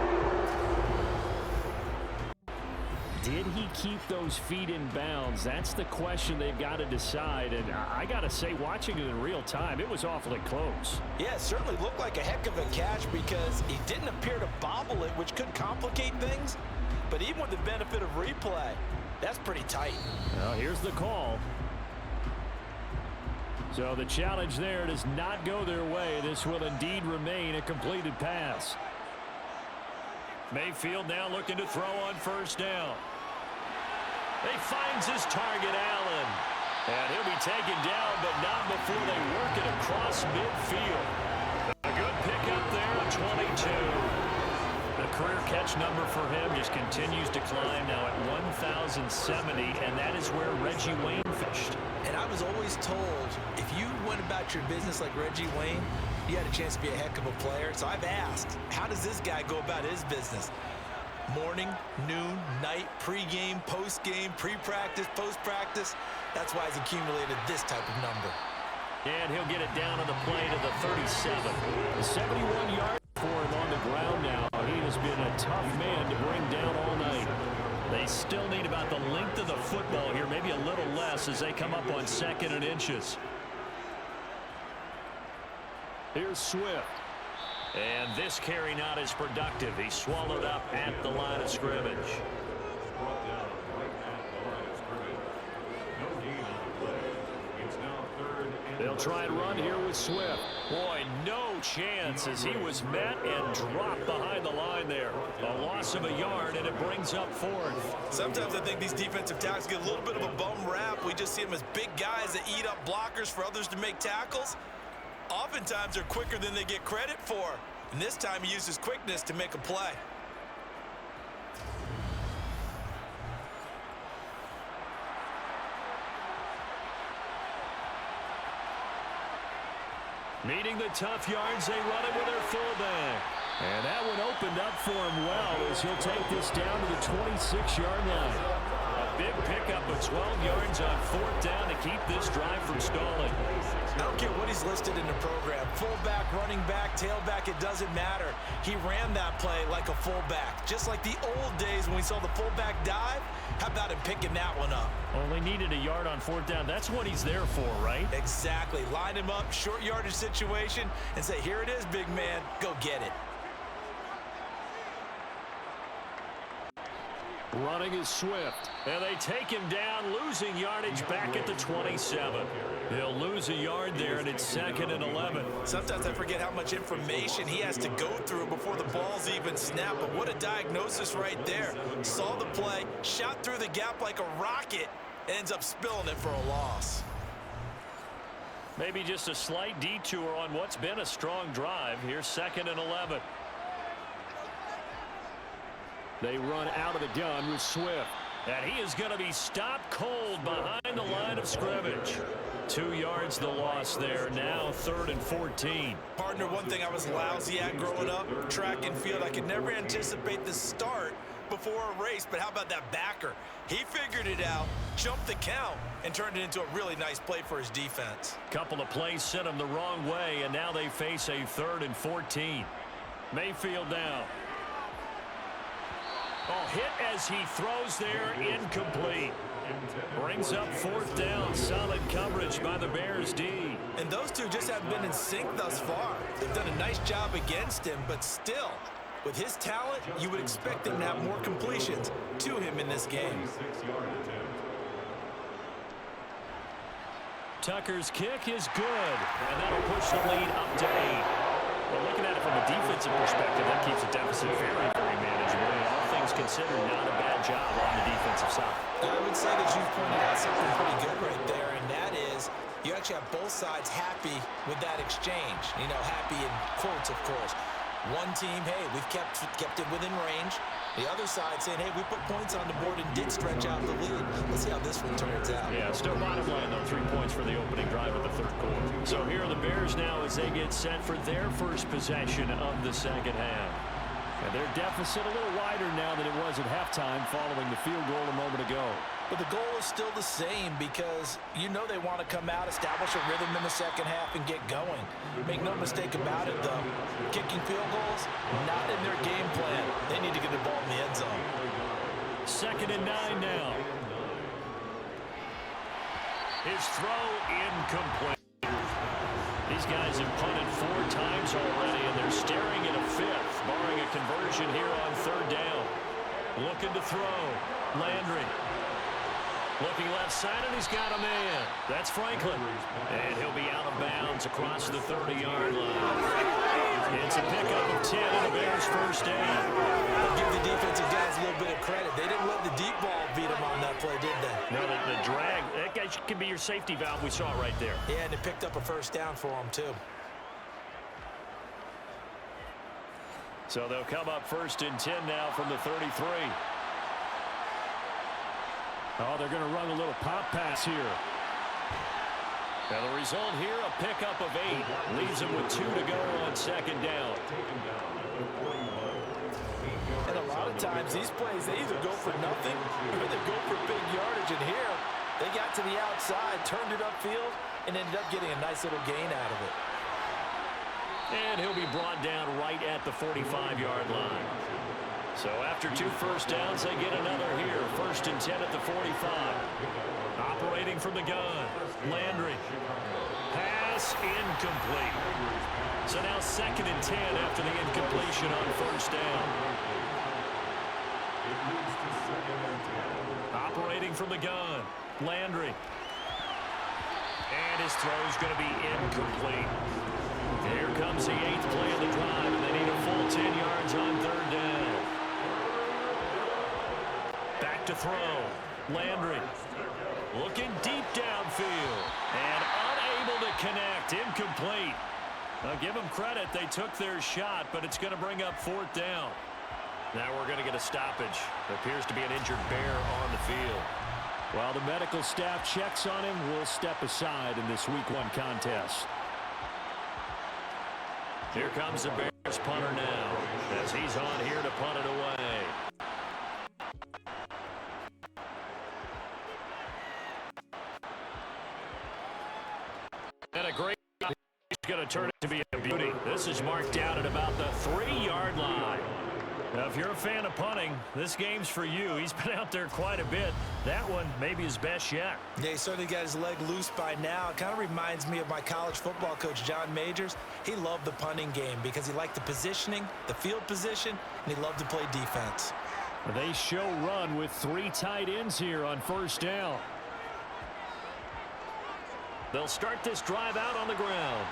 Did he keep those feet in bounds? That's the question they've got to decide, and I got to say, watching it in real time, it was awfully close. Yeah, it certainly looked like a heck of a catch because he didn't appear to bobble it, which could complicate things, but even with the benefit of replay, that's pretty tight. Well, here's the call. So the challenge there does not go their way. This will indeed remain a completed pass. Mayfield now looking to throw on first down. He finds his target, Allen. And he'll be taken down, but not before they work it across midfield. A good pickup there, 22. career catch number for him just continues to climb, now at 1,070, and that is where Reggie Wayne fished. And I was always told, if you went about your business like Reggie Wayne, you had a chance to be a heck of a player. So I've asked, how does this guy go about his business? Morning, noon, night, pregame, postgame, pre-practice, post-practice. That's why he's accumulated this type of number. And he'll get it down on the play to the 37. 71 yards for him on the ground now. He has been a tough man to bring down all night. They still need about the length of the football here, maybe a little less as they come up on 2nd and inches. Here's Swift. And this carry not as productive. He's swallowed up at the line of scrimmage. Brought down right at the line of scrimmage. No gain on the play. It's now 3rd and They'll try and run here with Swift. Boy, no chance as he was met and dropped behind the line there. A loss of a yard, and it brings up 4th. Sometimes I think these defensive tackles get a little bit of a bum rap. We just see them as big guys that eat up blockers for others to make tackles. Oftentimes they're quicker than they get credit for. And this time he uses quickness to make a play. Meeting the tough yards, they run it with their fullback. And that one opened up for him well as he'll take this down to the 26-yard line. A big pickup of 12 yards on 4th down to keep this drive from stalling. I don't care what he's listed in the program. Fullback, running back, tailback, it doesn't matter. He ran that play like a fullback. Just like the old days when we saw the fullback dive. How about him picking that one up? Only needed a yard on 4th down. That's what he's there for, right? Exactly. Line him up, short yardage situation, and say, here it is, big man. Go get it. Running is Swift, and they take him down, losing yardage back at the 27. He'll lose a yard there, and it's 2nd and 11. Sometimes I forget how much information he has to go through before the ball's even snapped, but what a diagnosis right there. Saw the play, shot through the gap like a rocket, and ends up spilling it for a loss. Maybe just a slight detour on what's been a strong drive. Here's 2nd and 11. They run out of the gun with Swift. And he is going to be stopped cold behind the line of scrimmage. 2 yards the loss there. Now 3rd and 14. Partner, one thing I was lousy at growing up, track and field. I could never anticipate the start before a race, but how about that backer? He figured it out, jumped the count, and turned it into a really nice play for his defense. Couple of plays sent him the wrong way, and now they face a 3rd and 14. Mayfield down. Oh, hit as he throws there, incomplete. Brings up 4th down. Solid coverage by the Bears D. And those two just haven't been in sync thus far. They've done a nice job against him, but still, with his talent, you would expect him to have more completions to him in this game. Tucker's kick is good, and that'll push the lead up to 8. Well, looking at it from a defensive perspective, that keeps the deficit very, very manageable. All things considered, not a bad job on the defensive side. I would say that you've pointed out something pretty good right there, and that is you actually have both sides happy with that exchange. You know, happy in quotes, of course. One team, hey, we've kept it within range. The other side saying, hey, we put points on the board and did stretch out the lead. Let's see how this one turns out. Yeah, still bottom line, though, 3 points for the opening drive of the 3rd quarter. So here are the Bears now as they get set for their first possession of the 2nd half. And their deficit a little wider now than it was at halftime following the field goal a moment ago. But the goal is still the same because you know they want to come out, establish a rhythm in the 2nd half, and get going. Make no mistake about it, though. Kicking field goals, not in their game plan. They need to get the ball in the end zone. 2nd and 9 now. His throw incomplete. These guys have punted 4 times already, and they're staring at a 5th, barring a conversion here on 3rd down. Looking to throw. Landry. Looking left side, and he's got a man. That's Franklin. And he'll be out of bounds across the 30-yard line. It's a pickup of 10 and a Bears first down. I'll give the defensive guys a little bit of credit. They didn't let the deep ball beat them on that play, did they? No, the drag, that guy could be your safety valve. We saw it right there. Yeah, and it picked up a first down for them, too. So they'll come up 1st and 10 now from the 33. Oh, they're going to run a little pop pass here. And the result here, a pickup of 8. Leaves them with 2 to go on 2nd down. And a lot of times, these plays, they either go for nothing or they go for big yardage. And here, they got to the outside, turned it upfield, and ended up getting a nice little gain out of it. And he'll be brought down right at the 45-yard line. So after 2 first downs, they get another here. 1st and 10 at the 45. Operating from the gun, Landry. Pass incomplete. So now 2nd and 10 after the incompletion on 1st down. Operating from the gun, Landry. And his throw's going to be incomplete. Here comes the 8th play of the drive, and they need a full 10 yards on 3rd down. Back to throw, Landry. Looking deep downfield, and unable to connect, incomplete. Now give them credit, they took their shot, but it's going to bring up 4th down. Now we're going to get a stoppage. There appears to be an injured bear on the field. While the medical staff checks on him, we'll step aside in this Week 1 contest. Here comes the Bears punter now, as he's on here to punt it away. And a great shot. He's going to turn it to be a beauty. This is marked out at about the 3-yard line. Now, if you're a fan of punting, this game's for you. He's been out there quite a bit. That one may be his best yet. Yeah, he certainly got his leg loose by now. It kind of reminds me of my college football coach, John Majors. He loved the punting game because he liked the positioning, the field position, and he loved to play defense. They show run with 3 tight ends here on 1st down. They'll start this drive out on the ground.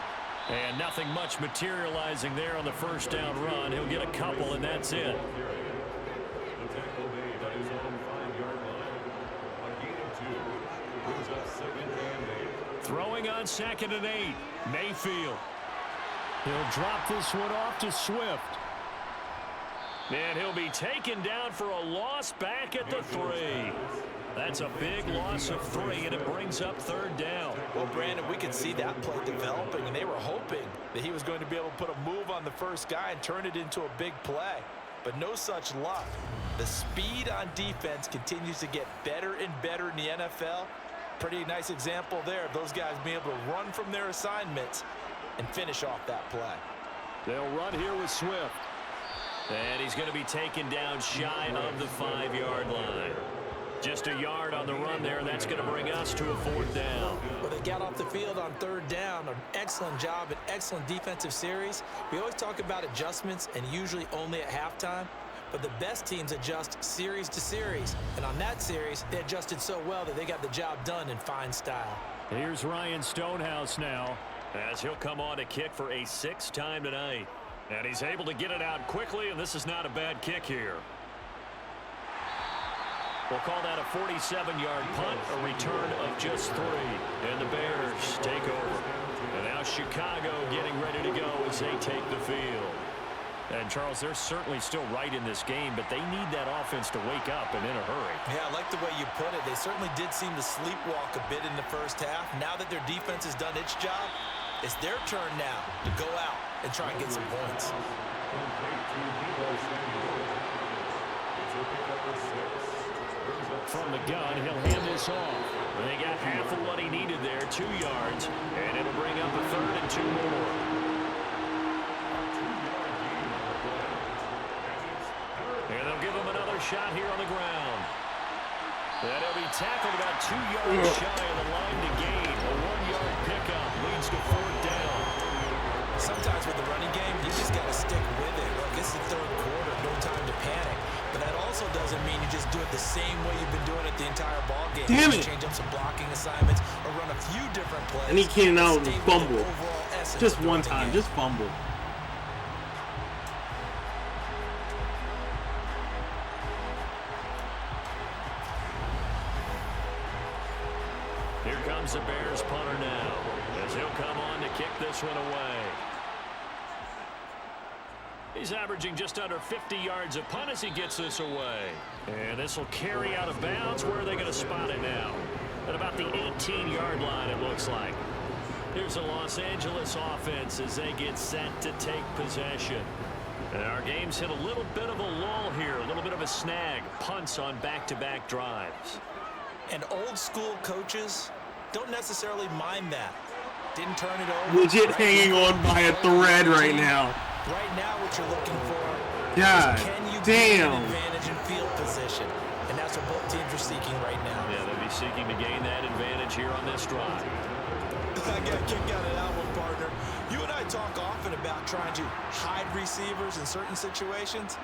And nothing much materializing there on the 1st down run. He'll get a couple, and that's it. The tackle made at his own 5-yard line. A gain of 2. Brings up 2nd and 8. Throwing on 2nd and 8. Mayfield. He'll drop this one off to Swift. And he'll be taken down for a loss back at the 3. That's a big loss of 3, and it brings up 3rd down. Well, Brandon, we could see that play developing, and they were hoping that he was going to be able to put a move on the first guy and turn it into a big play. But no such luck. The speed on defense continues to get better and better in the NFL. Pretty nice example there of those guys being able to run from their assignments and finish off that play. They'll run here with Swift. And he's going to be taken down shy of the 5-yard line. Just a yard on the run there. That's going to bring us to a 4th down. Well, they got off the field on 3rd down. An excellent job, an excellent defensive series. We always talk about adjustments, and usually only at halftime. But the best teams adjust series to series. And on that series, they adjusted so well that they got the job done in fine style. Here's Ryan Stonehouse now, as he'll come on to kick for a 6th time tonight. And he's able to get it out quickly, and this is not a bad kick here. We'll call that a 47-yard punt, a return of just 3. And the Bears take over. And now Chicago getting ready to go as they take the field. And, Charles, they're certainly still right in this game, but they need that offense to wake up and in a hurry. Yeah, I like the way you put it. They certainly did seem to sleepwalk a bit in the first half. Now that their defense has done its job, it's their turn now to go out and try and get some points. From the gun, he'll hand this off. And they got half of what he needed there, 2 yards, and it'll bring up a 3rd and 2 more. And they'll give him another shot here on the ground. And he'll be tackled about 2 yards shy of the line to gain. A 1-yard pickup leads to 4th down. Sometimes with the running game, you just got to stick with it. Look, it's the 3rd quarter, no time to panic. But that also doesn't mean you just do it the same way you've been doing it the entire ball game. Damn it! Change up some blocking assignments or run a few different plays. And he came out with a fumble. Just one time, just fumble. Here comes the Bears punter now, as he'll come on to kick this one away. He's averaging just under 50 yards a punt as he gets this away. And this will carry out of bounds. Where are they going to spot it now? At about the 18-yard line, it looks like. Here's the Los Angeles offense as they get set to take possession. And our game's hit a little bit of a lull here, a little bit of a snag. Punts on back-to-back drives. And old-school coaches don't necessarily mind that. Didn't turn it over. Legit hanging on by a thread right now. Right now, what you're looking for God is can you damn. gain an advantage in field position? And that's what both teams are seeking right now. Yeah, they'll be seeking to gain that advantage here on this drive. I got kicked out of that one, partner. You and I talk often about trying to hide receivers in certain situations,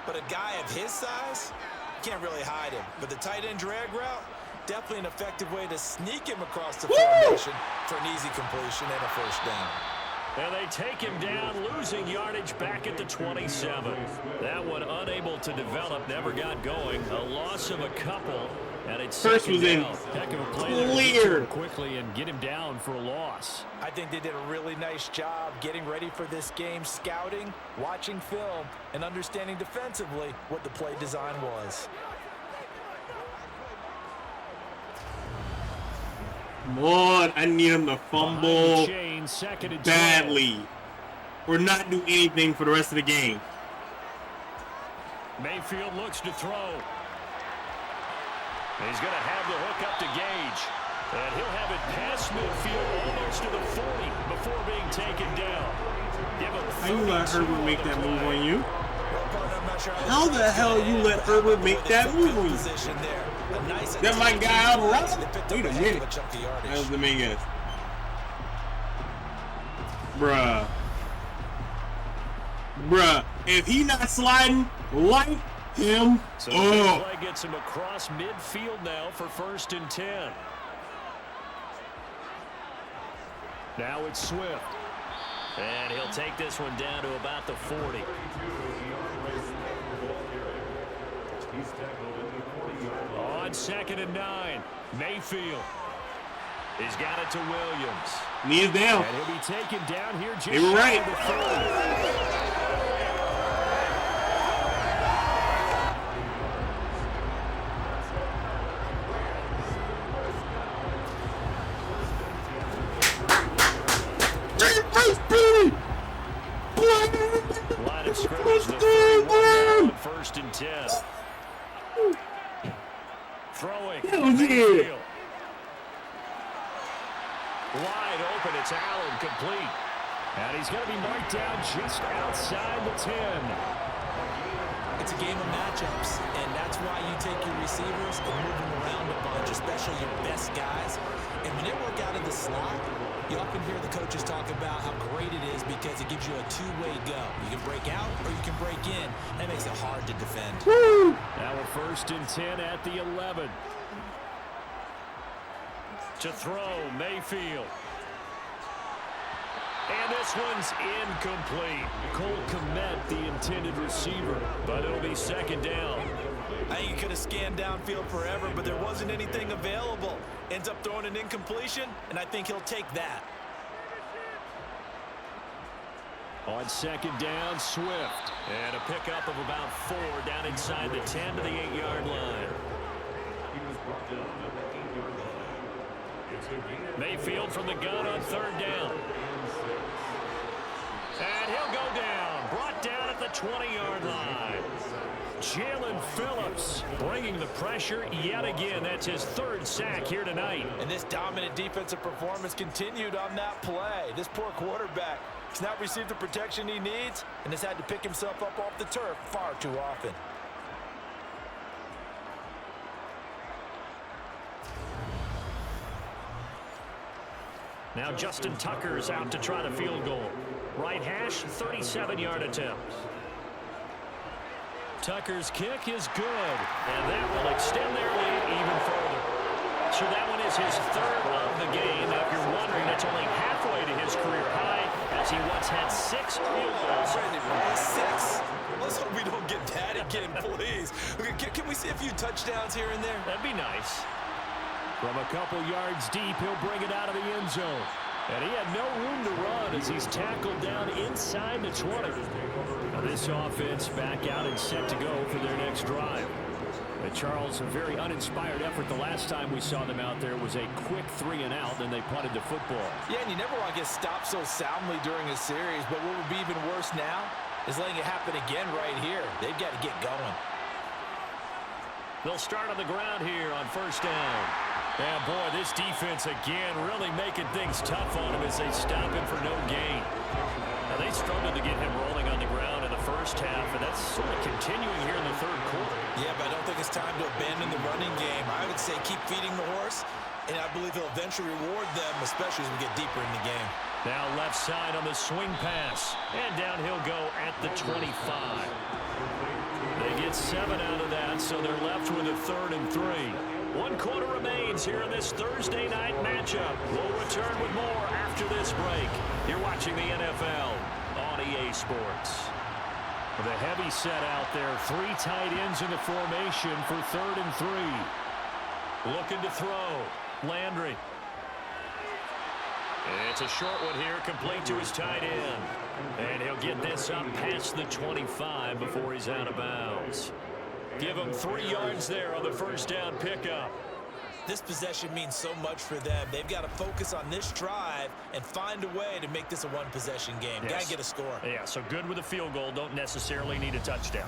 but a guy of his size, you can't really hide him. But the tight end drag route, definitely an effective way to sneak him across the formation for an easy completion and a first down. And they take him down, losing yardage back at the 27. That one unable to develop, never got going. A loss of a couple, and it's First was in heck of a play clear. there quickly and get him down for a loss. I think they did a really nice job getting ready for this game, scouting, watching film, and understanding defensively what the play design was. Lord, I need him to fumble Chain, badly or not do anything for the rest of the game. Mayfield looks to throw. He's going to have the hook up to Gage. And he'll have it past midfield almost to the 40 before being taken down. Give him How you let Herbert make that move on you? How the hell you let Herbert make that move on you? That my guy out around? Wait a minute. That was the main guy. Bruh. If he not sliding, light him so up. Play gets him across midfield now for 1st and 10. Now it's Swift. And he'll take this one down to about the 40. On 2nd and 9, Mayfield. He's got it to Williams. Knees down. And he'll be taken down here just they were shy right. of the 30. Line of scrimmage, the 31 on 1st and 10. Throwing. Mayfield. Wide open, it's Allen, complete. And he's going to be marked down just outside the 10. It's a game of matchups, and that's why you take your receivers and move them around a bunch, especially your best guys. And when they work out of the slot, you often hear the coaches talk about how great it is because it gives you a two-way go. You can break out or you can break in. That makes it hard to defend. Woo! Now a 1st and 10 at the 11. To throw, Mayfield. And this one's incomplete. Cole Kmet, the intended receiver, but it'll be 2nd down. I think he could have scanned downfield forever, but there wasn't anything available. Ends up throwing an incompletion, and I think he'll take that. On 2nd down, Swift. And a pickup of about 4 down inside the 10 to the 8-yard line. Mayfield from the gun on 3rd down. And he'll go down. Brought down at the 20-yard line. Jalen Phillips bringing the pressure yet again. That's his 3rd sack here tonight. And this dominant defensive performance continued on that play. This poor quarterback has not received the protection he needs and has had to pick himself up off the turf far too often. Now Justin Tucker's out to try the field goal. Right hash, 37-yard attempt. Tucker's kick is good, and that will extend their lead even further. So that one is his 3rd of the game. Now, if you're wondering, that's only halfway to his career high, as he once had 6 field goals. 6? Let's hope we don't get that again, please. Can we see a few touchdowns here and there? That'd be nice. From a couple yards deep, he'll bring it out of the end zone. And he had no room to run as he's tackled down inside the 20. Now this offense back out and set to go for their next drive. Charles, a very uninspired effort the last time we saw them out there was a quick 3-and-out, then they punted the football. Yeah, and you never want to get stopped so soundly during a series, but what would be even worse now is letting it happen again right here. They've got to get going. They'll start on the ground here on first down. And boy, this defense again really making things tough on him as they stop him for no gain. Now they struggled to get him rolling on the ground in the first half, and that's sort of continuing here in the third quarter. Yeah, but I don't think it's time to abandon the running game. I would say keep feeding the horse, and I believe he'll eventually reward them, especially as we get deeper in the game. Now left side on the swing pass, and down he'll go at the 25. They get 7 out of that, so they're left with a 3rd and 3. 1 quarter remains here in this Thursday night matchup. We'll return with more after this break. You're watching the NFL on EA Sports. The heavy set out there. 3 tight ends in the formation for 3rd and 3. Looking to throw. Landry. And it's a short one here, complete to his tight end. And he'll get this up past the 25 before he's out of bounds. Give him 3 yards there on the first down pickup. This possession means so much for them. They've got to focus on this drive and find a way to make this a one-possession game. Yes. Got to get a score. Yeah, so good with a field goal. Don't necessarily need a touchdown.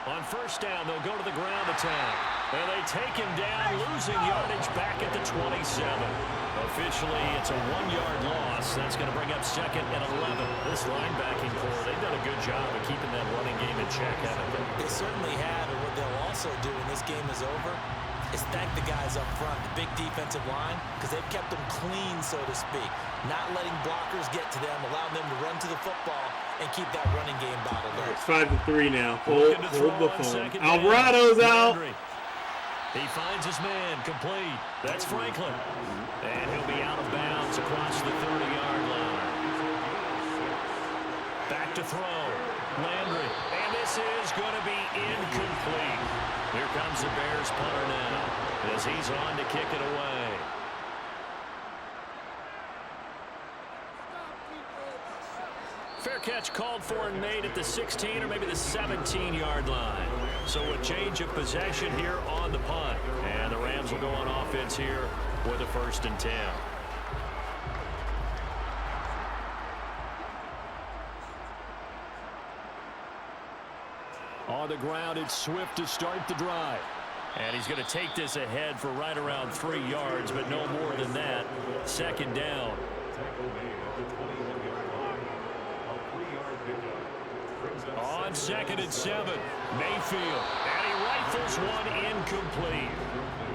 On first down, they'll go to the ground attack. And they take him down, losing yardage back at the 27. Officially, it's a 1-yard loss. That's going to bring up 2nd and 11. This linebacking core, they've done a good job of keeping that running game in check, haven't they? They certainly have, and what they'll also do when this game is over is thank the guys up front, the big defensive line, because they've kept them clean, so to speak. Not letting blockers get to them, allowing them to run to the football and keep that running game bottled up. It's 5-3 now. Hold the phone. Alvarado's out. He finds his man, complete. That's Franklin. And he'll be out of bounds across the 30-yard line. Back to throw. Landry. And this is going to be incomplete. Here comes the Bears punter now as he's on to kick it away. Fair catch called for and made at the 16 or maybe the 17-yard line. So a change of possession here on the punt. And the Rams will go on offense here with a 1st and 10. On the ground, it's Swift to start the drive. And he's going to take this ahead for right around 3 yards, but no more than that. 2nd down. On 2nd and 7, Mayfield, and he rifles one incomplete.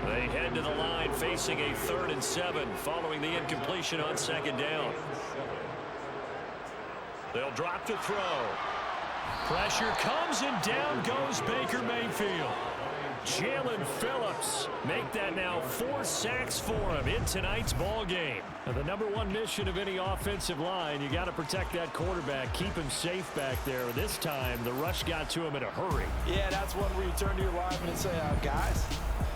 They head to the line facing a 3rd and 7 following the incompletion on 2nd down. They'll drop to throw. Pressure comes and down goes Baker Mayfield. Jalen Phillips make that now 4 sacks for him in tonight's ball game. Now, the #1 mission of any offensive line, you got to protect that quarterback, keep him safe back there. This time, the rush got to him in a hurry. Yeah, that's one where you turn to your lineman and say, guys,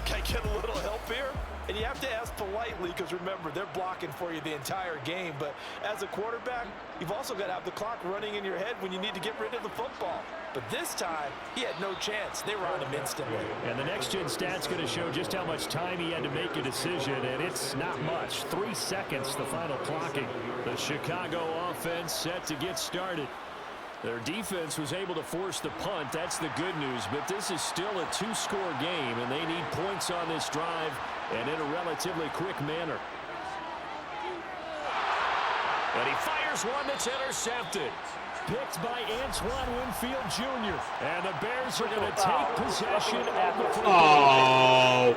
can I get a little help here? And you have to ask politely because, remember, they're blocking for you the entire game. But as a quarterback, you've also got to have the clock running in your head when you need to get rid of the football. But this time, he had no chance. They were on him instantly. And the next-gen stat's going to show just how much time he had to make a decision, and it's not much. 3 seconds, the final clocking. The Chicago offense set to get started. Their defense was able to force the punt. That's the good news. But this is still a 2-score game, and they need points on this drive and in a relatively quick manner. And he fires one that's intercepted. Picked by Antoine Winfield Jr. And the Bears are going to take possession of the football. Oh.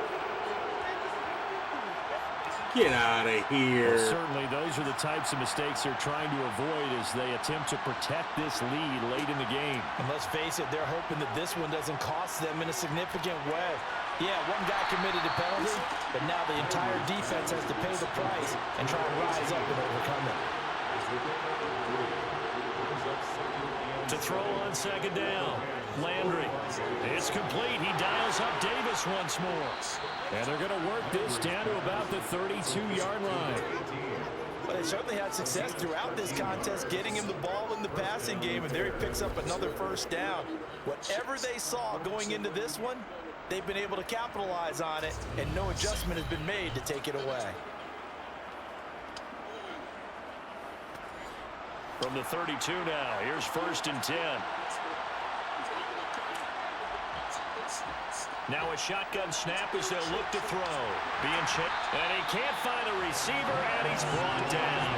Get out of here. Well, certainly, those are the types of mistakes they're trying to avoid as they attempt to protect this lead late in the game. And let's face it, they're hoping that this one doesn't cost them in a significant way. Yeah, one guy committed a penalty, but now the entire defense has to pay the price and try and rise up and overcome it. To throw on second down. Landry. It's complete. He dials up Davis once more. And they're going to work this down to about the 32-yard line. But they certainly had success throughout this contest, getting him the ball in the passing game, and there he picks up another first down. Whatever they saw going into this one, they've been able to capitalize on it, and no adjustment has been made to take it away. From the 32 now, here's 1st and 10. Now a shotgun snap as they'll look to throw. Being checked, and he can't find a receiver, and he's brought down.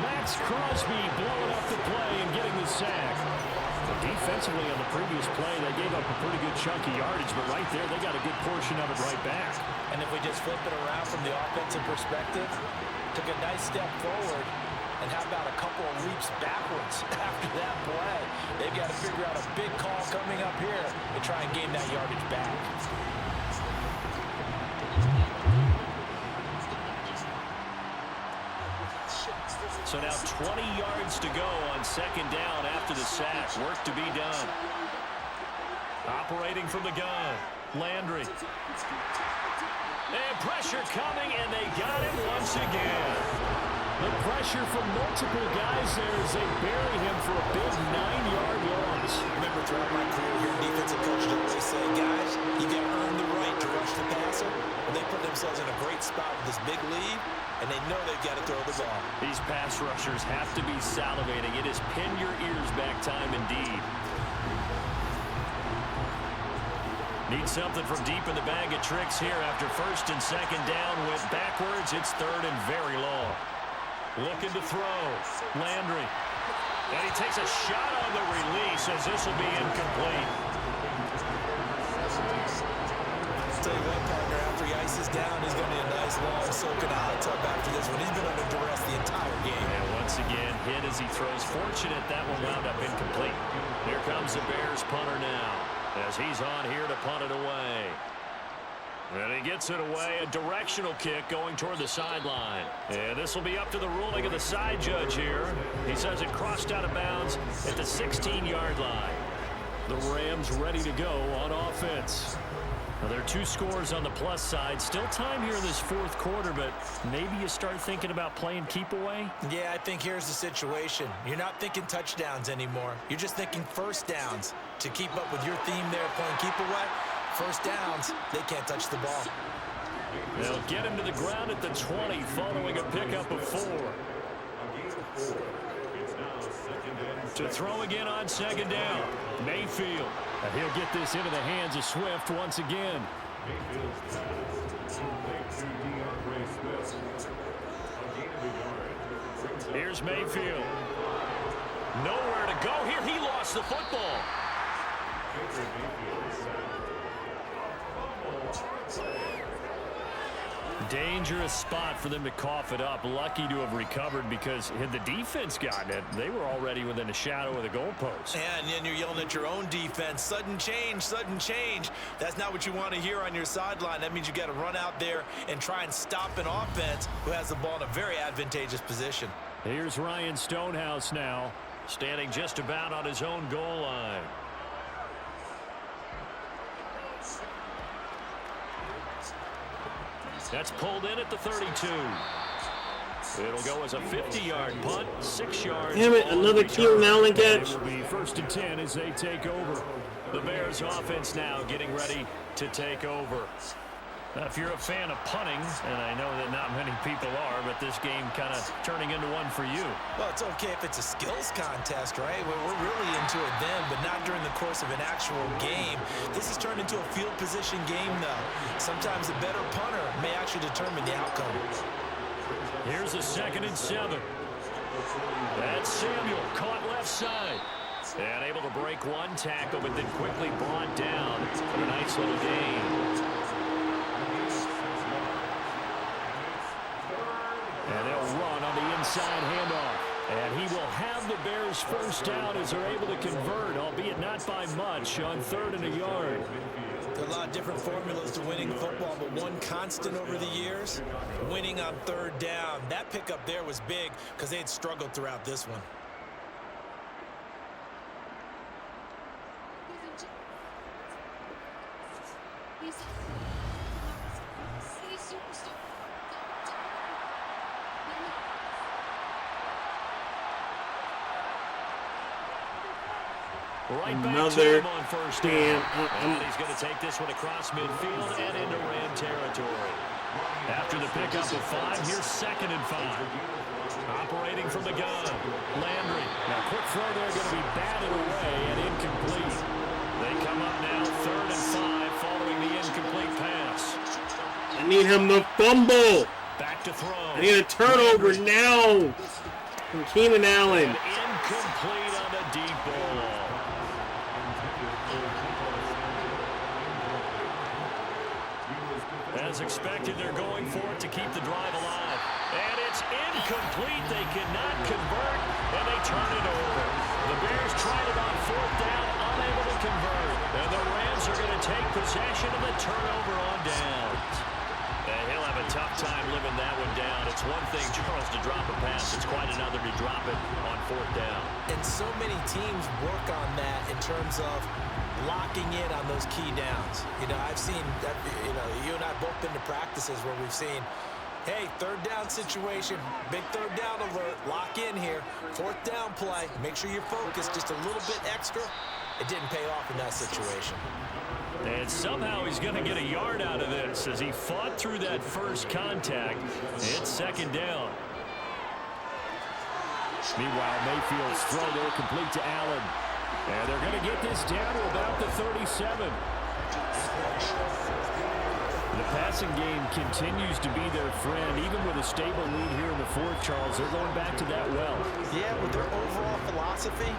Max Crosby blowing up the play and getting the sack. Defensively on the previous play, they gave up a pretty good chunk of yardage, but right there, they got a good portion of it right back. And if we just flip it around from the offensive perspective, took a nice step forward, and how about a couple of leaps backwards after that play? They've got to figure out a big call coming up here to try and gain that yardage back. So now 20 yards to go on second down after the sack. Work to be done. Operating from the gun. Landry. And pressure coming, and they got him once again. The pressure from multiple guys there as they bury him for a big 9-yard loss. Remember, throughout my career here, defensive coaches always say, guys, you got to earn the right to rush the passer. Well, they put themselves in a great spot with this big lead, and they know they've got to throw the ball. These pass rushers have to be salivating. It is pin your ears back time indeed. Need something from deep in the bag of tricks here after 1st and 2nd down. Went backwards. It's 3rd and very long. Looking to throw. Landry. And he takes a shot on the release as this will be incomplete. I'll tell you what, partner, after he ices down, he's going to be a nice long soaking hot tub after this one. He's been under duress the entire game. And once again, hit as he throws. Fortunate that one wound up incomplete. Here comes the Bears punter now as he's on here to punt it away. And he gets it away, a directional kick going toward the sideline. And this will be up to the ruling of the side judge here. He says it crossed out of bounds at the 16-yard line. The Rams ready to go on offense. Now, there are 2 scores on the plus side. Still time here in this 4th quarter, but maybe you start thinking about playing keep away? Yeah, I think here's the situation. You're not thinking touchdowns anymore. You're just thinking first downs. To keep up with your theme there, playing keep away, first downs, they can't touch the ball. They'll get him to the ground at the 20 following a pickup of 4. To throw again on second down. Mayfield. And he'll get this into the hands of Swift once again. Here's Mayfield. Nowhere to go here. He lost the football. Dangerous spot for them to cough it up. Lucky to have recovered because had the defense gotten it, they were already within a shadow of the goalpost. Yeah, and then you're yelling at your own defense. Sudden change, sudden change. That's not what you want to hear on your sideline. That means you got to run out there and try and stop an offense who has the ball in a very advantageous position. Here's Ryan Stonehouse now, standing just about on his own goal line. That's pulled in at the 32. It'll go as a 50-yard punt, 6 yards. Damn it, another Keenan Allen catch. It will be 1st and 10 as they take over. The Bears offense now getting ready to take over. Now, if you're a fan of punting, and I know that not many people are, but this game kind of turning into one for you. Well, it's okay if it's a skills contest, right? We're really into it then, but not during the course of an actual game. This has turned into a field position game, though. Sometimes the better punter may actually determine the outcome. Here's a 2nd and 7. That's Samuel, caught left side. And able to break one tackle, but then quickly brought down for a nice little gain. And they'll run on the inside handoff. And he will have the Bears first down as they're able to convert, albeit not by much, on 3rd and a yard. There are a lot of different formulas to winning football, but one constant over the years, winning on 3rd down. That pickup there was big because they had struggled throughout this one. Right back Another to him on first down. damn. And he's going to take this one across midfield and into Ram territory. After the pickup of 5, here's 2nd and 5. Operating from the gun. Landry. Now, quick throw there, going to be batted away and incomplete. They come up now 3rd and 5 following the incomplete pass. I need him to fumble. Back to throw. I need a turnover now from Keenan Allen. And incomplete on the deep ball. As expected, they're going for it to keep the drive alive. And it's incomplete. They cannot convert, and they turn it over. The Bears tried it on 4th down, unable to convert. And the Rams are going to take possession of the turnover on downs. And he'll have a tough time living that one down. It's one thing, Charles, to drop a pass. It's quite another to drop it on 4th down. And so many teams work on that in terms of locking in on those key downs. You know, I've seen that, you and I both been to practices where we've seen, hey, 3rd down situation, big 3rd down alert, lock in here, 4th down play, make sure you're focused just a little bit extra. It didn't pay off in that situation. And somehow he's going to get a yard out of this as he fought through that first contact. It's 2nd down. Meanwhile, Mayfield's throw there complete to Allen. And they're going to get this down to about the 37. The passing game continues to be their friend, even with a stable lead here in the 4th, Charles. They're going back to that well. Yeah, with their overall philosophy,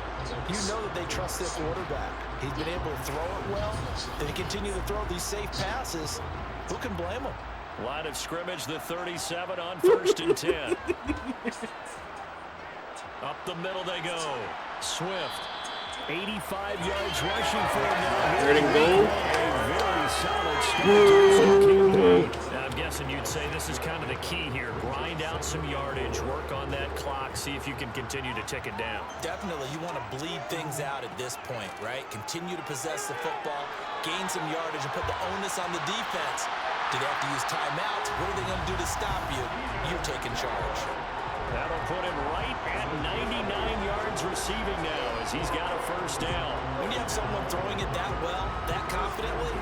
you know that they trust their quarterback. He's been able to throw it well. They continue to throw these safe passes. Who can blame them? Line of scrimmage, the 37 on 1st and 10. Up the middle they go. Swift. 85 yards rushing for him now. 3rd and goal. A very solid start to the campaign. Now, I'm guessing you'd say this is kind of the key here. Grind out some yardage, work on that clock, see if you can continue to tick it down. Definitely, you want to bleed things out at this point, right? Continue to possess the football, gain some yardage, and put the onus on the defense. Do they have to use timeouts? What are they going to do to stop you? You're taking charge. That'll put him right at 99 yards receiving now as he's got a 1st down. When you have someone throwing it that well, that confidently,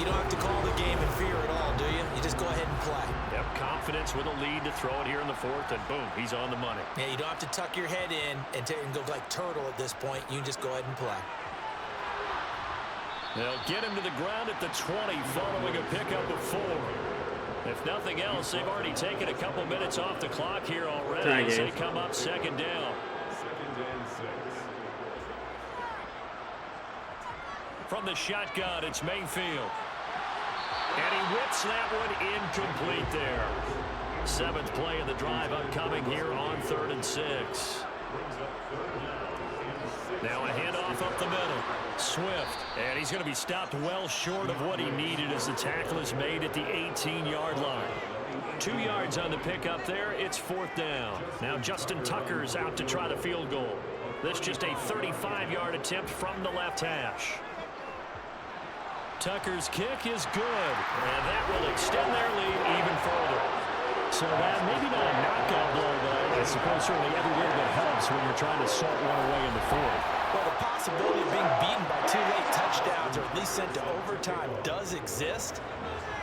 you don't have to call the game in fear at all, do you? You just go ahead and play. Yep, confidence with a lead to throw it here in the 4th, and boom, he's on the money. Yeah, you don't have to tuck your head in and go like turtle at this point. You can just go ahead and play. They'll get him to the ground at the 20 following a pickup of 4. If nothing else, they've already taken a couple minutes off the clock here already as they come up 2nd down. 2nd and 6. From the shotgun, it's Mayfield. And he whips that one incomplete there. 7th play of the drive upcoming here on 3rd and 6. Now a handoff up the middle. Swift. And he's going to be stopped well short of what he needed as the tackle is made at the 18-yard line. 2 yards on the pickup there. It's 4th down. Now Justin Tucker's out to try the field goal. This just a 35-yard attempt from the left hash. Tucker's kick is good. And that will extend their lead even further. So that maybe not a knockout blow, but I suppose certainly every little bit helps when you're trying to salt one away in the 4th. Well, the possibility of being beaten by 2 late touchdowns or at least sent to overtime does exist.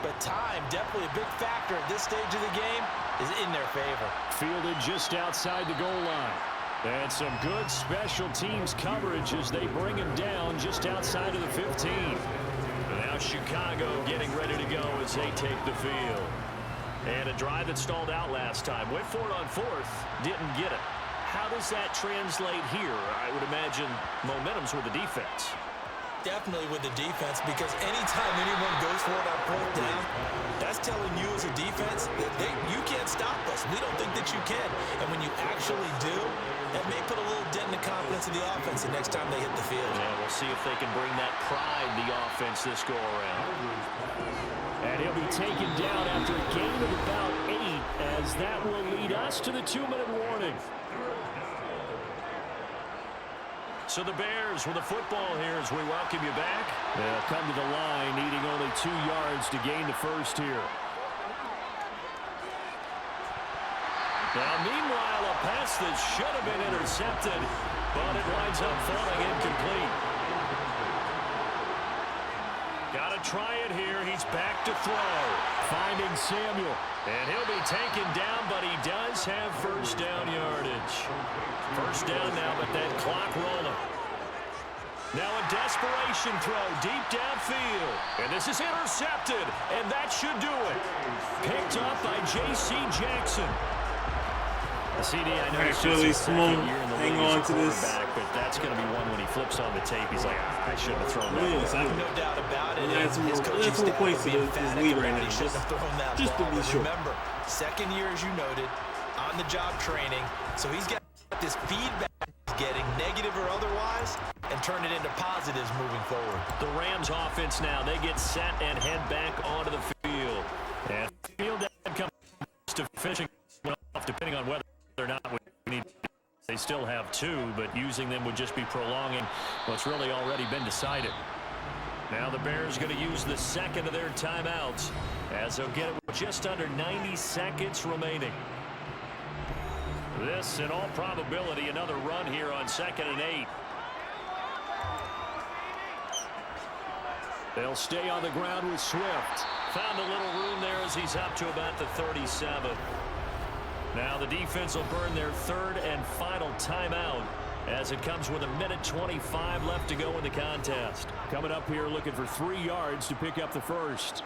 But time, definitely a big factor at this stage of the game, is in their favor. Fielded just outside the goal line. And some good special teams coverage as they bring him down just outside of the 15. And now Chicago getting ready to go as they take the field. And a drive that stalled out last time. Went for it on 4th. Didn't get it. How does that translate here? I would imagine momentum's with the defense. Definitely with the defense, because anytime anyone goes for it on 4th down, that's telling you as a defense that you can't stop us. We don't think that you can. And when you actually do, that may put a little dent in the confidence of the offense the next time they hit the field. Yeah, we'll see if they can bring that pride in the offense this go-around. And he'll be taken down after a gain of about 8, as that will lead us to the 2-minute warning. So the Bears with the football here as we welcome you back. They'll come to the line, needing only 2 yards to gain the 1st here. Now, meanwhile, a pass that should have been intercepted, but it winds up falling incomplete. try it here. He's back to throw. Finding Samuel. And he'll be taken down, but he does have first down yardage. First down now, but that clock rolling. Now a desperation throw deep downfield. And this is intercepted, and that should do it. Picked up by J.C. Jackson. The CD, I know it's Phillies, come on, hang on to this. But that's going to be one when he flips on the tape. He's like, I shouldn't have thrown that. Yes, No doubt about it. That's some points to his lead right now. Just to be sure. Remember, second year, as you noted, on-the-job training. So he's got this feedback he's getting, negative or otherwise, and turn it into positives moving forward. The Rams offense now, they get set and head back onto the field. And field comes to finishing off, depending on whether or not we need. They still have two, but using them would just be prolonging what's really already been decided. Now the Bears going to use the second of their timeouts as they'll get it with just under 90 seconds remaining. This, in all probability, another run here on 2nd and 8. They'll stay on the ground with Swift. Found a little room there as he's up to about the 37. Now the defense will burn their third and final timeout as it comes with 1:25 left to go in the contest. Coming up here looking for 3 yards to pick up the first.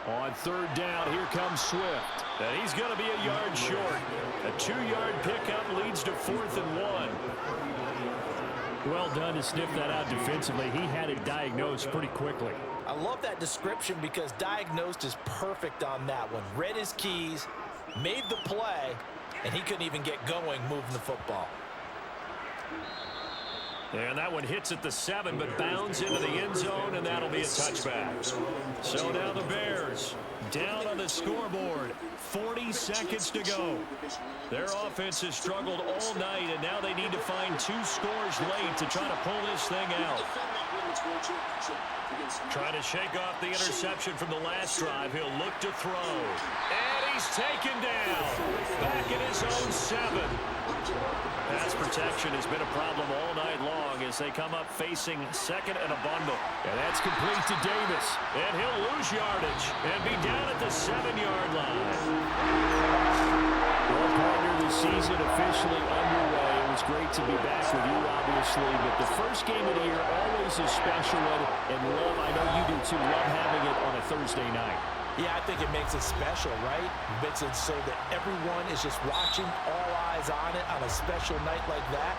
On 3rd down, here comes Swift. And he's going to be a yard short. A 2-yard pickup leads to 4th and 1. Well done to sniff that out defensively. He had it diagnosed pretty quickly. I love that description because diagnosed is perfect on that one. Read his keys, made the play, and he couldn't even get going moving the football. And that one hits at the 7, but bounds into the end zone, and that'll be a touchback. So now the Bears down on the scoreboard. 40 seconds to go. Their offense has struggled all night, and now they need to find 2 scores late to try to pull this thing out. Trying to shake off the interception from the last drive. He'll look to throw. And he's taken down. Back in his own 7. Pass protection has been a problem all night long as they come up facing 2nd and a bundle. And that's complete to Davis. And he'll lose yardage and be down at the 7-yard line. Well, partner, the season officially underway. It was great to be back with you, obviously, but the first game of the year always a special one. And love, I know you do too, love having it on a Thursday night. Yeah, I think it makes it special, right? It makes it so that everyone is just watching, all eyes on it on a special night like that.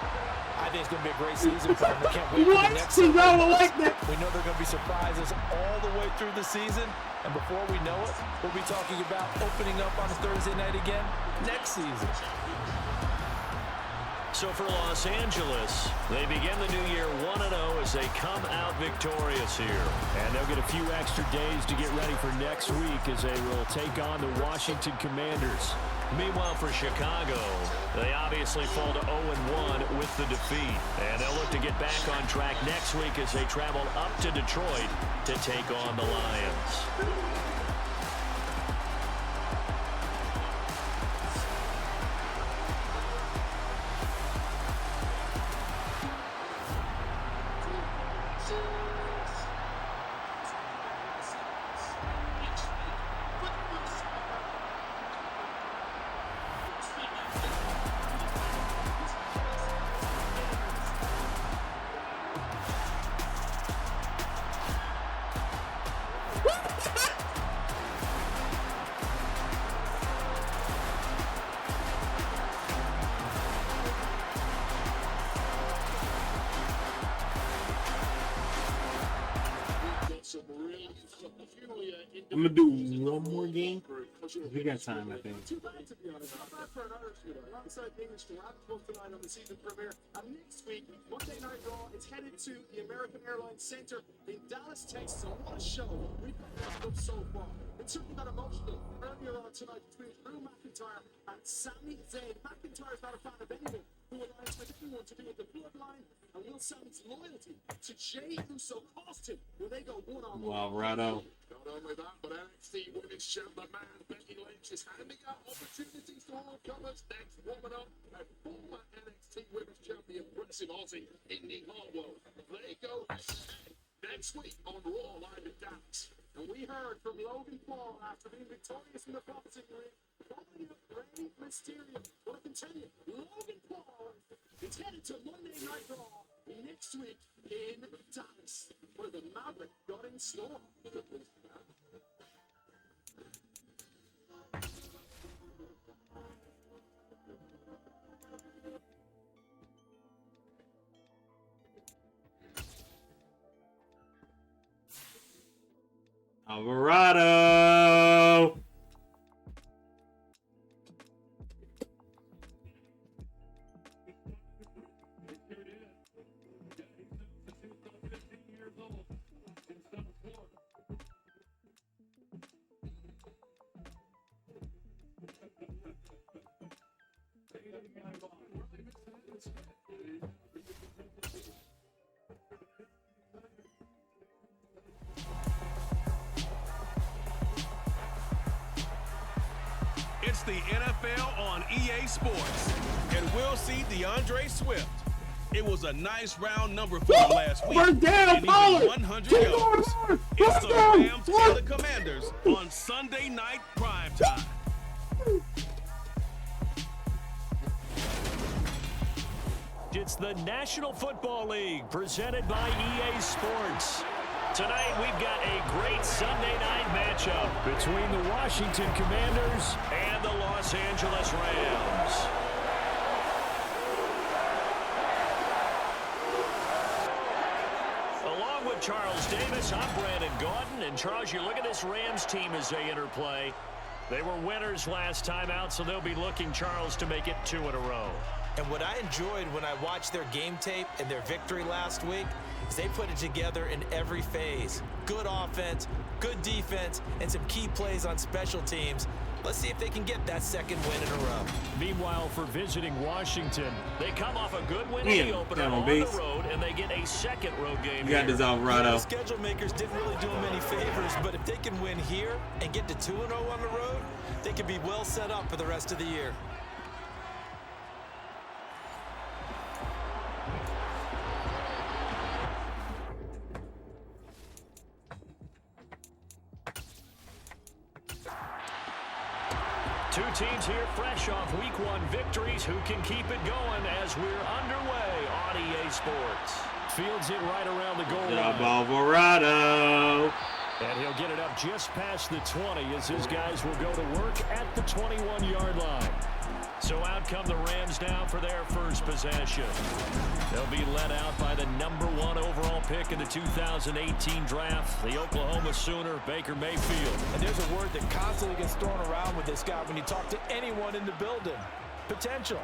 I think it's going to be a great season for them. We can't wait for the next season. We know there are going to be surprises all the way through the season. And before we know it, we'll be talking about opening up on a Thursday night again next season. So for Los Angeles, they begin the new year 1-0 as they come out victorious here. And they'll get a few extra days to get ready for next week as they will take on the Washington Commanders. Meanwhile, for Chicago, they obviously fall to 0-1 with the defeat. And they'll look to get back on track next week as they travel up to Detroit to take on the Lions. I'm gonna do one more game. We got time, I think. Too bad, to be honest. Not bad for an Irish shooter. Alongside the English, we're at tonight on the season premiere. And next week, Monday Night Raw is headed to the American Airlines Center in Dallas, Texas. And what a show we've got so far. It certainly got emotional earlier on tonight between Drew McIntyre and Sami Zayn. McIntyre's not a fan of anyone who aligns with anyone to do with the bloodline. And will Sami's loyalty to Jey Uso cost him when they go one-on-one? Wow, Rado. Not only that, but NXT Women's Champion man Becky Lynch She's handing out opportunities to all comers. Next, warming up, a former NXT Women's Champion, impressive Aussie, Indy Hartwell. They go next week on Raw live in Dallas. And we heard from Logan Paul after being victorious in the boxing ring, following up Rey Mysterio. Well, I can tell you, Logan Paul is headed to Monday Night Raw next week in Dallas, where the Maverick got in store. Alvarado. It's the NFL on EA Sports, and we'll see DeAndre Swift. It was a nice round number for him last week, and even 100 yards. It's the Rams and the Commanders on Sunday night primetime. It's the National Football League presented by EA Sports. Tonight, we've got a great Sunday night matchup between the Washington Commanders and the Los Angeles Rams. Along with Charles Davis, I'm Brandon Gaudin. And Charles, you look at this Rams team as they interplay. They were winners last time out, so they'll be looking, Charles, to make it 2 in a row. And what I enjoyed when I watched their game tape and their victory last week is they put it together in every phase. Good offense, good defense, and some key plays on special teams. Let's see if they can get that second win in a row. Meanwhile, for visiting Washington, they come off a good win in the opener on the road, and they get a second road game here. Got this Alvarado. The schedule makers didn't really do them any favors, but if they can win here and get to 2-0 on the road, they can be well set up for the rest of the year. Two teams here fresh off Week 1 victories. Who can keep it going as we're underway on EA Sports? Fields it right around the goal line. Alvarado. And he'll get it up just past the 20 as his guys will go to work at the 21-yard line. So out come the Rams now for their first possession. They'll be led out by the #1 overall pick in the 2018 draft, the Oklahoma Sooner, Baker Mayfield. And there's a word that constantly gets thrown around with this guy when you talk to anyone in the building. Potential.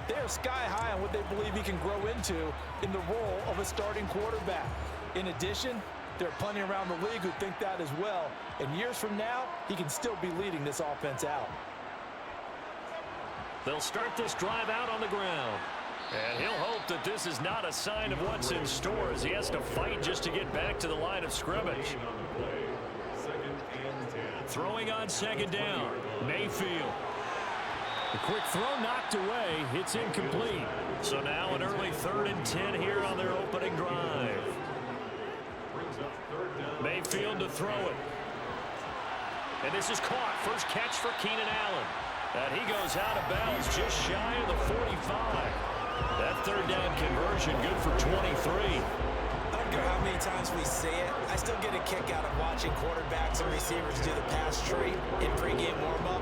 They are sky high on what they believe he can grow into in the role of a starting quarterback. In addition, there are plenty around the league who think that as well. And years from now, he can still be leading this offense out. They'll start this drive out on the ground. And he'll hope that this is not a sign of what's in store as he has to fight just to get back to the line of scrimmage. Throwing on second down, Mayfield. The quick throw knocked away. It's incomplete. So now an early 3rd and 10 here on their opening drive. Mayfield to throw it. And this is caught. First catch for Keenan Allen. And he goes out of bounds just shy of the 45. That 3rd down conversion good for 23. I don't care how many times we say it, I still get a kick out of watching quarterbacks and receivers do the pass tree in pregame warm-up.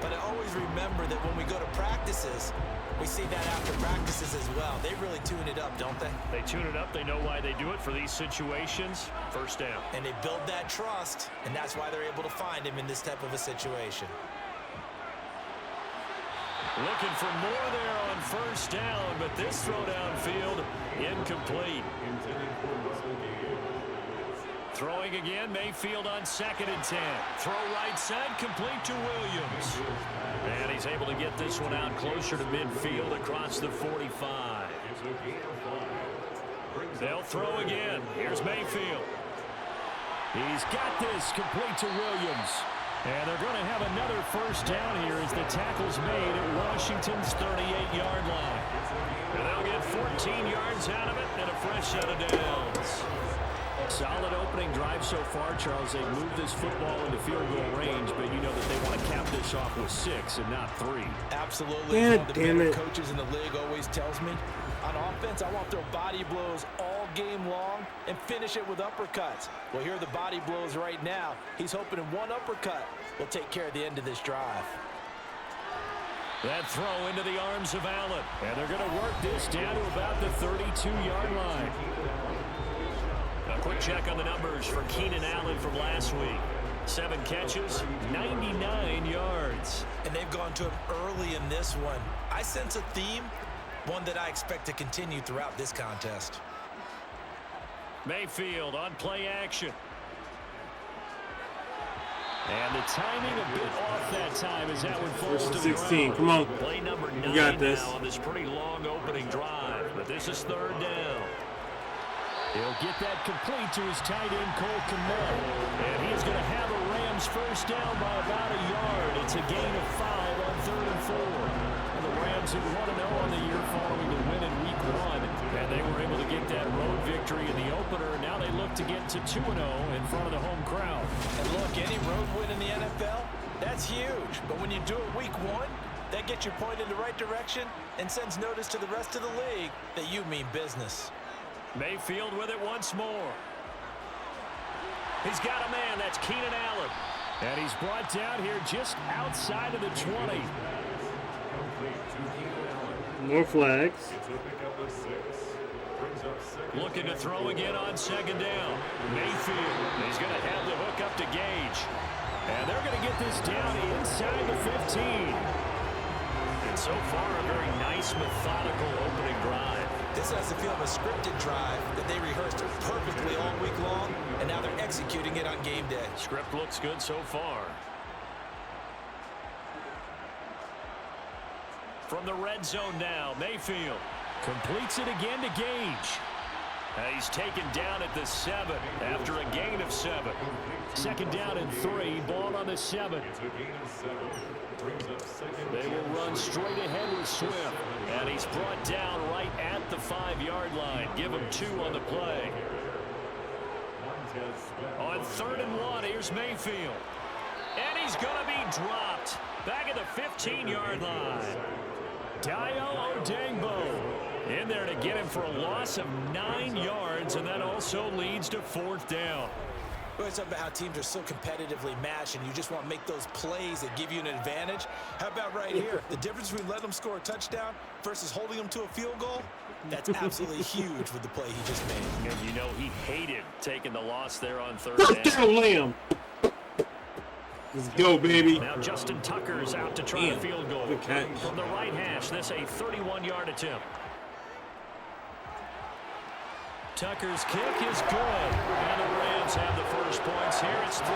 But I always remember that when we go to practices, we see that after practices as well. They really tune it up, don't they? They tune it up. They know why they do it for these situations. First down. And they build that trust, and that's why they're able to find him in this type of a situation. Looking for more there on first down, but this throw downfield incomplete. Throwing again, Mayfield on 2nd and 10. Throw right side, complete to Williams. And he's able to get this one out closer to midfield across the 45. They'll throw again. Here's Mayfield. He's got this complete to Williams. And they're going to have another first down here as the tackle's made at Washington's 38-yard line. And they'll get 14 yards out of it and a fresh set of downs. Solid opening drive so far, Charles. They've moved this football into field goal range, but you know that they want to cap this off with 6 and not 3. Absolutely. God One of the damn better it. coaches in the league always tells me, on offense, I want their body blows all game long and finish it with uppercuts. Well, here are the body blows right now. He's hoping in one uppercut will take care of the end of this drive. That throw into the arms of Allen. And they're going to work this down to about the 32-yard line. A quick check on the numbers for Keenan Allen from last week. 7 catches, 99 yards. And they've gone to him early in this one. I sense a theme, one that I expect to continue throughout this contest. Mayfield on play action. And the timing a bit off that time as that one falls to the 16. ground. Come on. Play number 9 You got this. now on this pretty long opening drive. But this is 3rd down. He'll get that complete to his tight end, Cole Kmet. And he is going to have a Rams first down by about a yard. It's a gain of 5 on 3rd and 4. And the Rams had 1-0 on the year following the win in Week 1. And they were able to get that road victory in the opener. Now they look to get to 2-0 in front of the home crowd. And look, any road win in the NFL, that's huge. But when you do it Week 1, that gets you pointed in the right direction and sends notice to the rest of the league that you mean business. Mayfield with it once more. He's got a man. That's Keenan Allen. And he's brought down here just outside of the 20. More flags. Looking to throw again on 2nd down. Mayfield. He's going to have the hook up to Gage. And they're going to get this down inside the 15. And so far, a very nice, methodical opening drive. This has the feel of a scripted drive that they rehearsed perfectly all week long, and now they're executing it on game day. Script looks good so far. From the red zone now, Mayfield completes it again to Gage. He's taken down at the 7 after a gain of 7. 2nd down and 3, ball on the 7. They will run straight ahead with Swift. And he's brought down right at the 5-yard line. Give him 2 on the play. On 3rd and 1, here's Mayfield. And he's going to be dropped back at the 15-yard line. Dio Odengbo in there to get him for a loss of 9 yards, and that also leads to 4th down. We always talk about how teams are so competitively matched, and you just want to make those plays that give you an advantage. How about right here? The difference between letting them score a touchdown versus holding them to a field goal, that's absolutely huge with the play he just made. And you know he hated taking the loss there on 3rd First down. down, Lamb. Let's go, baby. Now Justin Tucker's out to try a field goal. Good catch. From the right hash, this a 31-yard attempt. Tucker's kick is good. And the Rams have the first points here. It's 3-0.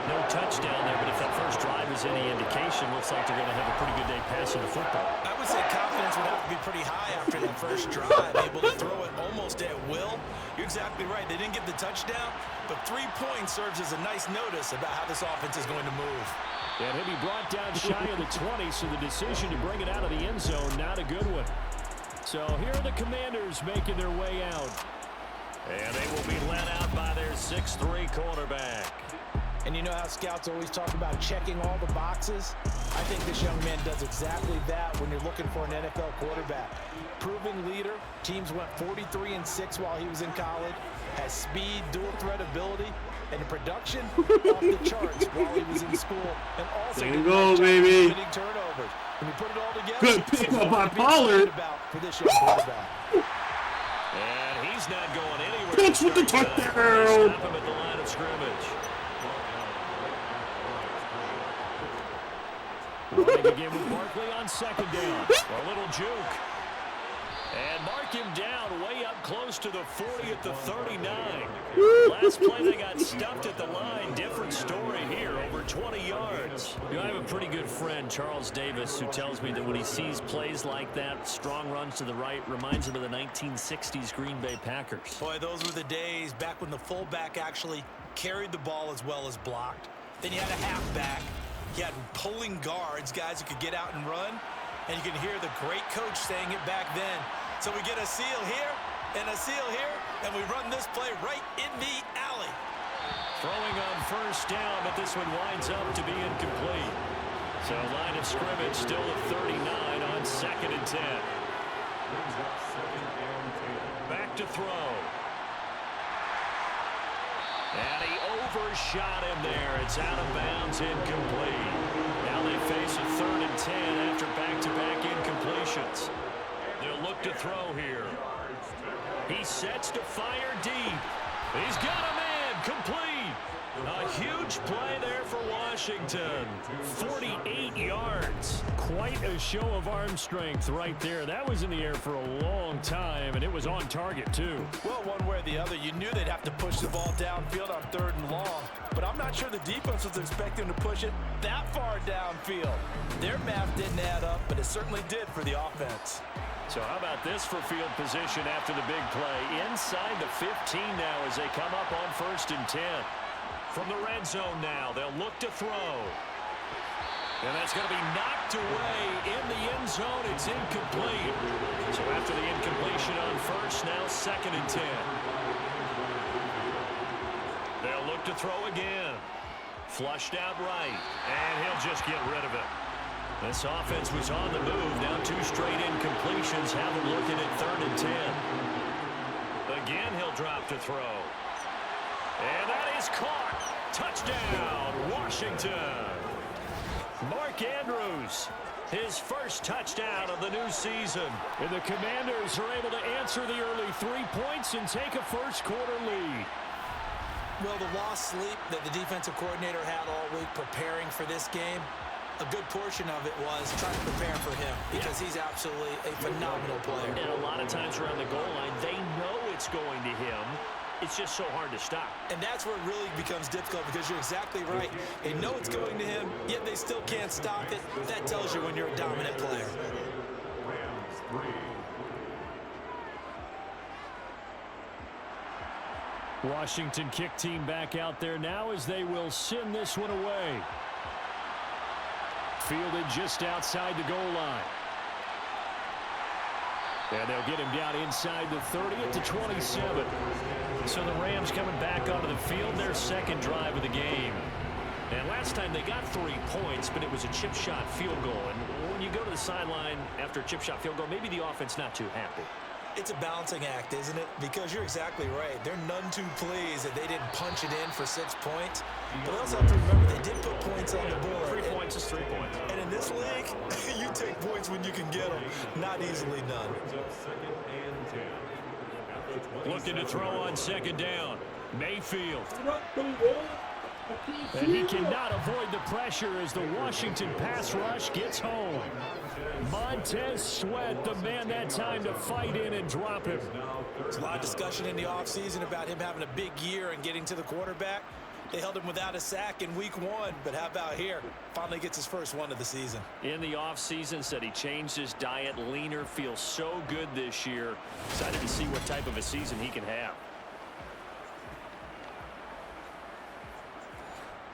No touchdown there, but if that first drive is any indication, looks like they're going to have a pretty good day passing the football. I would say confidence would have to be pretty high after that first drive, able to throw it almost at will. You're exactly right. They didn't get the touchdown, but 3 points serves as a nice notice about how this offense is going to move. And he'll be brought down shy of the 20, so the decision to bring it out of the end zone, not a good one. So here are the Commanders making their way out. And they will be led out by their 6'3" quarterback. And you know how scouts always talk about checking all the boxes? I think this young man does exactly that when you're looking for an NFL quarterback. Proven leader. Teams went 43-6 while he was in college. Has speed, dual threat ability, and the production off the charts while he was in school. And also There you go, baby. Turnovers. When you put it all together, Good pick up by Pollard. For this young quarterback. And he's not going anywhere. Pitch with the touchdown. Stop him at the line of scrimmage. Running again with Barkley on 2nd down. A little juke. And mark him down way up close to the 40 at the 39. Last play they got stuffed at the line. Different story here, over 20 yards. You know, I have a pretty good friend, Charles Davis, who tells me that when he sees plays like that, strong runs to the right, reminds him of the 1960s Green Bay Packers. Boy, those were the days back when the fullback actually carried the ball as well as blocked. Then you had a halfback. You had pulling guards, guys who could get out and run. And you can hear the great coach saying it back then. So we get a seal here and a seal here, and we run this play right in the alley. Throwing on first down, but this one winds up to be incomplete. So line of scrimmage still at 39 on 2nd and 10. Back to throw. And he overshot him there. It's out of bounds, incomplete. Now they face a 3rd and 10 after back-to-back incompletions. They'll look to throw here. He sets to fire deep. He's got a man, complete. A huge play there for Washington. 48 yards. Quite a show of arm strength right there. That was in the air for a long time, and it was on target, too. Well, one way or the other, you knew they'd have to push the ball downfield on 3rd and long. But I'm not sure the defense was expecting to push it that far downfield. Their math didn't add up, but it certainly did for the offense. So how about this for field position after the big play? Inside the 15 now as they come up on 1st and 10. From the red zone now, they'll look to throw. And that's going to be knocked away in the end zone. It's incomplete. So after the incompletion on 1st, now 2nd and 10. They'll look to throw again. Flushed out right. And he'll just get rid of it. This offense was on the move. Now 2 straight incompletions. Have them looking at 3rd and 10. Again, he'll drop to throw. And that is caught. Touchdown, Washington. Mark Andrews, his first touchdown of the new season. And the Commanders are able to answer the early 3 points and take a first-quarter lead. Well, the lost sleep that the defensive coordinator had all week preparing for this game, a good portion of it was trying to prepare for him because he's absolutely a phenomenal player. And a lot of times around the goal line, they know it's going to him. It's just so hard to stop. And that's where it really becomes difficult because you're exactly right. They know it's going to him, yet they still can't stop it. That tells you when you're a dominant player. Washington kick team back out there now as they will send this one away. Fielded just outside the goal line. And they'll get him down inside the 30 at the 27. So the Rams coming back onto the field, their 2nd drive of the game. And last time they got 3 points, but it was a chip shot field goal. And when you go to the sideline after a chip shot field goal, maybe the offense not too happy. It's a balancing act, isn't it? Because you're exactly right. They're none too pleased that they didn't punch it in for 6 points. But they also have to remember they did put points on the board. 3 points is 3 points. And in this league, you take points when you can get them. Not easily done. Looking to throw on 2nd down. Mayfield. And he cannot avoid the pressure as the Washington pass rush gets home. Montez Sweat, the man that time to fight in and drop him. There's a lot of discussion in the offseason about him having a big year and getting to the quarterback. They held him without a sack in week 1, but how about here? Finally gets his first one of the season. In the offseason, said he changed his diet, leaner, feels so good this year. Excited to see what type of a season he can have.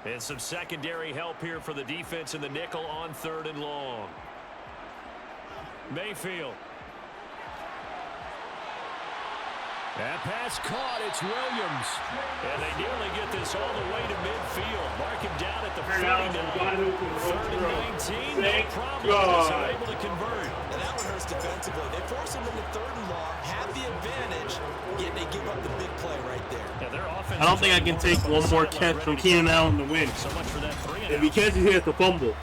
And some secondary help here for the defense in the nickel on 3rd and long. Mayfield. That pass caught. It's Williams. And they nearly get this all the way to midfield. Mark him down at the 49. 3rd and 19. No problem. They're able to convert. And that one hurts defensively. They force him into 3rd and long, have the advantage, yet they give up the big play right there. Yeah, their offense. I don't think I can take one more catch from Keenan Allen to win. So much for that 3 and if he catches, he has to fumble.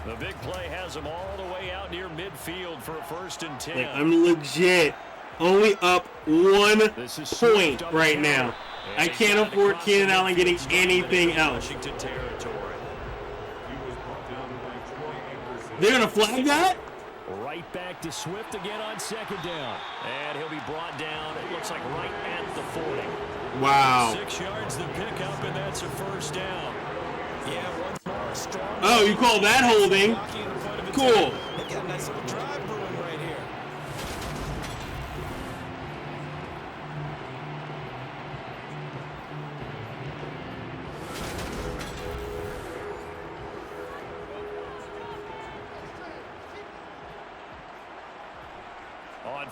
The big play has him all the way out near midfield for a 1st and 10. Like, I'm legit only up 1 point right now. I can't afford Keenan Allen getting anything else. They're going to flag that? Right back to Swift again on 2nd down. And he'll be brought down, it looks like right at the 40. Wow. 6 yards the pickup, and that's a 1st down. Yeah, once more strong. Oh, you call that holding? Cool. They got a nice little drive brewing right here.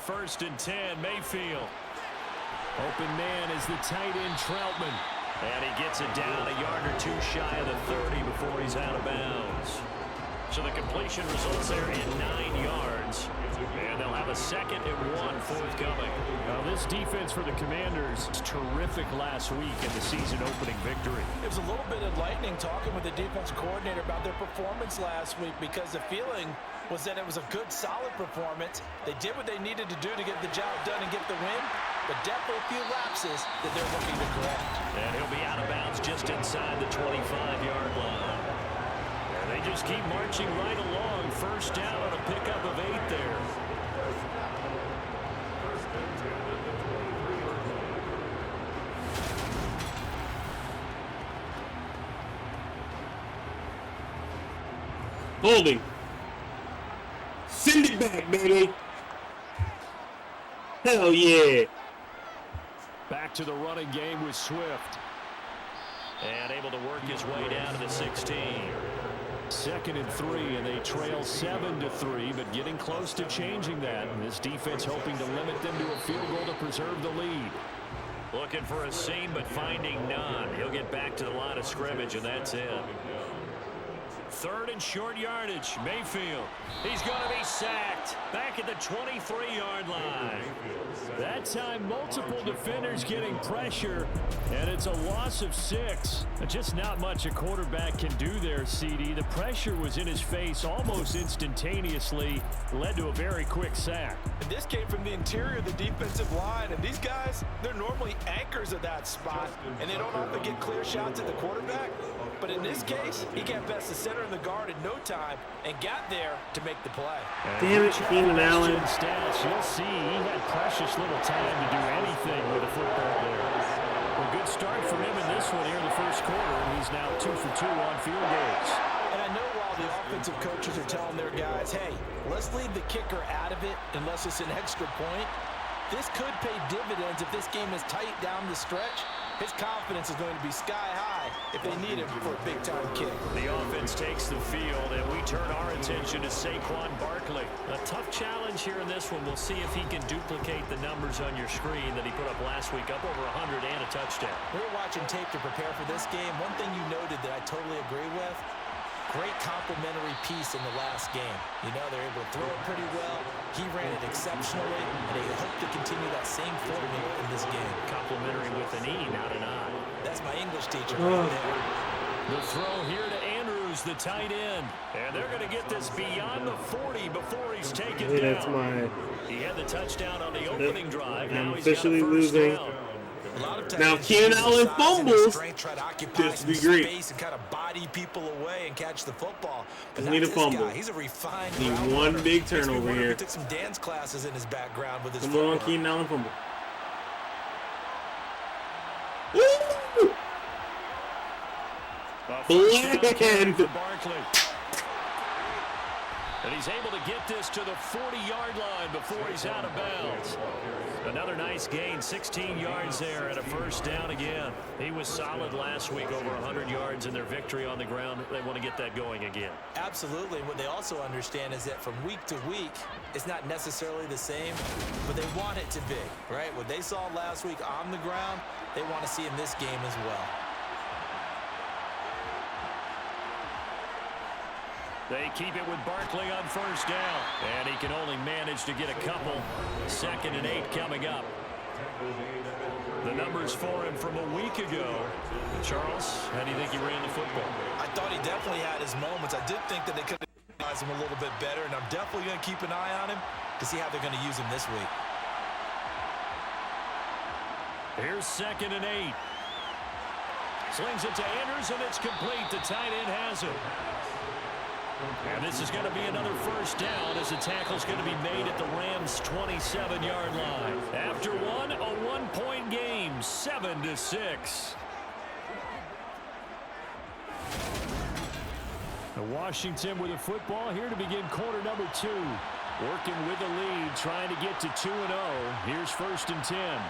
first and 10. Mayfield. Open man is the tight end Troutman. And he gets it down a yard or two shy of the 30 before he's out of bounds. So the completion results there in 9 yards. And they'll have a 2nd and 1 forthcoming. Now this defense for the Commanders was terrific last week in the season opening victory. It was a little bit enlightening talking with the defense coordinator about their performance last week, because the feeling was that it was a good, solid performance. They did what they needed to do to get the job done and get the win, but definitely a few lapses that they're looking to correct. And he'll be out of bounds just inside the 25-yard line. And they just keep marching right along. First down on a pickup of 8 there. Holding. Send it back, baby. Hell yeah. Back to the running game with Swift. And able to work his way down to the 16. 2nd and 3, and they trail 7-3, but getting close to changing that. And this defense hoping to limit them to a field goal to preserve the lead. Looking for a seam, but finding none. He'll get back to the line of scrimmage, and that's it. 3rd and short yardage. Mayfield. He's going to be sacked. Back at the 23-yard line. That time, multiple defenders getting pressure, and it's a loss of 6. Just not much a quarterback can do there, CD. The pressure was in his face almost instantaneously. Led to a very quick sack. And this came from the interior of the defensive line, and these guys, they're normally anchors of that spot, and they don't often get clear shots at the quarterback. But in this case, he got past the center and the guard in no time and got there to make the play. Damn it, Keenan Allen. Stats, you'll see he had precious little time to do anything with the football there. A good start for him in this one here in the first quarter, and he's now 2 for 2 on field goals. And I know while the offensive coaches are telling their guys, hey, let's leave the kicker out of it unless it's an extra point, this could pay dividends if this game is tight down the stretch. His confidence is going to be sky high if they need him for a big-time kick. The offense takes the field, and we turn our attention to Saquon Barkley. A tough challenge here in this one. We'll see if he can duplicate the numbers on your screen that he put up last week, up over 100 and a touchdown. We were watching tape to prepare for this game. One thing you noted that I totally agree with, great complimentary piece in the last game. You know, they're able to throw it pretty well. He ran it exceptionally, and they hope to continue that same formula in this game. Complimentary with an E, not an I. That's my English teacher right there. The throw here to Andrews, the tight end. And they're going to get this beyond the 40 before he's taken down. That's my... He had the touchdown on the opening drive. I'm now he's officially got a first losing. down. Now Keenan Allen fumbles. Disagree. Space and kind of body people away and catch the football. But Need a fumble. Guy. He's a refined. Need one big turnover here. He took some dance classes in his background with his. Come on, Keenan Allen fumble. Woo! Bland. And he's able to get this to the 40-yard line before he's out of bounds. Another nice gain, 16 yards there and a first down again. He was solid last week, over 100 yards in their victory on the ground. They want to get that going again. Absolutely. What they also understand is that from week to week, it's not necessarily the same, but they want it to be, right? What they saw last week on the ground, they want to see in this game as well. They keep it with Barkley on first down. And he can only manage to get a couple. 2nd and 8 coming up. The numbers for him from a week ago. Charles, how do you think he ran the football? I thought he definitely had his moments. I did think that they could have utilized him a little bit better, and I'm definitely going to keep an eye on him to see how they're going to use him this week. Here's 2nd and 8. Slings it to Andrews, and it's complete. The tight end has it. And this is going to be another first down as the tackle's going to be made at the Rams' 27-yard line. After one, a one-point game, 7-6. Washington with a football here to begin quarter number 2. Working with the lead, trying to get to 2-0. Here's 1st and 10.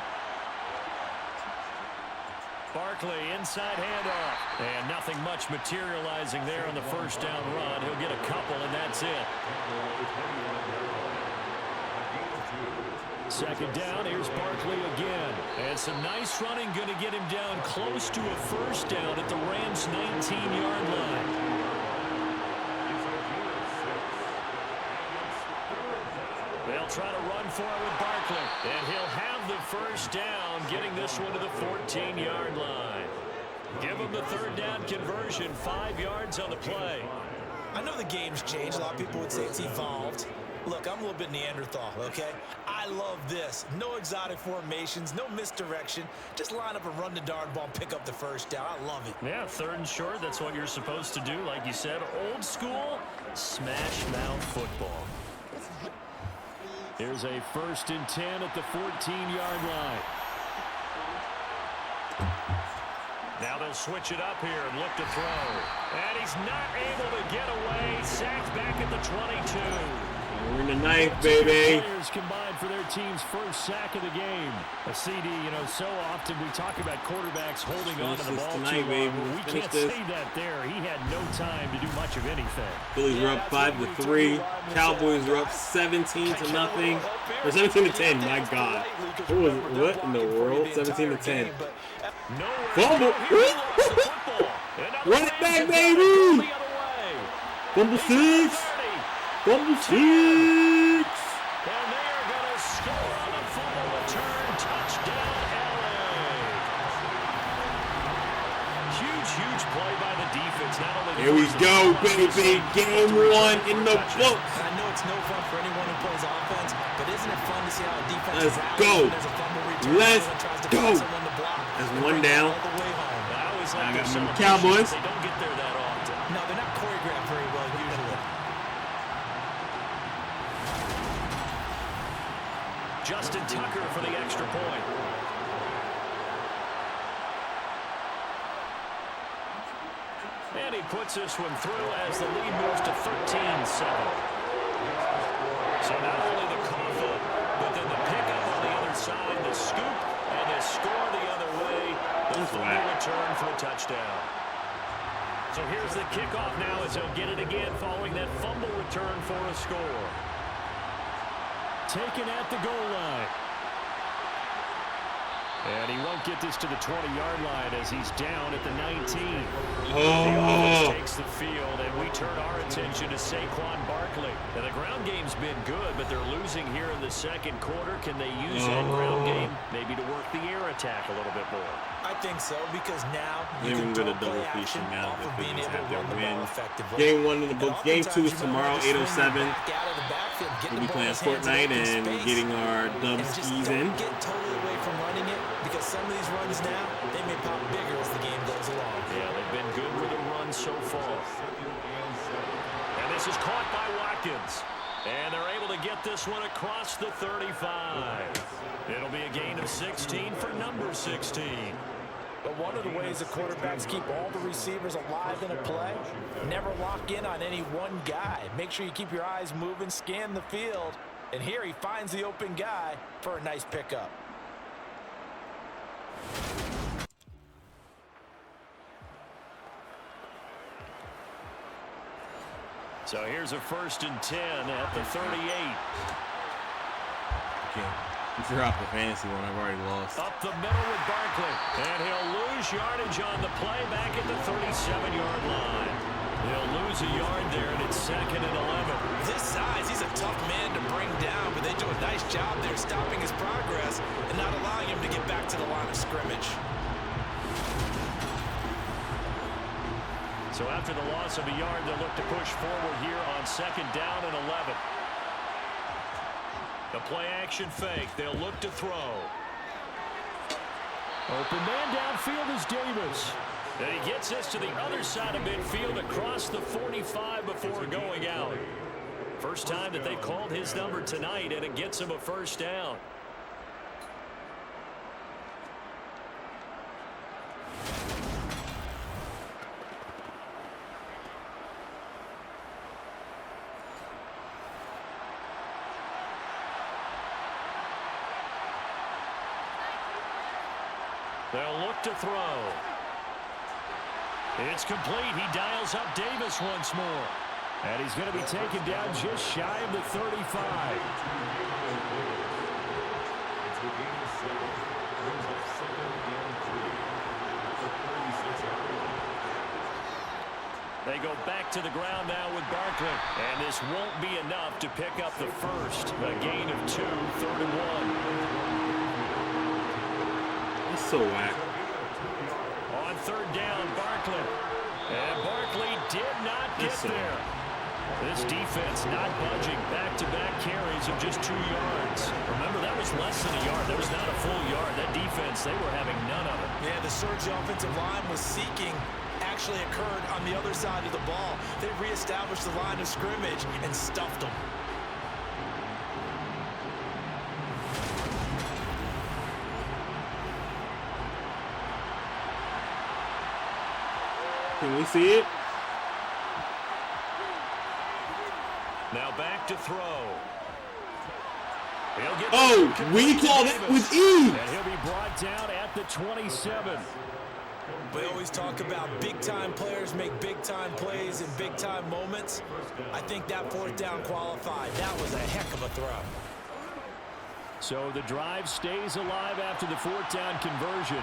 Barkley, inside handoff. And nothing much materializing there on the first down run. He'll get a couple, and that's it. second down. Here's Barkley again. And some nice running going to get him down close to a first down at the Rams' 19-yard line. They'll try to run for it with Barkley. And he'll have the first down, getting this one to the 14-yard line. Give him the third down conversion, 5 yards on the play. I know the game's changed. A lot of people would say it's evolved. Look, I'm a little bit Neanderthal, okay? I love this. No exotic formations, no misdirection. Just line up and run the darn ball and pick up the first down. I love it. Yeah, third and short, that's what you're supposed to do. Like you said, old school, smash mouth football. Here's a 1st and 10 at the 14-yard line. Now they'll switch it up here and look to throw. And he's not able to get away. Sacked back at the 22. We're in the ninth, baby. Players combined for their team's first sack of the game. A CD, you know, so often we talk about quarterbacks holding on to the ball too long. We can't say that there. He had no time to do much of anything. Phillies are up 5-3. Cowboys are up 17-0. Or 17-10. My God. What in the world? 17-10. Fumble. Run it back, baby. Fumble 6. Fumble 6! And they are going to score on a fumble return. Touchdown, LA. Huge play by the defense. Not only here we go, baby. Game 1 in the books. I know it's no fun for anyone who plays offense, but isn't it fun to see how a defense Let's go. Let's go. That's one down. I got some Cowboys. They don't get there that often. No, they're not choreographed very well usually. Justin Tucker for the extra point. And he puts this one through as the lead moves to 13-7. So not only the cough up, but then the pickup on the other side, the scoop, and the score the other way. The fumble return for a touchdown. So here's the kickoff now as he'll get it again following that fumble return for a score. Taken at the goal line. And he won't get this to the 20-yard line as he's down at the 19. The offense takes the field, and we turn our attention to Saquon Barkley. Now, the ground game's been good, but they're losing here in the second quarter. Can they use that ground game maybe to work the air attack a little bit more? I think so, because now you can do a double feature now that they just have their win. Game 1 in the books. Game 2 is tomorrow, 8:07. We'll be playing Fortnite and getting our dub skis in. Get totally away from running it, because some of these runs now, they may pop bigger as the game goes along. Yeah, they've been good with the run so far. And this is caught by Watkins. And they're able to get this one across the 35. It'll be a gain of 16 for number 16. But one of the ways the quarterbacks keep all the receivers alive in a play, never lock in on any one guy. Make sure you keep your eyes moving, scan the field. And here he finds the open guy for a nice pickup. So here's a 1st and 10 at the 38. Okay. You dropped the fantasy one. I've already lost. Up the middle with Barkley. And he'll lose yardage on the play back at the 37-yard line. He'll lose a yard there, and it's 2nd and 11. This size, he's a tough man to bring down, but they do a nice job there stopping his progress and not allowing him to get back to the line of scrimmage. So after the loss of a yard, they'll look to push forward here on 2nd down and 11. The play action fake. They'll look to throw. Open man downfield is Davis. And he gets this to the other side of midfield across the 45 before going out. First time that they've called his number tonight, and it gets him a first down. They'll look to throw. It's complete. He dials up Davis once more. And he's going to be taken down just shy of the 35. So gain of 7 brings up 2nd and 3. The 36-yard line. They go back to the ground now with Barkley. And this won't be enough to pick up the first. A gain of 2, 3rd and 1. That's so whack. On 3rd down, Barkley. And Barkley did not get there. This defense not budging. Back-to-back carries of just 2 yards. Remember, that was less than a yard. That was not a full yard. That defense, they were having none of it. Yeah, the surge the offensive line was seeking actually occurred on the other side of the ball. They reestablished the line of scrimmage and stuffed them. Can we see it? Now back to throw. Oh, we called it with ease. And he'll be brought down at the 27. We always talk about big-time players make big-time plays in big-time moments. I think that 4th down qualified. That was a heck of a throw. So the drive stays alive after the 4th down conversion.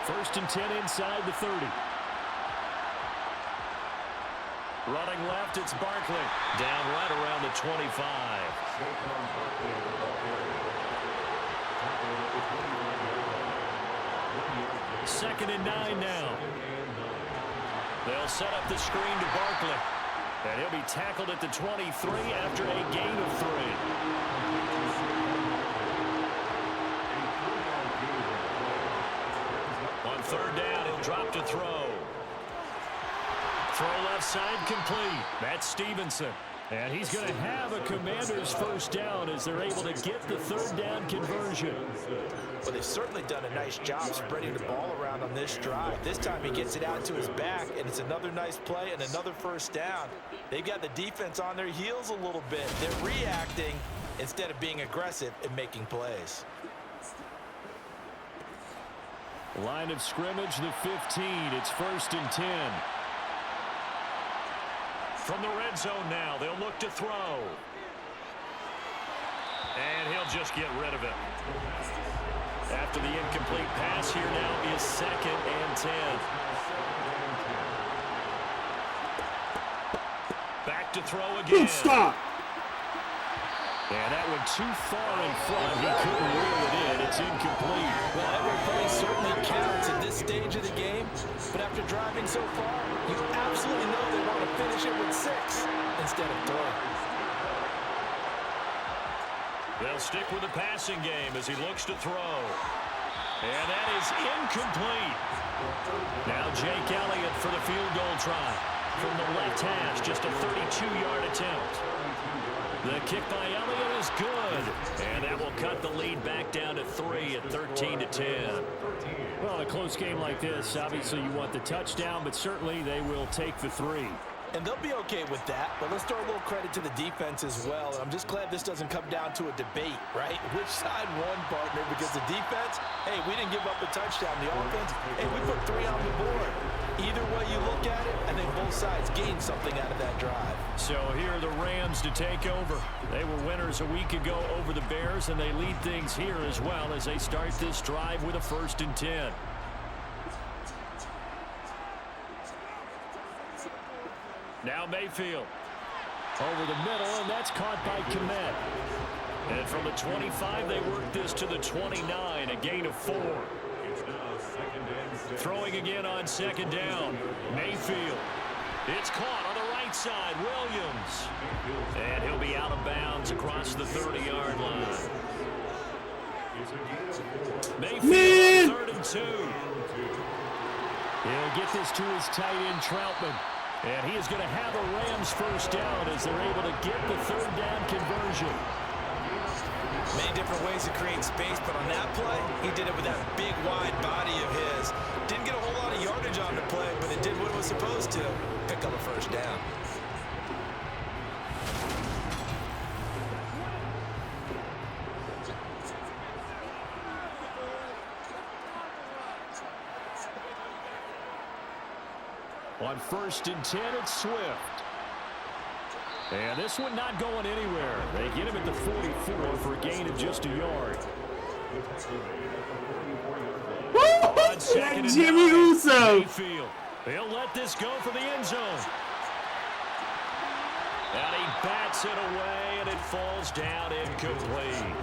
1st and 10 inside the 30. Running left, it's Barkley. Down right around the 25. 2nd and 9 now. They'll set up the screen to Barkley. And he'll be tackled at the 23 after a gain of 3. On 3rd down, he'll drop to throw. Throw left side complete. That's Stevenson. And he's going to have a Commanders 1st down as they're able to get the 3rd down conversion. Well, they've certainly done a nice job spreading the ball around on this drive. This time he gets it out to his back, and it's another nice play and another 1st down. They've got the defense on their heels a little bit. They're reacting instead of being aggressive and making plays. Line of scrimmage, the 15. It's 1st and 10. From the red zone now, they'll look to throw. And he'll just get rid of it. After the incomplete pass, here now is 2nd and 10. Back to throw again. Good stop. And that went too far in front. He couldn't reel it in. It's incomplete. Well, every play certainly counts at this stage of the game. But after driving so far, you absolutely know they want to finish it with 6 instead of 3. They'll stick with the passing game as he looks to throw. And that is incomplete. Now Jake Elliott for the field goal try. From the left hash, just a 32-yard attempt. The kick by Elliott is good. And that will cut the lead back down to 3 at 13-10. Well, in a close game like this, obviously you want the touchdown, but certainly they will take the 3. And they'll be okay with that, but let's throw a little credit to the defense as well. I'm just glad this doesn't come down to a debate, right? Which side won, partner? Because the defense, hey, we didn't give up a touchdown. The offense, hey, we put 3 on the board. Either way you look at it, I think both sides gained something out of that drive. So here are the Rams to take over. They were winners a week ago over the Bears, and they lead things here as well as they start this drive with a 1st and 10. Now Mayfield. Over the middle, and that's caught by Kmet. And from the 25, they work this to the 29, a gain of 4. Throwing again on 2nd down. Mayfield. It's caught on the right side. Williams. And he'll be out of bounds across the 30-yard line. Mayfield, 3rd and 2. He'll get this to his tight end, Troutman. And he is going to have a Rams 1st down as they're able to get the 3rd down conversion. Many different ways to create space, but on that play, he did it with that big, wide body of his. Didn't get a whole lot of yardage on the play, but it did what it was supposed to. Pick up a 1st down. On 1st and 10, it's Swift. And this one not going anywhere. They get him at the 44 for a gain of just a yard. On second and Jimmy 9, Uso. Mayfield. He'll let this go for the end zone. And he bats it away, and it falls down incomplete.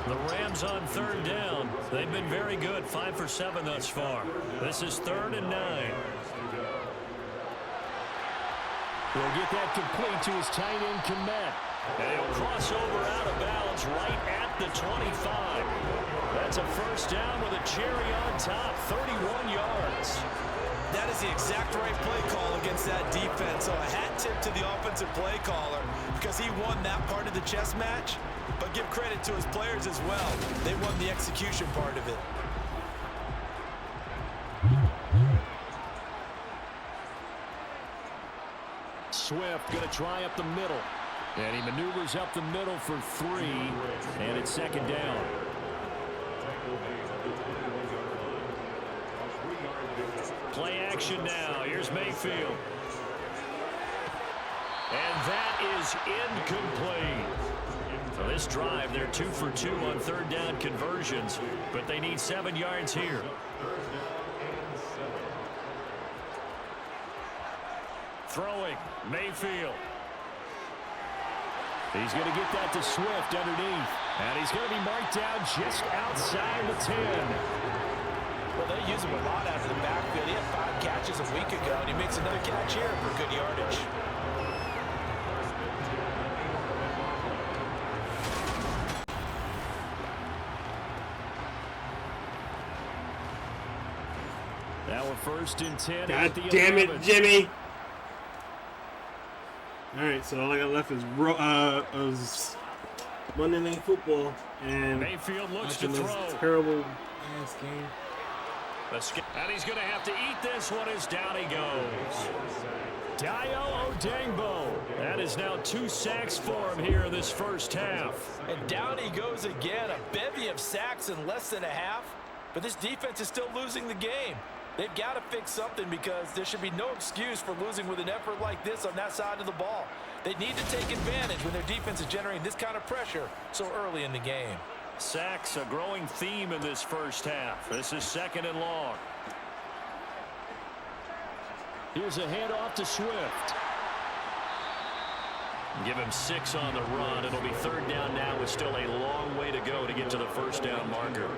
The Rams on third down. They've been very good, 5 for 7 thus far. This is 3rd and 9. We'll get that complete to his tight end, Komet. And he'll cross over out of bounds right at the 25. That's a first down with a cherry on top, 31 yards. That is the exact right play call against that defense. So a hat tip to the offensive play caller because he won that part of the chess match. But give credit to his players as well. They won the execution part of it. Swift going to try up the middle. And he maneuvers up the middle for 3. And it's second down. Play action now. Here's Mayfield. And that is incomplete. For this drive, they're 2 for 2 on third down conversions, but they need 7 yards here. Throwing, Mayfield. He's going to get that to Swift underneath. And he's going to be marked down just outside the 10. Well, they use him a lot out of the backfield. He had 5 catches a week ago, and he makes another catch here for good yardage. Now a 1st and 10. God damn it, Jimmy. All right, so all I got left is Monday Night Football, and Mayfield looks to throw. Terrible ass game. And he's going to have to eat this one as down he goes. Dayo Odengbo. That is now 2 sacks for him here in this first half. And down he goes again. A bevy of sacks in less than a half. But this defense is still losing the game. They've got to fix something because there should be no excuse for losing with an effort like this on that side of the ball. They need to take advantage when their defense is generating this kind of pressure so early in the game. Sacks, a growing theme in this first half. This is 2nd and long. Here's a handoff to Swift. Give him 6 on the run. It'll be 3rd down now with still a long way to go to get to the first down marker.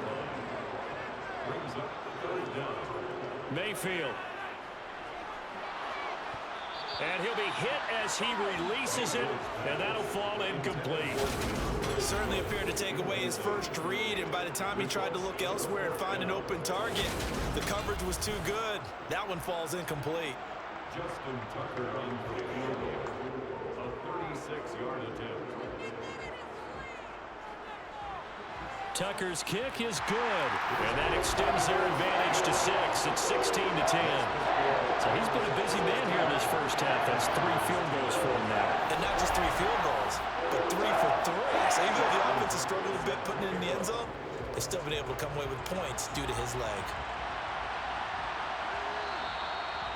Mayfield. And he'll be hit as he releases it, and that'll fall incomplete. Certainly appeared to take away his first read, and by the time he tried to look elsewhere and find an open target, the coverage was too good. That one falls incomplete. Justin Tucker on for the field goal. A 36-yard attempt. Tucker's kick is good, and that extends their advantage to 6. It's 16-10. So he's been a busy man here in this first half. That's 3 field goals for him now. And not just 3 field goals, but 3 for 3. So even though the offense has struggled a bit putting it in the end zone, they've still been able to come away with points due to his leg.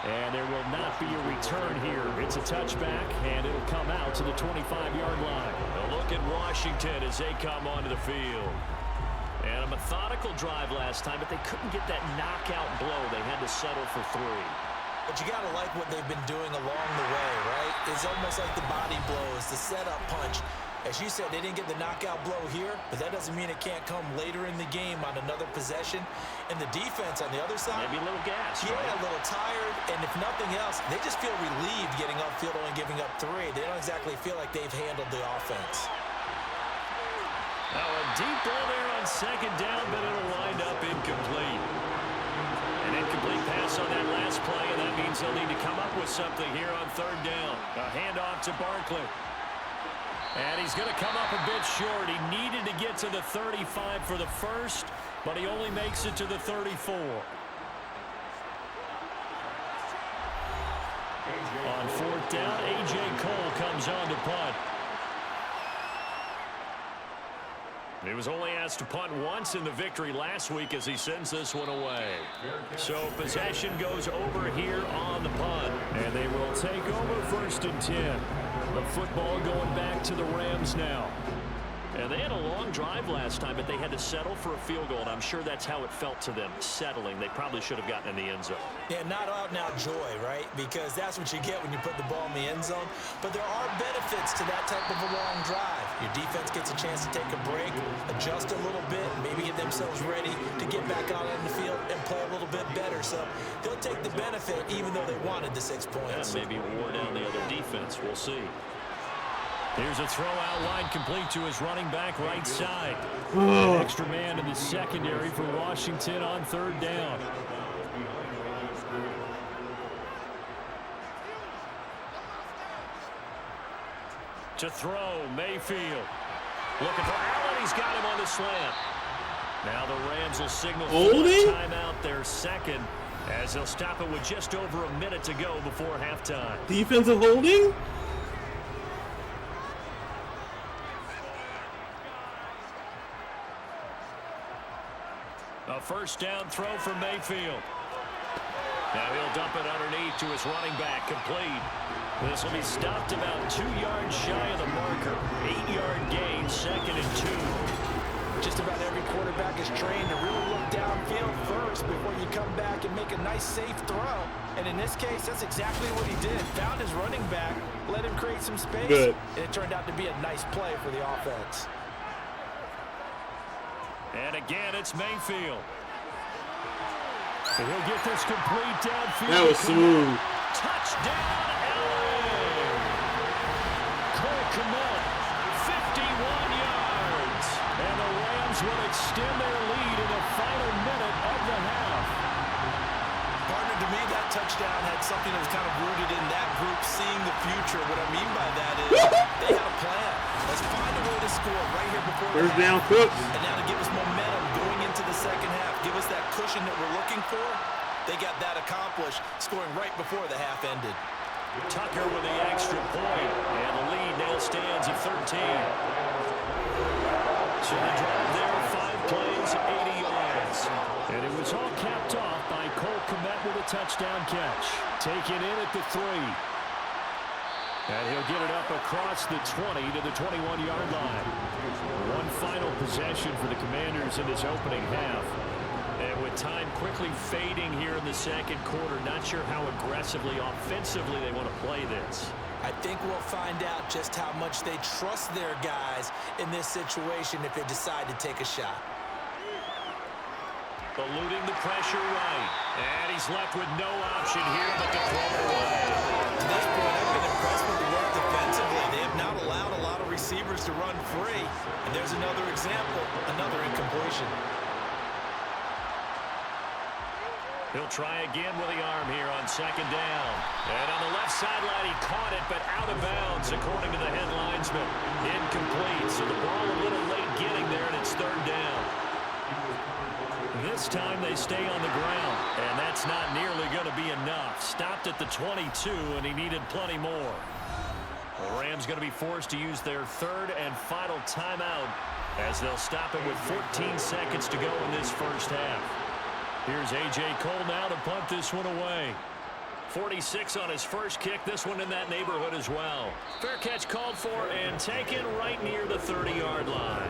And there will not be a return here. It's a touchback, and it'll come out to the 25-yard line. A look at Washington as they come onto the field. And a methodical drive last time, but they couldn't get that knockout blow. They had to settle for 3. But you got to like what they've been doing along the way, right? It's almost like the body blows, the setup punch. As you said, they didn't get the knockout blow here, but that doesn't mean it can't come later in the game on another possession. And the defense on the other side, maybe a little gas. Yeah, right? a little tired. And if nothing else, they just feel relieved getting upfield only giving up 3. They don't exactly feel like they've handled the offense. Now a deep ball there on 2nd down, but it'll wind up incomplete. An incomplete pass on that last play, and that means they'll need to come up with something here on 3rd down. A handoff to Barkley. And he's going to come up a bit short. He needed to get to the 35 for the first, but he only makes it to the 34. On 4th down, A.J. Cole comes on to punt. He was only asked to punt once in the victory last week as he sends this one away. So possession goes over here on the punt. And they will take over 1st and 10. The football going back to the Rams now. And they had a long drive last time, but they had to settle for a field goal, and I'm sure that's how it felt to them, settling. They probably should have gotten in the end zone. Yeah, not out-and-out joy, right? Because that's what you get when you put the ball in the end zone. But there are benefits to that type of a long drive. Your defense gets a chance to take a break, adjust a little bit, maybe get themselves ready to get back out on the field and play a little bit better. So they'll take the benefit even though they wanted the 6 points. Yeah, maybe wore down the other defense. We'll see. Here's a throw out line complete to his running back right side. An extra man in the secondary for Washington on 3rd down. To throw, Mayfield. Looking for Allen. He's got him on the slant. Now the Rams will signal for a timeout, their second, as they'll stop it with just over a minute to go before halftime. Defensive holding? A 1st down throw for Mayfield. Now he'll dump it underneath to his running back, complete. This will be stopped about 2 yards shy of the marker. 8-yard gain, 2nd and 2. Just about every quarterback is trained to really look downfield first before you come back and make a nice, safe throw. And in this case, that's exactly what he did. Found his running back, let him create some space, Good. And it turned out to be a nice play for the offense. And again, it's Mayfield. And he'll get this complete downfield. That was smooth. Touchdown, Allen! Cole Kmet, 51 yards. And the Rams will extend their lead in the final minute of the half. Partner, to me, that touchdown had something that was kind of rooted in that group seeing the future. What I mean by that is they had a plan. Let's find a way to score right here before the half. Down Cooks. And now to give us momentum going into the second half, give us that cushion that we're looking for. They got that accomplished, scoring right before the half ended. Tucker with the extra point, and the lead now stands at 13. So the drive there, 5 plays, 80 yards. And it was all capped off by Cole Kmet with a touchdown catch. Taken in at the 3. And he'll get it up across the 20 to the 21-yard line. One final possession for the Commanders in this opening half. And with time quickly fading here in the second quarter, not sure how aggressively, offensively they want to play this. I think we'll find out just how much they trust their guys in this situation if they decide to take a shot. Eluding the pressure right. And he's left with no option here but to throw it away. To this point, I've been impressed with the work defensively. They have not allowed a lot of receivers to run free. And there's another example, another incompletion. He'll try again with the arm here on 2nd down. And on the left sideline, he caught it, but out of bounds, according to the head linesman. Incomplete, so the ball a little late getting there, and it's 3rd down. This time they stay on the ground, and that's not nearly going to be enough. Stopped at the 22, and he needed plenty more. The Rams going to be forced to use their 3rd and final timeout as they'll stop it with 14 seconds to go in this first half. Here's A.J. Cole now to punt this one away. 46 on his first kick, this one in that neighborhood as well. Fair catch called for and taken right near the 30-yard line.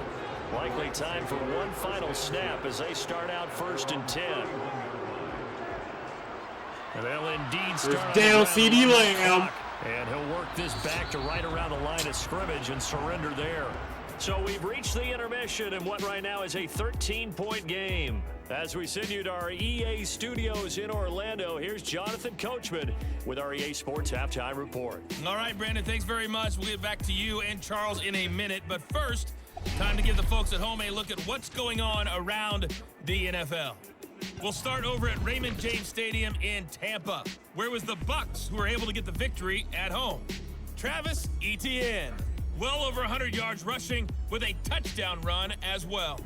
Likely time for one final snap as they start out 1st and 10. And they'll indeed start down CD Lamb. And he'll work this back to right around the line of scrimmage and surrender there. So we've reached the intermission in what right now is a 13-point game. As we send you to our EA studios in Orlando, here's Jonathan Coachman with our EA Sports Halftime Report. All right, Brandon, thanks very much. We'll get back to you and Charles in a minute. But first, time to give the folks at home a look at what's going on around the NFL. We'll start over at Raymond James Stadium in Tampa. Where was the Bucs who were able to get the victory at home? Travis Etienne, well over 100 yards rushing with a touchdown run as well.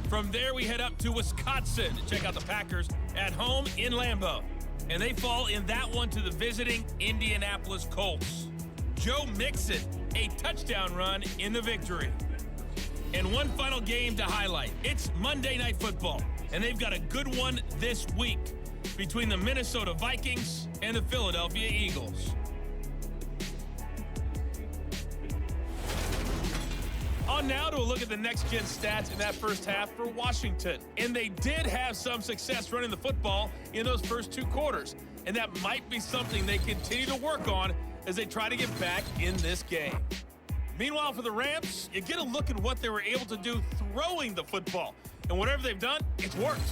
From there, we head up to Wisconsin to check out the Packers at home in Lambeau. And they fall in that one to the visiting Indianapolis Colts. Joe Mixon, a touchdown run in the victory. And one final game to highlight. It's Monday Night Football, and they've got a good one this week between the Minnesota Vikings and the Philadelphia Eagles. On On now to a look at the next-gen stats in that first half for Washington. And they did have some success running the football in those first 2 quarters. And that might be something they continue to work on as they try to get back in this game. Meanwhile, for the Rams, you get a look at what they were able to do throwing the football. And whatever they've done, it's worked,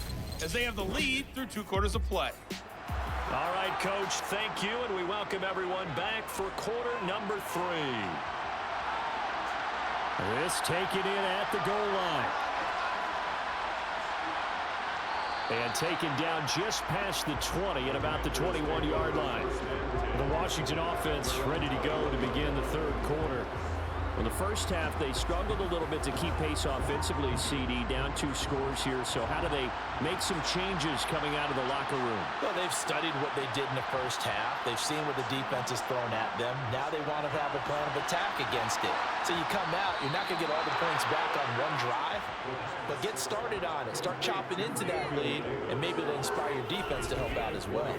as they have the lead through 2 quarters of play. All right, Coach, thank you, and we welcome everyone back for quarter number 3. This taken in at the goal line. And taken down just past the 20 at about the 21-yard line. The Washington offense ready to go to begin the 3rd quarter. In the first half, they struggled a little bit to keep pace offensively, CD, down 2 scores here. So how do they make some changes coming out of the locker room? Well, they've studied what they did in the first half. They've seen what the defense has thrown at them. Now they want to have a plan of attack against it. So you come out, you're not going to get all the points back on one drive, but get started on it. Start chopping into that lead, and maybe it'll inspire your defense to help out as well.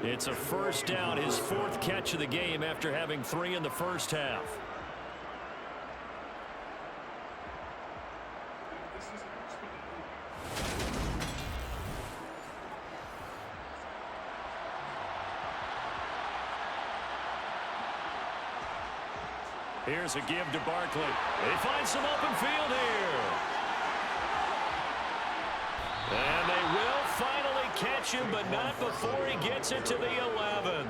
It's a first down, his 4th catch of the game after having 3 in the first half. Here's a give to Barkley. They find some open field here. And they will finally catch him, but not before he gets it to the 11.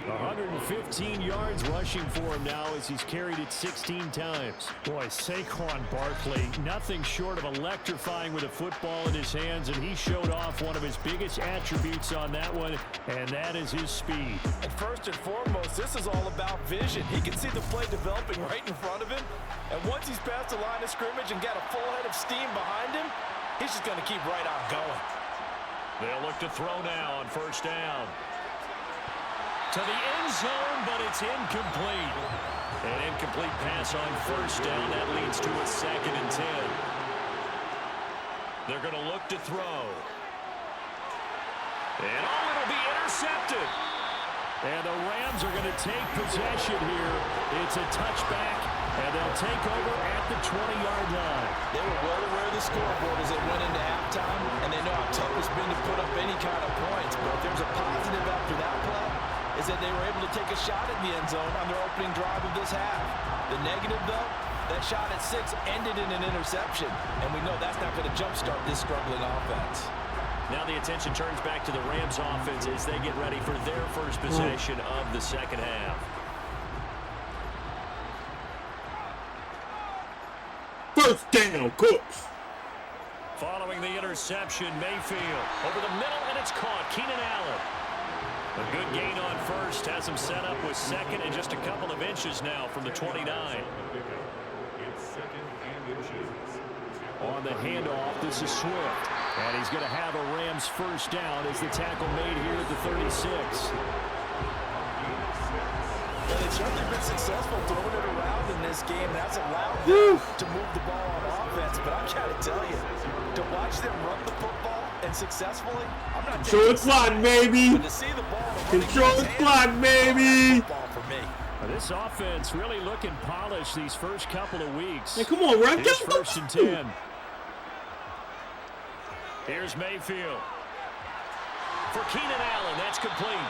115 yards rushing for him now as he's carried it 16 times. Boy, Saquon Barkley, nothing short of electrifying with a football in his hands, and he showed off one of his biggest attributes on that one, and that is his speed. And first and foremost, this is all about vision. He can see the play developing right in front of him, and once he's past the line of scrimmage and got a full head of steam behind him, he's just going to keep right on going. They'll look to throw now on first down. To the end zone, but it's incomplete. An incomplete pass on first down. That leads to a 2nd and 10. They're going to look to throw. And it'll be intercepted. And the Rams are going to take possession here. It's a touchback, and they'll take over at the 20-yard line. They were well aware of the scoreboard as they went into halftime, and they know how tough it's been to put up any kind of points. But if there's a positive after that play, is that they were able to take a shot at the end zone on their opening drive of this half. The negative, though, that shot at 6 ended in an interception, and we know that's not going to jumpstart this struggling offense. Now the attention turns back to the Rams offense as they get ready for their first possession of the second half. First down, Cooks. Following the interception, Mayfield over the middle, and it's caught. Keenan Allen. A good gain on first, has him set up with 2nd and just a couple of inches now from the 29. On the handoff, this is Swift. And he's going to have a Rams first down as the tackle made here at the 36. Well, they've certainly been successful throwing it around in this game. That's allowed them to move the ball on offense. But I've got to tell you, to watch them run the football and successfully, I'm not control the clock, baby. To see the ball, control the clock, baby. For me. This offense really looking polished these first couple of weeks. Hey, come on, run. It's first and 10. Here's Mayfield. For Keenan Allen, that's complete.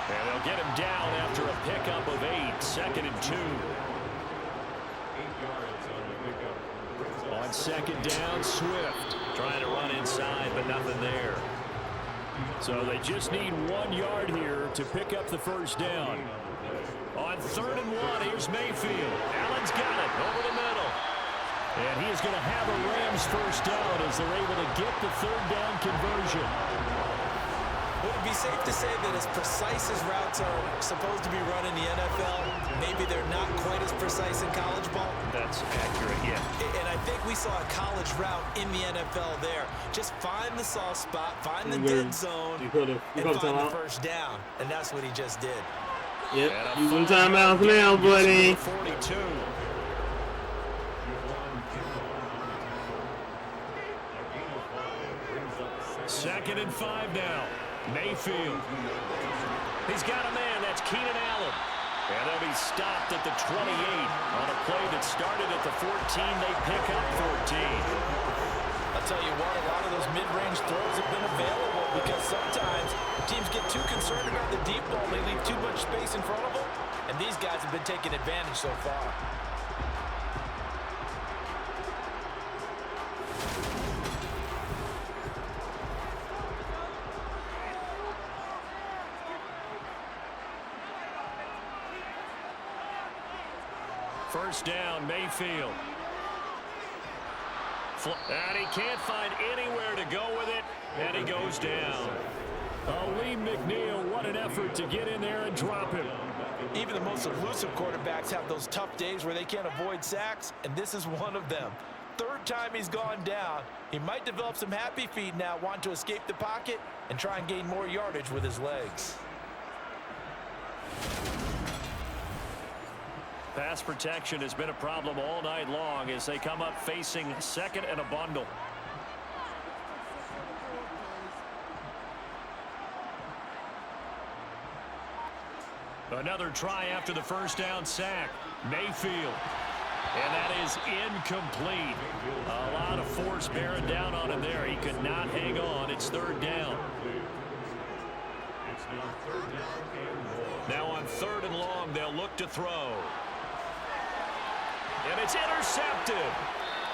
And they'll get him down after a pickup of 8, 2nd and 2. 8 yards on the pickup. On second down, Swift trying to run inside, but nothing there. So they just need 1 yard here to pick up the first down. On 3rd and 1, here's Mayfield. Allen's got it over the middle. And he is going to have a Rams first down as they're able to get the 3rd down conversion. Would it be safe to say that as precise as routes are supposed to be run in the NFL, maybe they're not quite as precise in college ball? That's accurate, yeah. And I think we saw a college route in the NFL there. Just find the soft spot, find the dead zone, and find the first down. And that's what he just did. Yep, using timeouts now, buddy. 42. Second and 5 now. Mayfield. He's got a man. That's Keenan Allen. And they'll be stopped at the 28 on a play that started at the 14. They pick up 14. I'll tell you what, a lot of those mid-range throws have been available because sometimes teams get too concerned about the deep ball. They leave too much space in front of them, and these guys have been taking advantage so far. First down, Mayfield. And he can't find anywhere to go with it, and he goes down. Oh, Lee McNeil, what an effort to get in there and drop him. Even the most elusive quarterbacks have those tough days where they can't avoid sacks, and this is one of them. Third time he's gone down. He might develop some happy feet now, want to escape the pocket and try and gain more yardage with his legs. Pass protection has been a problem all night long as they come up facing second and a bundle. Another try after the first down sack. Mayfield. And that is incomplete. A lot of force bearing down on him there. He could not hang on. It's third down. Now on third and long, they'll look to throw. And it's intercepted.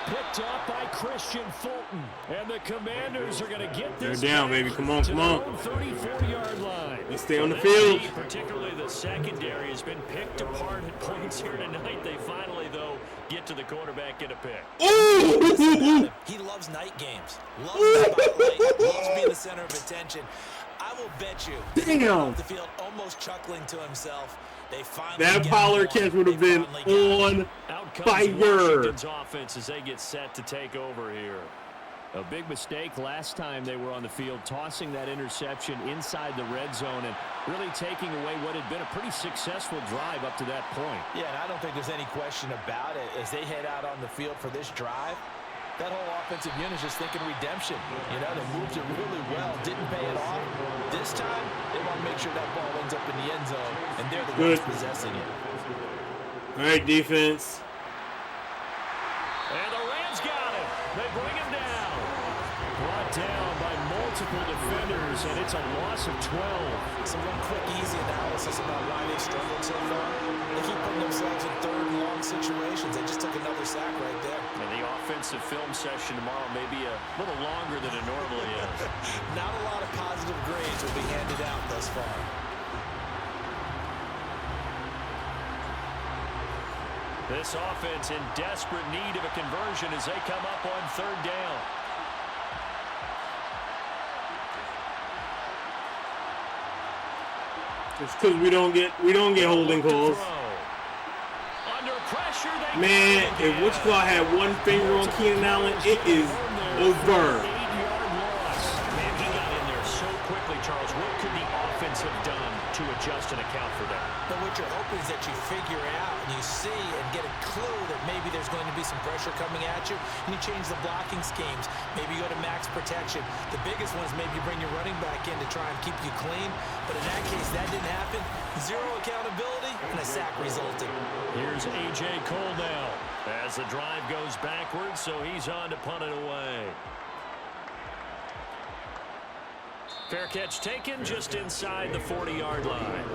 Picked up by Christian Fulton. And the Commanders are going to get this. They're down, baby. Come on, come on. 34-yard line. Let's stay on the field. Particularly the secondary has been picked apart at points here tonight. They finally, though, get to the quarterback, get a pick. Ooh! He loves night games. Loves the spotlight. Loves being the center of attention. I will bet you. Damn. Off the field, almost chuckling to himself. That Pollard catch would have been on fire. Washington's offense as they get set to take over here. A big mistake last time they were on the field, tossing that interception inside the red zone and really taking away what had been a pretty successful drive up to that point. Yeah, and I don't think there's any question about it. As they head out on the field for this drive, that whole offensive unit is just thinking redemption. You know, they moved it really well, didn't pay it off. This time, they want to make sure that ball ends up in the end zone, and they're the ones possessing it. All right, defense. And the Rams got him. They bring him down. Brought down by multiple defenders, and it's a loss of 12. So one quick, easy analysis about why they struggled so far. They keep putting themselves in third and long situations. They just took another sack right there. And the offensive film session tomorrow may be a little longer than it normally is. Not a lot of positive grades will be handed out thus far. This offense in desperate need of a conversion as they come up on third down. It's because we don't get holding calls. Under pressure, man, if What's Called had one finger on Keenan Allen, it is over. 8-yard loss. Man, he got in there so quickly, Charles. What could the offense have done to adjust and account for that? But what you're hoping is that you figure it out and you see and get a clue that maybe there's going to be some pressure coming at you, and you change the blocking schemes. Maybe you go to max protection. The biggest one is maybe you bring your running back in to try and keep you clean. But in that case, that didn't happen. Zero accountability, and a sack resulted. Here's A.J. Cole now as the drive goes backwards, so he's on to punt it away. Fair catch taken just inside the 40-yard line.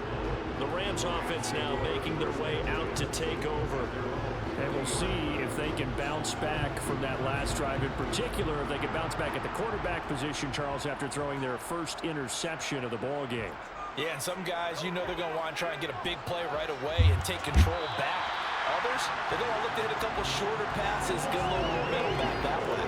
The Rams offense now making their way out to take over. And we'll see if they can bounce back from that last drive. In particular, if they can bounce back at the quarterback position, Charles, after throwing their first interception of the ball game. Yeah, and some guys, you know they're going to want to try and get a big play right away and take control back. Others, they're going to look to hit a couple shorter passes, get a little momentum back that way.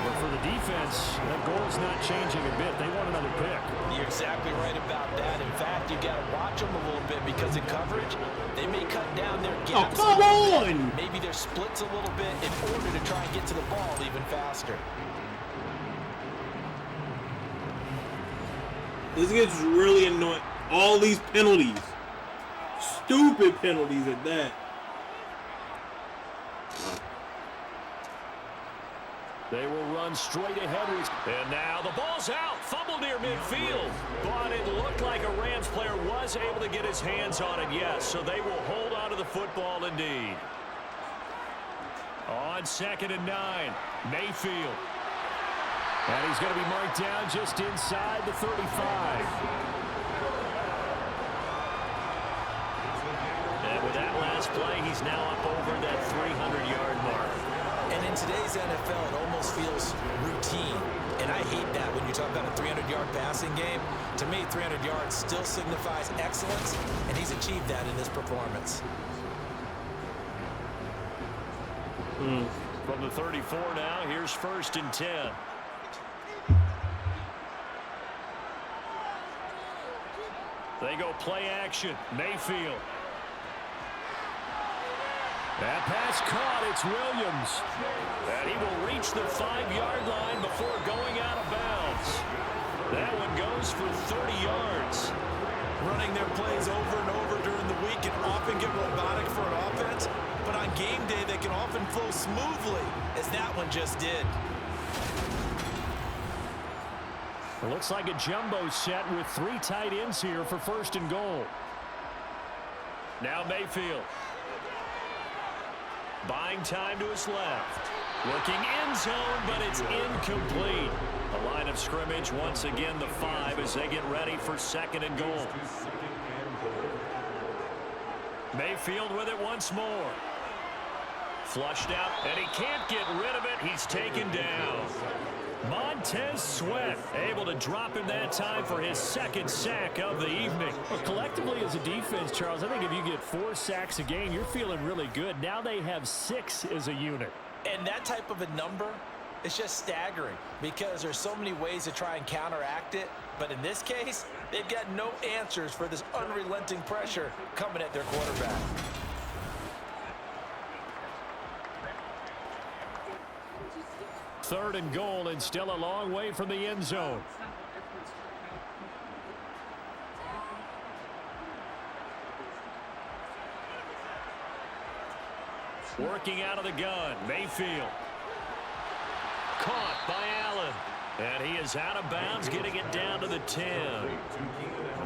But for the defense, that goal's not changing a bit. They want another pick. You're exactly right about that. In fact, you got to watch them a little bit because in coverage, they may cut down their gaps. Oh, come on! Maybe their splits a little bit in order to try and get to the ball even faster. This gets really annoying. All these penalties. Stupid penalties at that. They will run straight ahead. And now the ball's out. Fumble near midfield. But it looked like a Rams player was able to get his hands on it, yes. So they will hold on to the football indeed. On 2nd and 9, Mayfield. And he's going to be marked down just inside the 35. And with that last play, he's now up over that 300-yard mark. And in today's NFL, it almost feels routine. And I hate that when you talk about a 300-yard passing game. To me, 300 yards still signifies excellence, and he's achieved that in this performance. From the 34 now, here's 1st and 10. They go play action. Mayfield. That pass caught. It's Williams. And he will reach the 5-yard line before going out of bounds. That one goes for 30 yards. Running their plays over and over during the week can often get robotic for an offense, but on game day they can often flow smoothly, as that one just did. It looks like a jumbo set with 3 tight ends here for 1st and goal. Now Mayfield. Buying time to his left. Looking end zone, but it's incomplete. The line of scrimmage once again the 5 as they get ready for 2nd and goal. Mayfield with it once more. Flushed out, and he can't get rid of it. He's taken down. Montez Sweat able to drop him that time for his 2nd sack of the evening. Well, collectively as a defense, Charles, I think if you get 4 sacks a game, you're feeling really good. Now they have 6 as a unit. And that type of a number is just staggering because there's so many ways to try and counteract it. But in this case, they've got no answers for this unrelenting pressure coming at their quarterback. Third and goal, and still a long way from the end zone. Working out of the gun, Mayfield. Caught by Allen. And he is out of bounds, getting it down to the 10.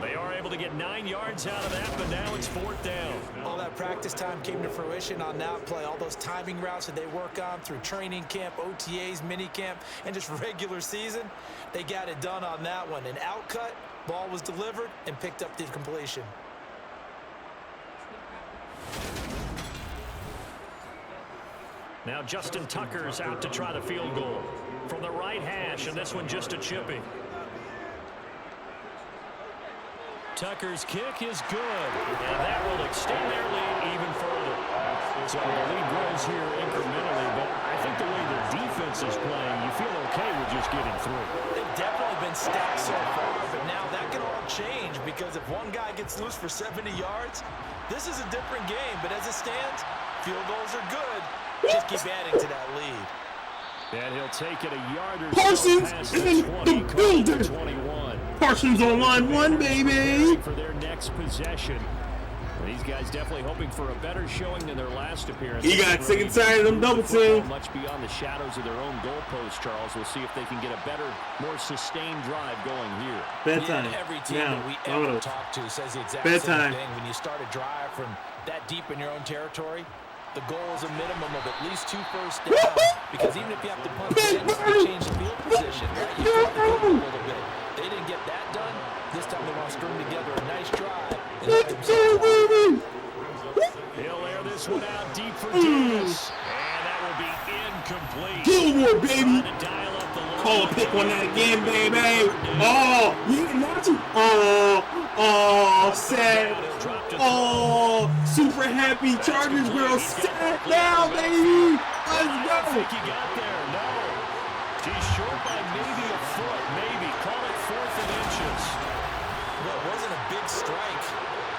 They are able to get 9 yards out of that, but now it's 4th down. All that practice time came to fruition on that play. All those timing routes that they work on through training camp, OTAs, mini camp, and just regular season, they got it done on that one. An outcut, ball was delivered, and picked up the completion. Now Justin Tucker's out to try the field goal from the right hash, and this one just a chipping. Tucker's kick is good, and that will extend their lead even further. So the lead grows here incrementally, but I think the way the defense is playing, you feel okay with just getting through. They've definitely been stacked so far, but now that can all change because if one guy gets loose for 70 yards, this is a different game. But as it stands, field goals are good. Just keep adding to that lead. And he'll take it a yard or Parsons so past is the in 20, the building. 21. Parsons on line 1, baby. For their next possession. These guys definitely hoping for a better showing than their last appearance. He got sick and tired of them double team. Much beyond the shadows of their own goalpost, Charles. We'll see if they can get a better, more sustained drive going here. Bedtime. Yeah, every team now, that we ever talk to says the exact bedtime. same thing. When you start a drive from that deep in your own territory, the goal is a minimum of at least 2 first downs. Because even if you have to punt against to change the field position, right, you flip the field a little bit. They didn't get that done. This time they want to string together a nice drive. He'll air this one out deep for Davis. And that will be incomplete. Gilmore, baby. Call a pick on that again, baby. Oh, not you. Oh, sad. Oh, super happy Chargers girl. Sad now, baby. Let's go. I think he got there. No. He's short by maybe a foot. Maybe. Call it 4th and inches. Well, it wasn't a big strike,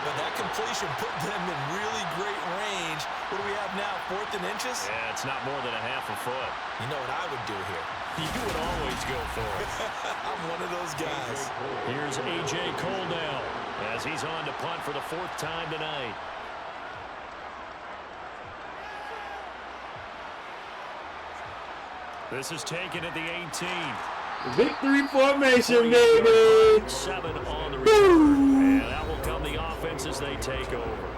but that completion put them in really great range. What do we have now, 4th and inches? Yeah, it's not more than a half a foot. You know what I would do here? You would always go for it. I'm one of those guys. Here's A.J. Cole now as he's on to punt for the 4th time tonight. This is taken at the 18. Victory formation, baby. 7 on the return. And that will come the offense as they take over.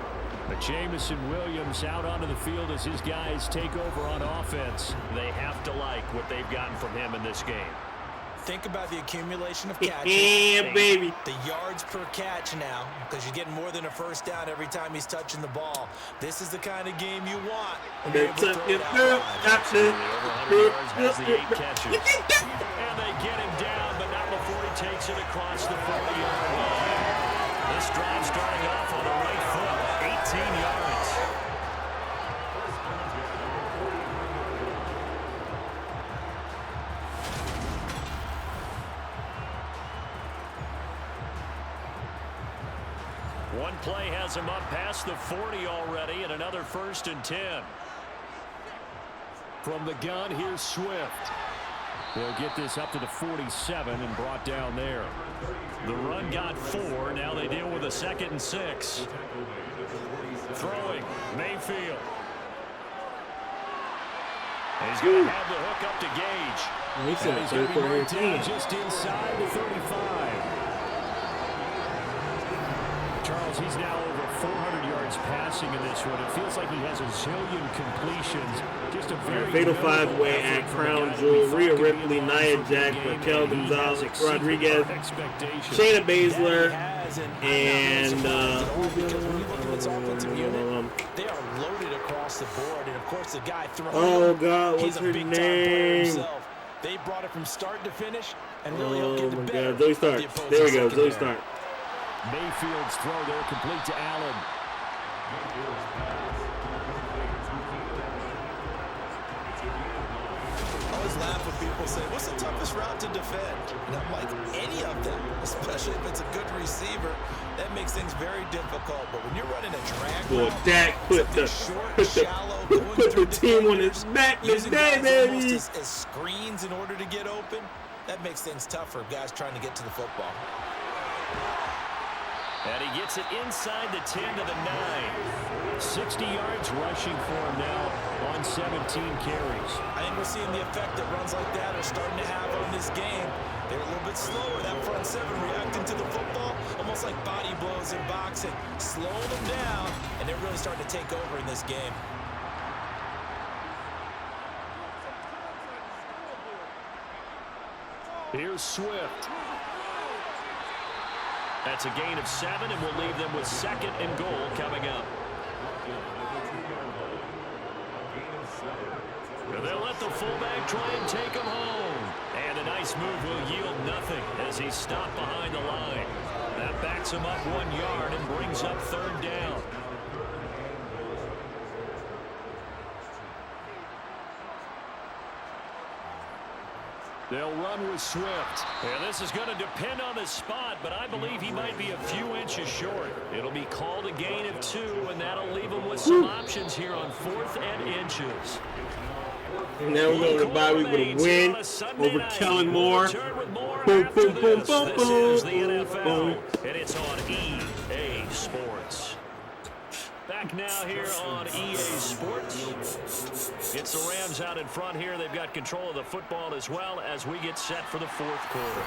But Jamison Williams out onto the field as his guys take over on offense. They have to like what they've gotten from him in this game. Think about the accumulation of catches. Yeah, baby. The yards per catch now, because you're getting more than a first down every time he's touching the ball. This is the kind of game you want when you're able to throw it out wide. Over 100 yards, has the 8 catches. And they get him down, but not before he takes it across the 40-yard line. This drive starting off on the right foot, 18 yards. One play has him up past the 40 already, and another 1st and 10. From the gun, here's Swift. They'll get this up to the 47 and brought down there. The run got 4. Now they deal with a 2nd and 6. Throwing, Mayfield. He's going to have the hook up to Gage. He's going to be marked down just inside the 35. Charles, he's now over 400 yards passing in this one. It feels like he has a zillion completions. Just a very fatal 5-way at Crown Jewel. Rhea Ripley, Nia Jax, Raquel Gonzalez, Rodriguez, Shayna Baszler, and they are loaded across the board, and of course the guy throwing. Oh God, what's her name? They brought it from start to finish, and really he'll get the better. Zoe Stark. There we go, Zoe Stark. Mayfield's throw there complete to Allen. I always laugh when people say, what's the toughest route to defend? And I'm like, any of them, especially if it's a good receiver. That makes things very difficult. But when you're running a drag route, Dak put the team on his back today, baby. As screens in order to get open, that makes things tougher. Guys trying to get to the football. And he gets it inside the 10 to the 9. 60 yards rushing for him now on 17 carries. I think we're seeing the effect that runs like that are starting to have on this game. They're a little bit slower. That front 7 reacting to the football, almost like body blows in boxing. Slowing them down, and they're really starting to take over in this game. Here's Swift. That's a gain of 7, and we'll leave them with 2nd and goal coming up. And they'll let the fullback try and take him home. And a nice move will yield nothing as he's stopped behind the line. That backs him up 1 yard and brings up 3rd down. They'll run with Swift. And this is going to depend on the spot, but I believe he might be a few inches short. It'll be called a gain of 2, and that'll leave him with some options here on 4th and inches. And now we're going to bye week with a win over Kellen Moore. Boom, boom, boom, boom, boom, This is the NFL, and it's on EA Sports. Back now here on EA Sports. It's the Rams out in front here. They've got control of the football as well as we get set for the 4th quarter.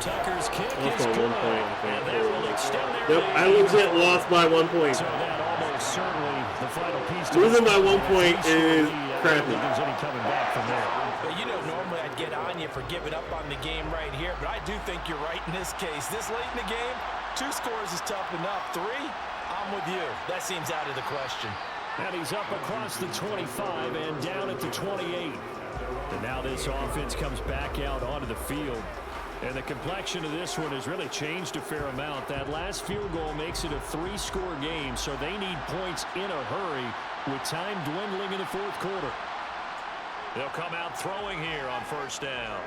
Tucker's kick is good, and that will extend their lead. I legit lost by 1 point. So that almost certainly the final piece. Losing by 1 point is crappy. There's any coming back from there. But you know, normally I'd get on you for giving up on the game right here, but I do think you're right in this case. This late in the game, 2 scores is tough enough. 3, I'm with you. That seems out of the question. And he's up across the 25 and down at the 28. And now this offense comes back out onto the field. And the complexion of this one has really changed a fair amount. That last field goal makes it a 3-score game, so they need points in a hurry with time dwindling in the 4th quarter. They'll come out throwing here on 1st down.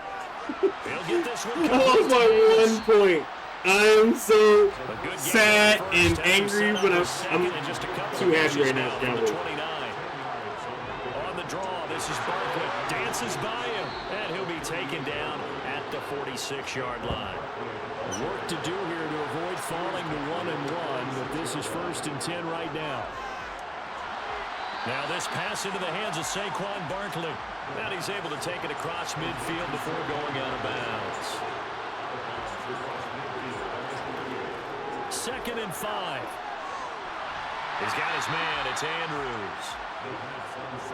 He'll get this one. I lost by 1 point. I am so sad and angry, but I'm too happy right now, Cowboys. On the draw, this is Barkley. Dances by him, and he'll be taken down at the 46-yard line. Work to do here to avoid falling to 1-1, but this is 1st and 10 right now. Now this pass into the hands of Saquon Barkley. And he's able to take it across midfield before going out of bounds. 2nd and 5. He's got his man. It's Andrews.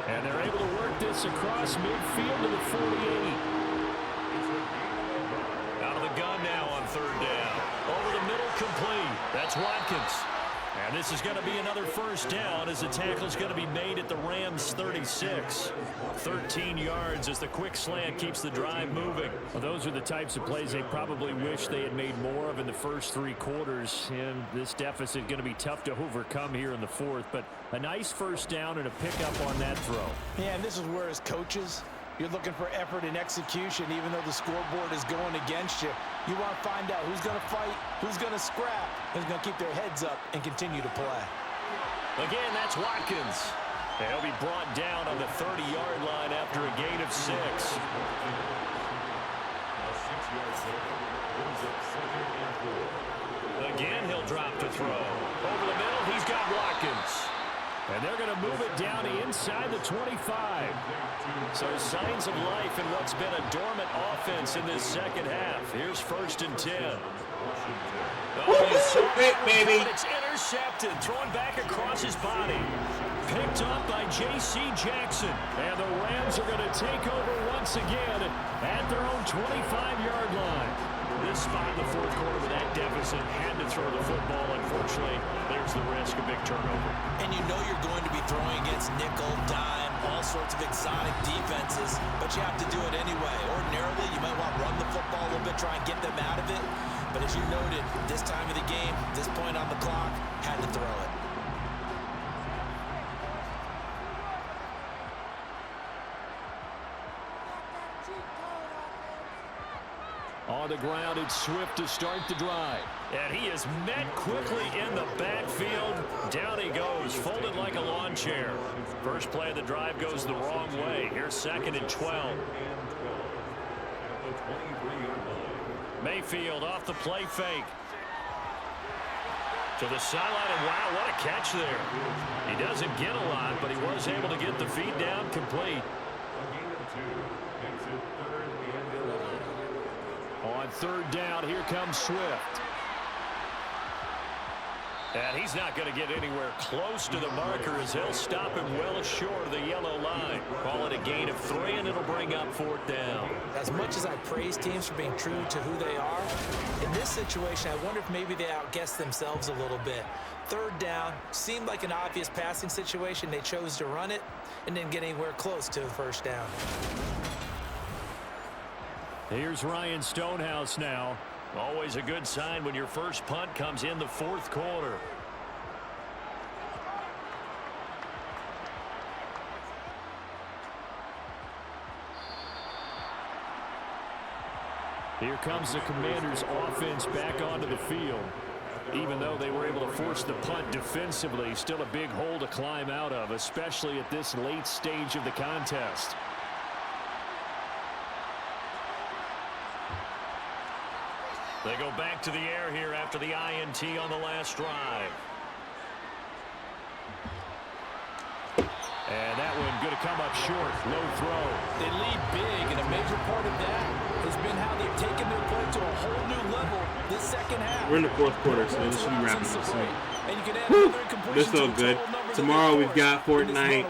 And they're able to work this across midfield to the 48. Out of the gun now on 3rd down. Over the middle, complete. That's Watkins. And this is going to be another 1st down as the tackle's going to be made at the Rams' 36. 13 yards as the quick slant keeps the drive moving. Well, those are the types of plays they probably wish they had made more of in the first 3 quarters. And this deficit going to be tough to overcome here in the 4th. But a nice 1st down and a pickup on that throw. Yeah, and this is where as coaches, you're looking for effort and execution even though the scoreboard is going against you. You want to find out who's going to fight, who's going to scrap, who's going to keep their heads up and continue to play. Again, that's Watkins. He'll be brought down on the 30-yard line after a gain of 6. Again, he'll drop to throw. Over the middle, he's got Watkins. And they're going to move it down inside the 25. So signs of life in what's been a dormant offense in this 2nd half. Here's 1st and 10. Baby. It's intercepted. Thrown back across his body. Picked up by J.C. Jackson. And the Rams are going to take over once again at their own 25-yard line. This spot in the 4th quarter with that deficit had to throw the football. Unfortunately, there's the risk of big turnover. And you know you're going to be throwing against nickel, dime, all sorts of exotic defenses, but you have to do it anyway. Ordinarily, you might want to run the football a little bit, try and get them out of it. But as you noted, this time of the game, this point on the clock, had to throw it. On the ground, it's Swift to start the drive. And he is met quickly in the backfield. Down he goes, folded like a lawn chair. First play of the drive goes the wrong way. Here's 2nd and 12. Mayfield off the play fake. To the sideline, and wow, what a catch there. He doesn't get a lot, but he was able to get the feed down complete. On 3rd down, here comes Swift. And he's not going to get anywhere close to the marker as he'll stop him well short of the yellow line. Call it a gain of 3, and it'll bring up 4th down. As much as I praise teams for being true to who they are, in this situation, I wonder if maybe they outguessed themselves a little bit. 3rd down, seemed like an obvious passing situation. They chose to run it and didn't get anywhere close to the 1st down. Here's Ryan Stonehouse now. Always a good sign when your first punt comes in the 4th quarter. Here comes the Commanders' offense back onto the field. Even though they were able to force the punt defensively, still a big hole to climb out of, especially at this late stage of the contest. They go back to the air here after the INT on the last drive. And that one going to come up short. Low throw. They lead big, and a major part of that has been how they've taken their play to a whole new level this 2nd half. We're in the 4th quarter, so this should be wrapping up soon. This is so good. Tomorrow we've got Fortnite,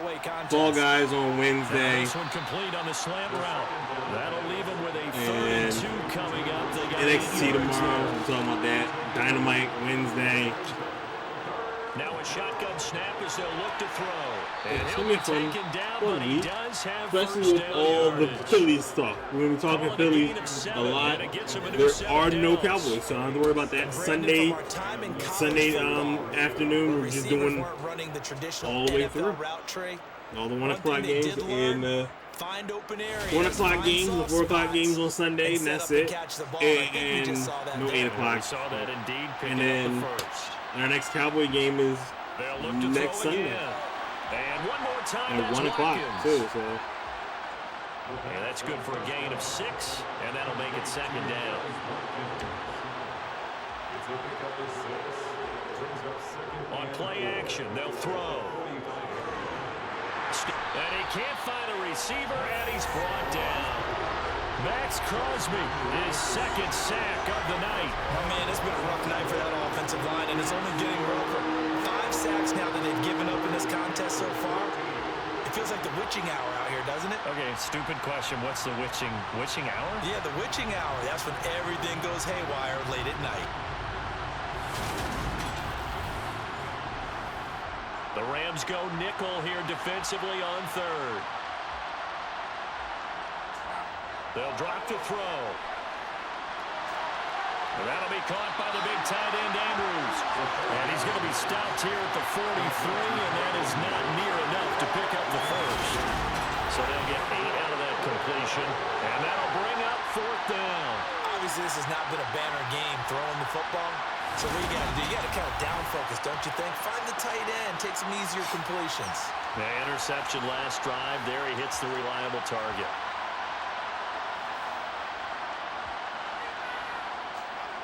Fall Guys on Wednesday. This one complete on the slant route. That'll leave them with a 3rd and 2 coming up. NXT tomorrow. We're talking about that. Dynamite Wednesday. Now a shotgun snap as they'll look to throw. And It's he'll gonna be be fun. taken down, but he does have Especially with all the Phillies stuff. We're going to be talking Phillies a lot. There are no Cowboys, so I don't have to worry about that. Sunday afternoon, we're just doing all the way through. All the 1 o'clock games and 1 o'clock games, the 4 o'clock games on Sunday, and that's it. And no 8 o'clock. And then our next Cowboy game is next Sunday. And one more time at 1 o'clock, too. So. And that's good for a gain of 6, and that'll make it 2nd down. On play action, they'll throw. And he can't find a receiver, and he's brought down. Max Crosby, his second sack of the night. Oh, man, it's been a rough night for that offensive line, and it's only getting rougher. 5 sacks now that they've given up in this contest so far. It feels like the witching hour out here, doesn't it? Okay, stupid question. What's the witching hour? Yeah, the witching hour. That's when everything goes haywire late at night. The Rams go nickel here defensively on third. They'll drop to throw. And that'll be caught by the big tight end, Andrews. And he's going to be stopped here at the 43, and that is not near enough to pick up the first. So they'll get 8 out of that completion, and that'll bring up 4th down. Obviously, this has not been a banner game throwing the football. So what you got to do, you got to kind of down focus, don't you think? Find the tight end, take some easier completions. The interception last drive. There he hits the reliable target.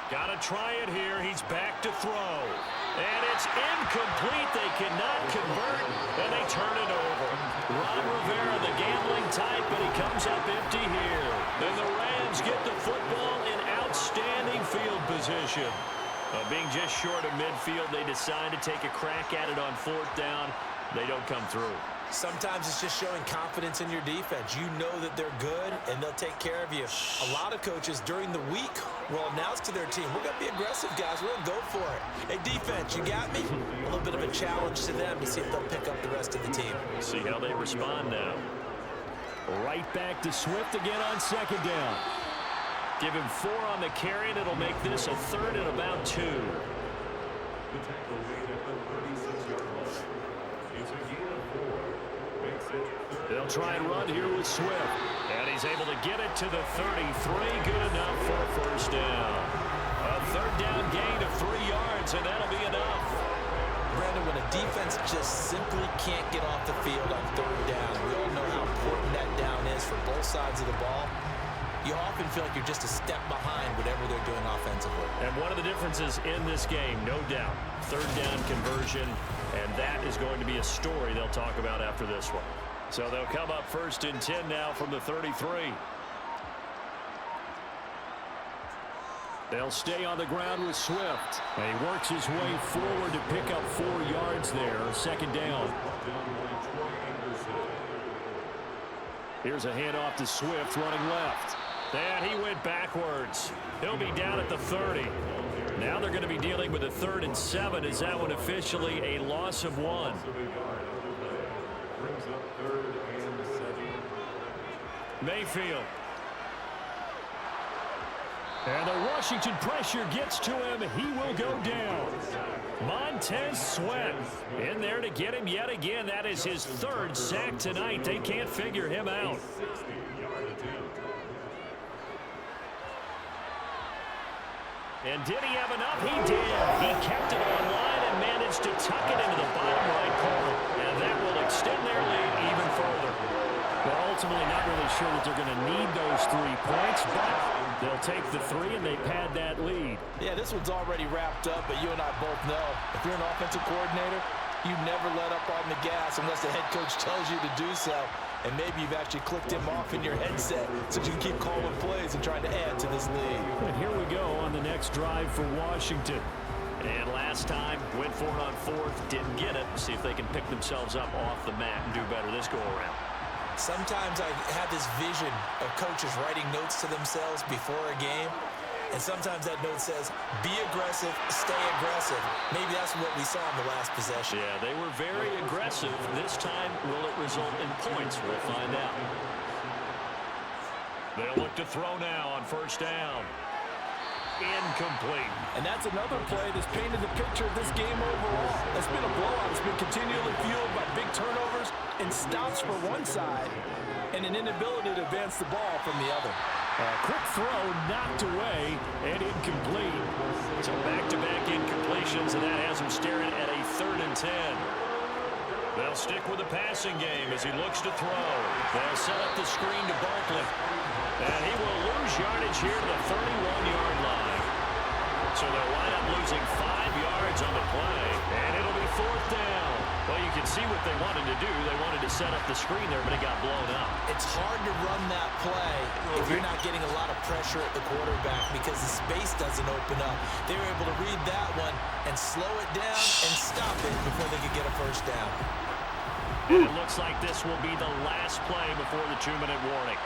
Got to try it here. He's back to throw. And it's incomplete. They cannot convert, and they turn it over. Ron Rivera, the gambling type, but he comes up empty here. And the Rams get the football in outstanding field position. Being just short of midfield, they decide to take a crack at it on 4th down. They don't come through. Sometimes it's just showing confidence in your defense. You know that they're good, and they'll take care of you. A lot of coaches during the week will announce to their team, we're going to be aggressive, guys. We're going to go for it. Hey, defense, you got me? A little bit of a challenge to them to see if they'll pick up the rest of the team. See how they respond now. Right back to Swift again on 2nd down. Give him 4 on the carry, and it'll make this a 3rd and about 2. The tackle made at the 36-yard line. It's a gain of 4. Makes it 3rd. They'll try and run here with Swift. And he's able to get it to the 33. Good enough for a 1st down. A 3rd down gain of 3 yards, and that'll be enough. Brandon, when a defense just simply can't get off the field on 3rd down, we all know how important that down is for both sides of the ball. You often feel like you're just a step behind whatever they're doing offensively. And one of the differences in this game, no doubt, 3rd down conversion, and that is going to be a story they'll talk about after this one. So they'll come up 1st and 10 now from the 33. They'll stay on the ground with Swift. And he works his way forward to pick up 4 yards there. 2nd down. Here's a handoff to Swift running left. And he went backwards. He'll be down at the 30. Now they're going to be dealing with a 3rd and 7. Is that one officially a loss of 1? Brings up 3rd and 7. Mayfield. And the Washington pressure gets to him. He will go down. Montez Sweat in there to get him yet again. That is his 3rd sack tonight. They can't figure him out. And did he have enough? He did. He kept it on line and managed to tuck it into the bottom right corner. And that will extend their lead even further. Well, ultimately not really sure that they're going to need those 3 points, but they'll take the 3 and they pad that lead. Yeah, this one's already wrapped up, but you and I both know if you're an offensive coordinator, you never let up on the gas unless the head coach tells you to do so. And maybe you've actually clicked him off in your headset so you can keep calling plays and trying to add to this lead. And here we go on the next drive for Washington. And last time, went for it on 4th, didn't get it. See if they can pick themselves up off the mat and do better this go-around. Sometimes I have this vision of coaches writing notes to themselves before a game. And sometimes that note says, be aggressive, stay aggressive. Maybe that's what we saw in the last possession. Yeah, they were very aggressive. This time, will it result in points? We'll find out. They'll look to throw now on 1st down. Incomplete. And that's another play that's painted the picture of this game overall. It's been a blowout. It's been continually fueled by big turnovers and stops for one side and an inability to advance the ball from the other. Quick throw knocked away and incomplete. So back-to-back incompletions, and that has him staring at a 3rd and 10. They'll stick with the passing game as he looks to throw. They'll set up the screen to Barkley. And he will lose yardage here to the 31-yard line. So they'll wind up losing 5 yards on the play, and it'll be 4th down. Well, you can see what they wanted to do. They wanted to set up the screen there, but it got blown up. It's hard to run that play if you're not getting a lot of pressure at the quarterback because the space doesn't open up. They were able to read that one and slow it down and stop it before they could get a first down. And it looks like this will be the last play before the 2-minute warning.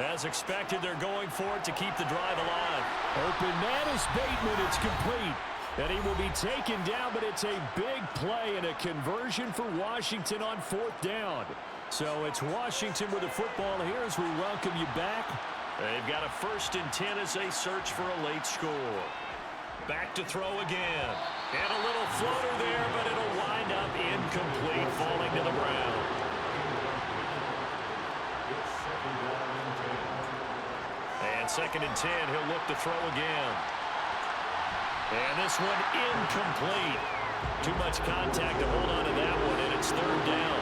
As expected, they're going for it to keep the drive alive. Open man is Bateman. It's complete. And he will be taken down, but it's a big play and a conversion for Washington on 4th down. So it's Washington with the football here as we welcome you back. They've got a 1st and 10 as they search for a late score. Back to throw again. And a little floater there, but it'll wind up incomplete, falling to the ground. And 2nd and 10, he'll look to throw again. And this one incomplete. Too much contact to hold on to that one, and it's 3rd down.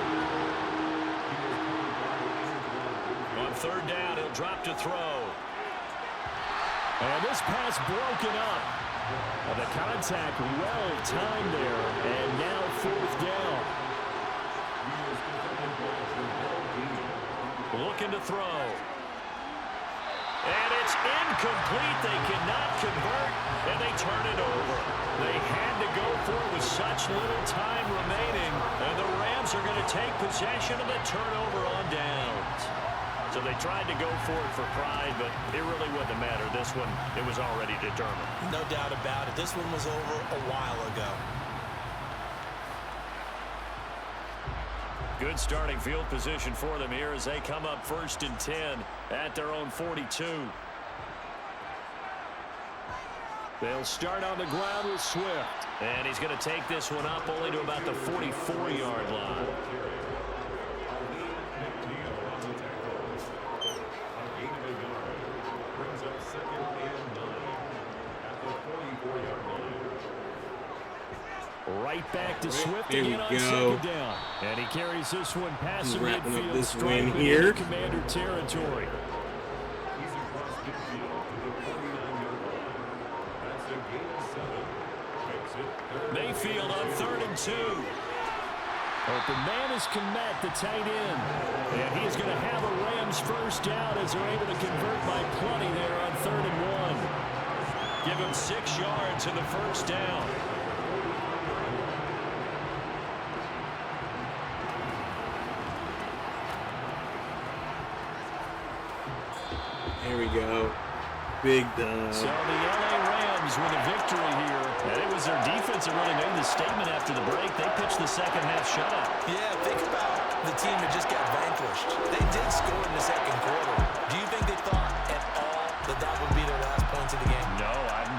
On 3rd down, he'll drop to throw. And this pass broken up. And the contact well timed there, and now 4th down. Looking to throw. And it's incomplete. They cannot convert, and they turn it over. They had to go for it with such little time remaining, and the Rams are going to take possession of the turnover on downs. So they tried to go for it for pride, but it really wouldn't matter. This one, it was already determined. No doubt about it. This one was over a while ago. Good starting field position for them here as they come up 1st and 10 at their own 42. They'll start on the ground with Swift. And he's going to take this one up only to about the 44-yard line. Right back to Swift Here we again on go. 2nd down. And he carries this one past the Wrapping up midfield. this strike win within here. Commander territory. He's across midfield to the 49-yard line. That's a gain of 7. Makes it 3rd. Mayfield on 3rd and 2. Open man is Komet, the tight end. And he is going to have a Rams first down as they're able to convert by plenty there on 3rd and 1. Give him 6 yards in the first down. Here we go. Big dub. So the LA Rams with a victory here. And it was their defense that really made the statement after the break. They pitched the second half shutout. Yeah, think about the team that just got vanquished. They did score in the 2nd quarter. Do you think they thought at all that that would be their last points of the game? No,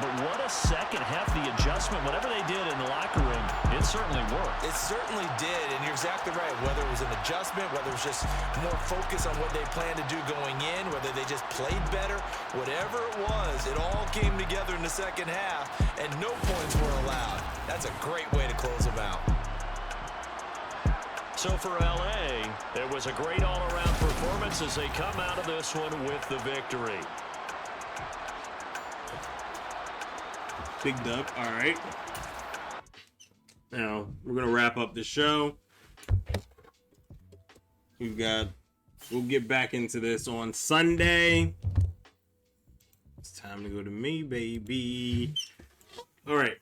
but what a second half. The adjustment, whatever they did in the locker room, it certainly worked. It certainly did, and you're exactly right. Whether it was an adjustment, whether it was just more focus on what they planned to do going in, whether they just played better, whatever it was, it all came together in the 2nd half, and no points were allowed. That's a great way to close them out. So for LA, it was a great all-around performance as they come out of this one with the victory. Big dub. All right. Now, we're going to wrap up the show. We'll get back into this on Sunday. It's time to go to me, baby. All right.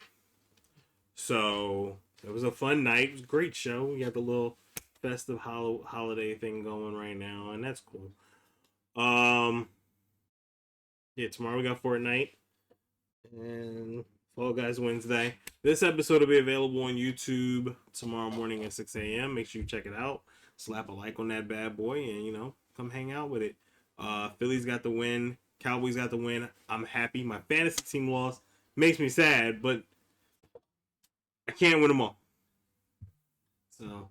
So, it was a fun night. It was a great show. We got the little festive holiday thing going right now, and that's cool. Yeah, tomorrow we got Fortnite. And Fall Guys Wednesday. This episode will be available on YouTube tomorrow morning at 6 a.m. Make sure you check it out. Slap a like on that bad boy and, come hang out with it. Phillies got the win. Cowboys got the win. I'm happy. My fantasy team lost. Makes me sad, but I can't win them all. So,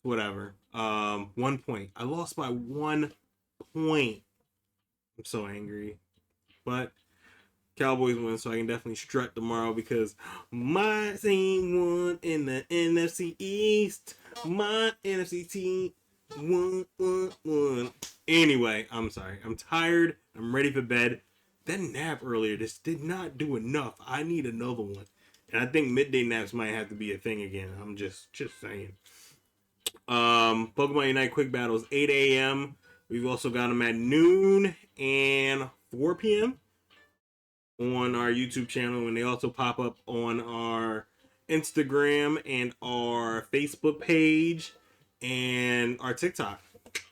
whatever. 1 point. I lost by 1 point. I'm so angry. But Cowboys win, so I can definitely strut tomorrow because my team won in the NFC East. My NFC team One. Anyway, I'm sorry. I'm tired. I'm ready for bed. That nap earlier just did not do enough. I need another one. And I think midday naps might have to be a thing again. I'm just saying. Pokemon Unite Quick Battles, 8 a.m. We've also got them at noon and 4 p.m. on our YouTube channel. And they also pop up on our Instagram and our Facebook page and our TikTok.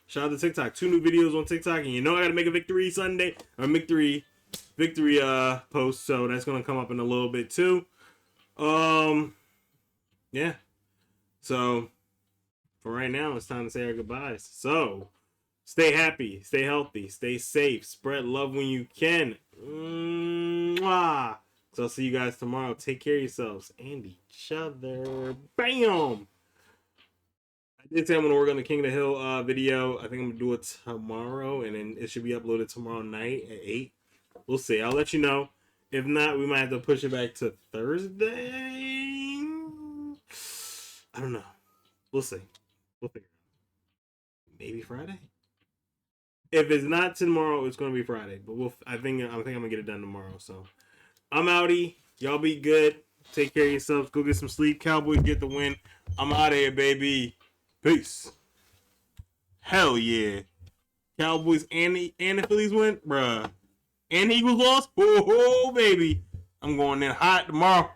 Shout out to TikTok. 2 new videos on TikTok. And you know I gotta make a victory Sunday. Or victory post. So that's gonna come up in a little bit too. Yeah. So for right now, it's time to say our goodbyes. So stay happy, stay healthy, stay safe, spread love when you can. Mwah. So I'll see you guys tomorrow. Take care of yourselves and each other. Bam! I did say I'm going to work on the King of the Hill video. I think I'm going to do it tomorrow, and then it should be uploaded tomorrow night at 8. We'll see. I'll let you know. If not, we might have to push it back to Thursday. I don't know. We'll see. We'll figure it out. Maybe Friday? If it's not tomorrow, it's going to be Friday. But I think I'm going to get it done tomorrow. So I'm outie. Y'all be good. Take care of yourselves. Go get some sleep. Cowboys get the win. I'm out of here, baby. Peace. Hell yeah. Cowboys and the Phillies win? Bruh. And Eagles lost? Oh, baby. I'm going in hot tomorrow.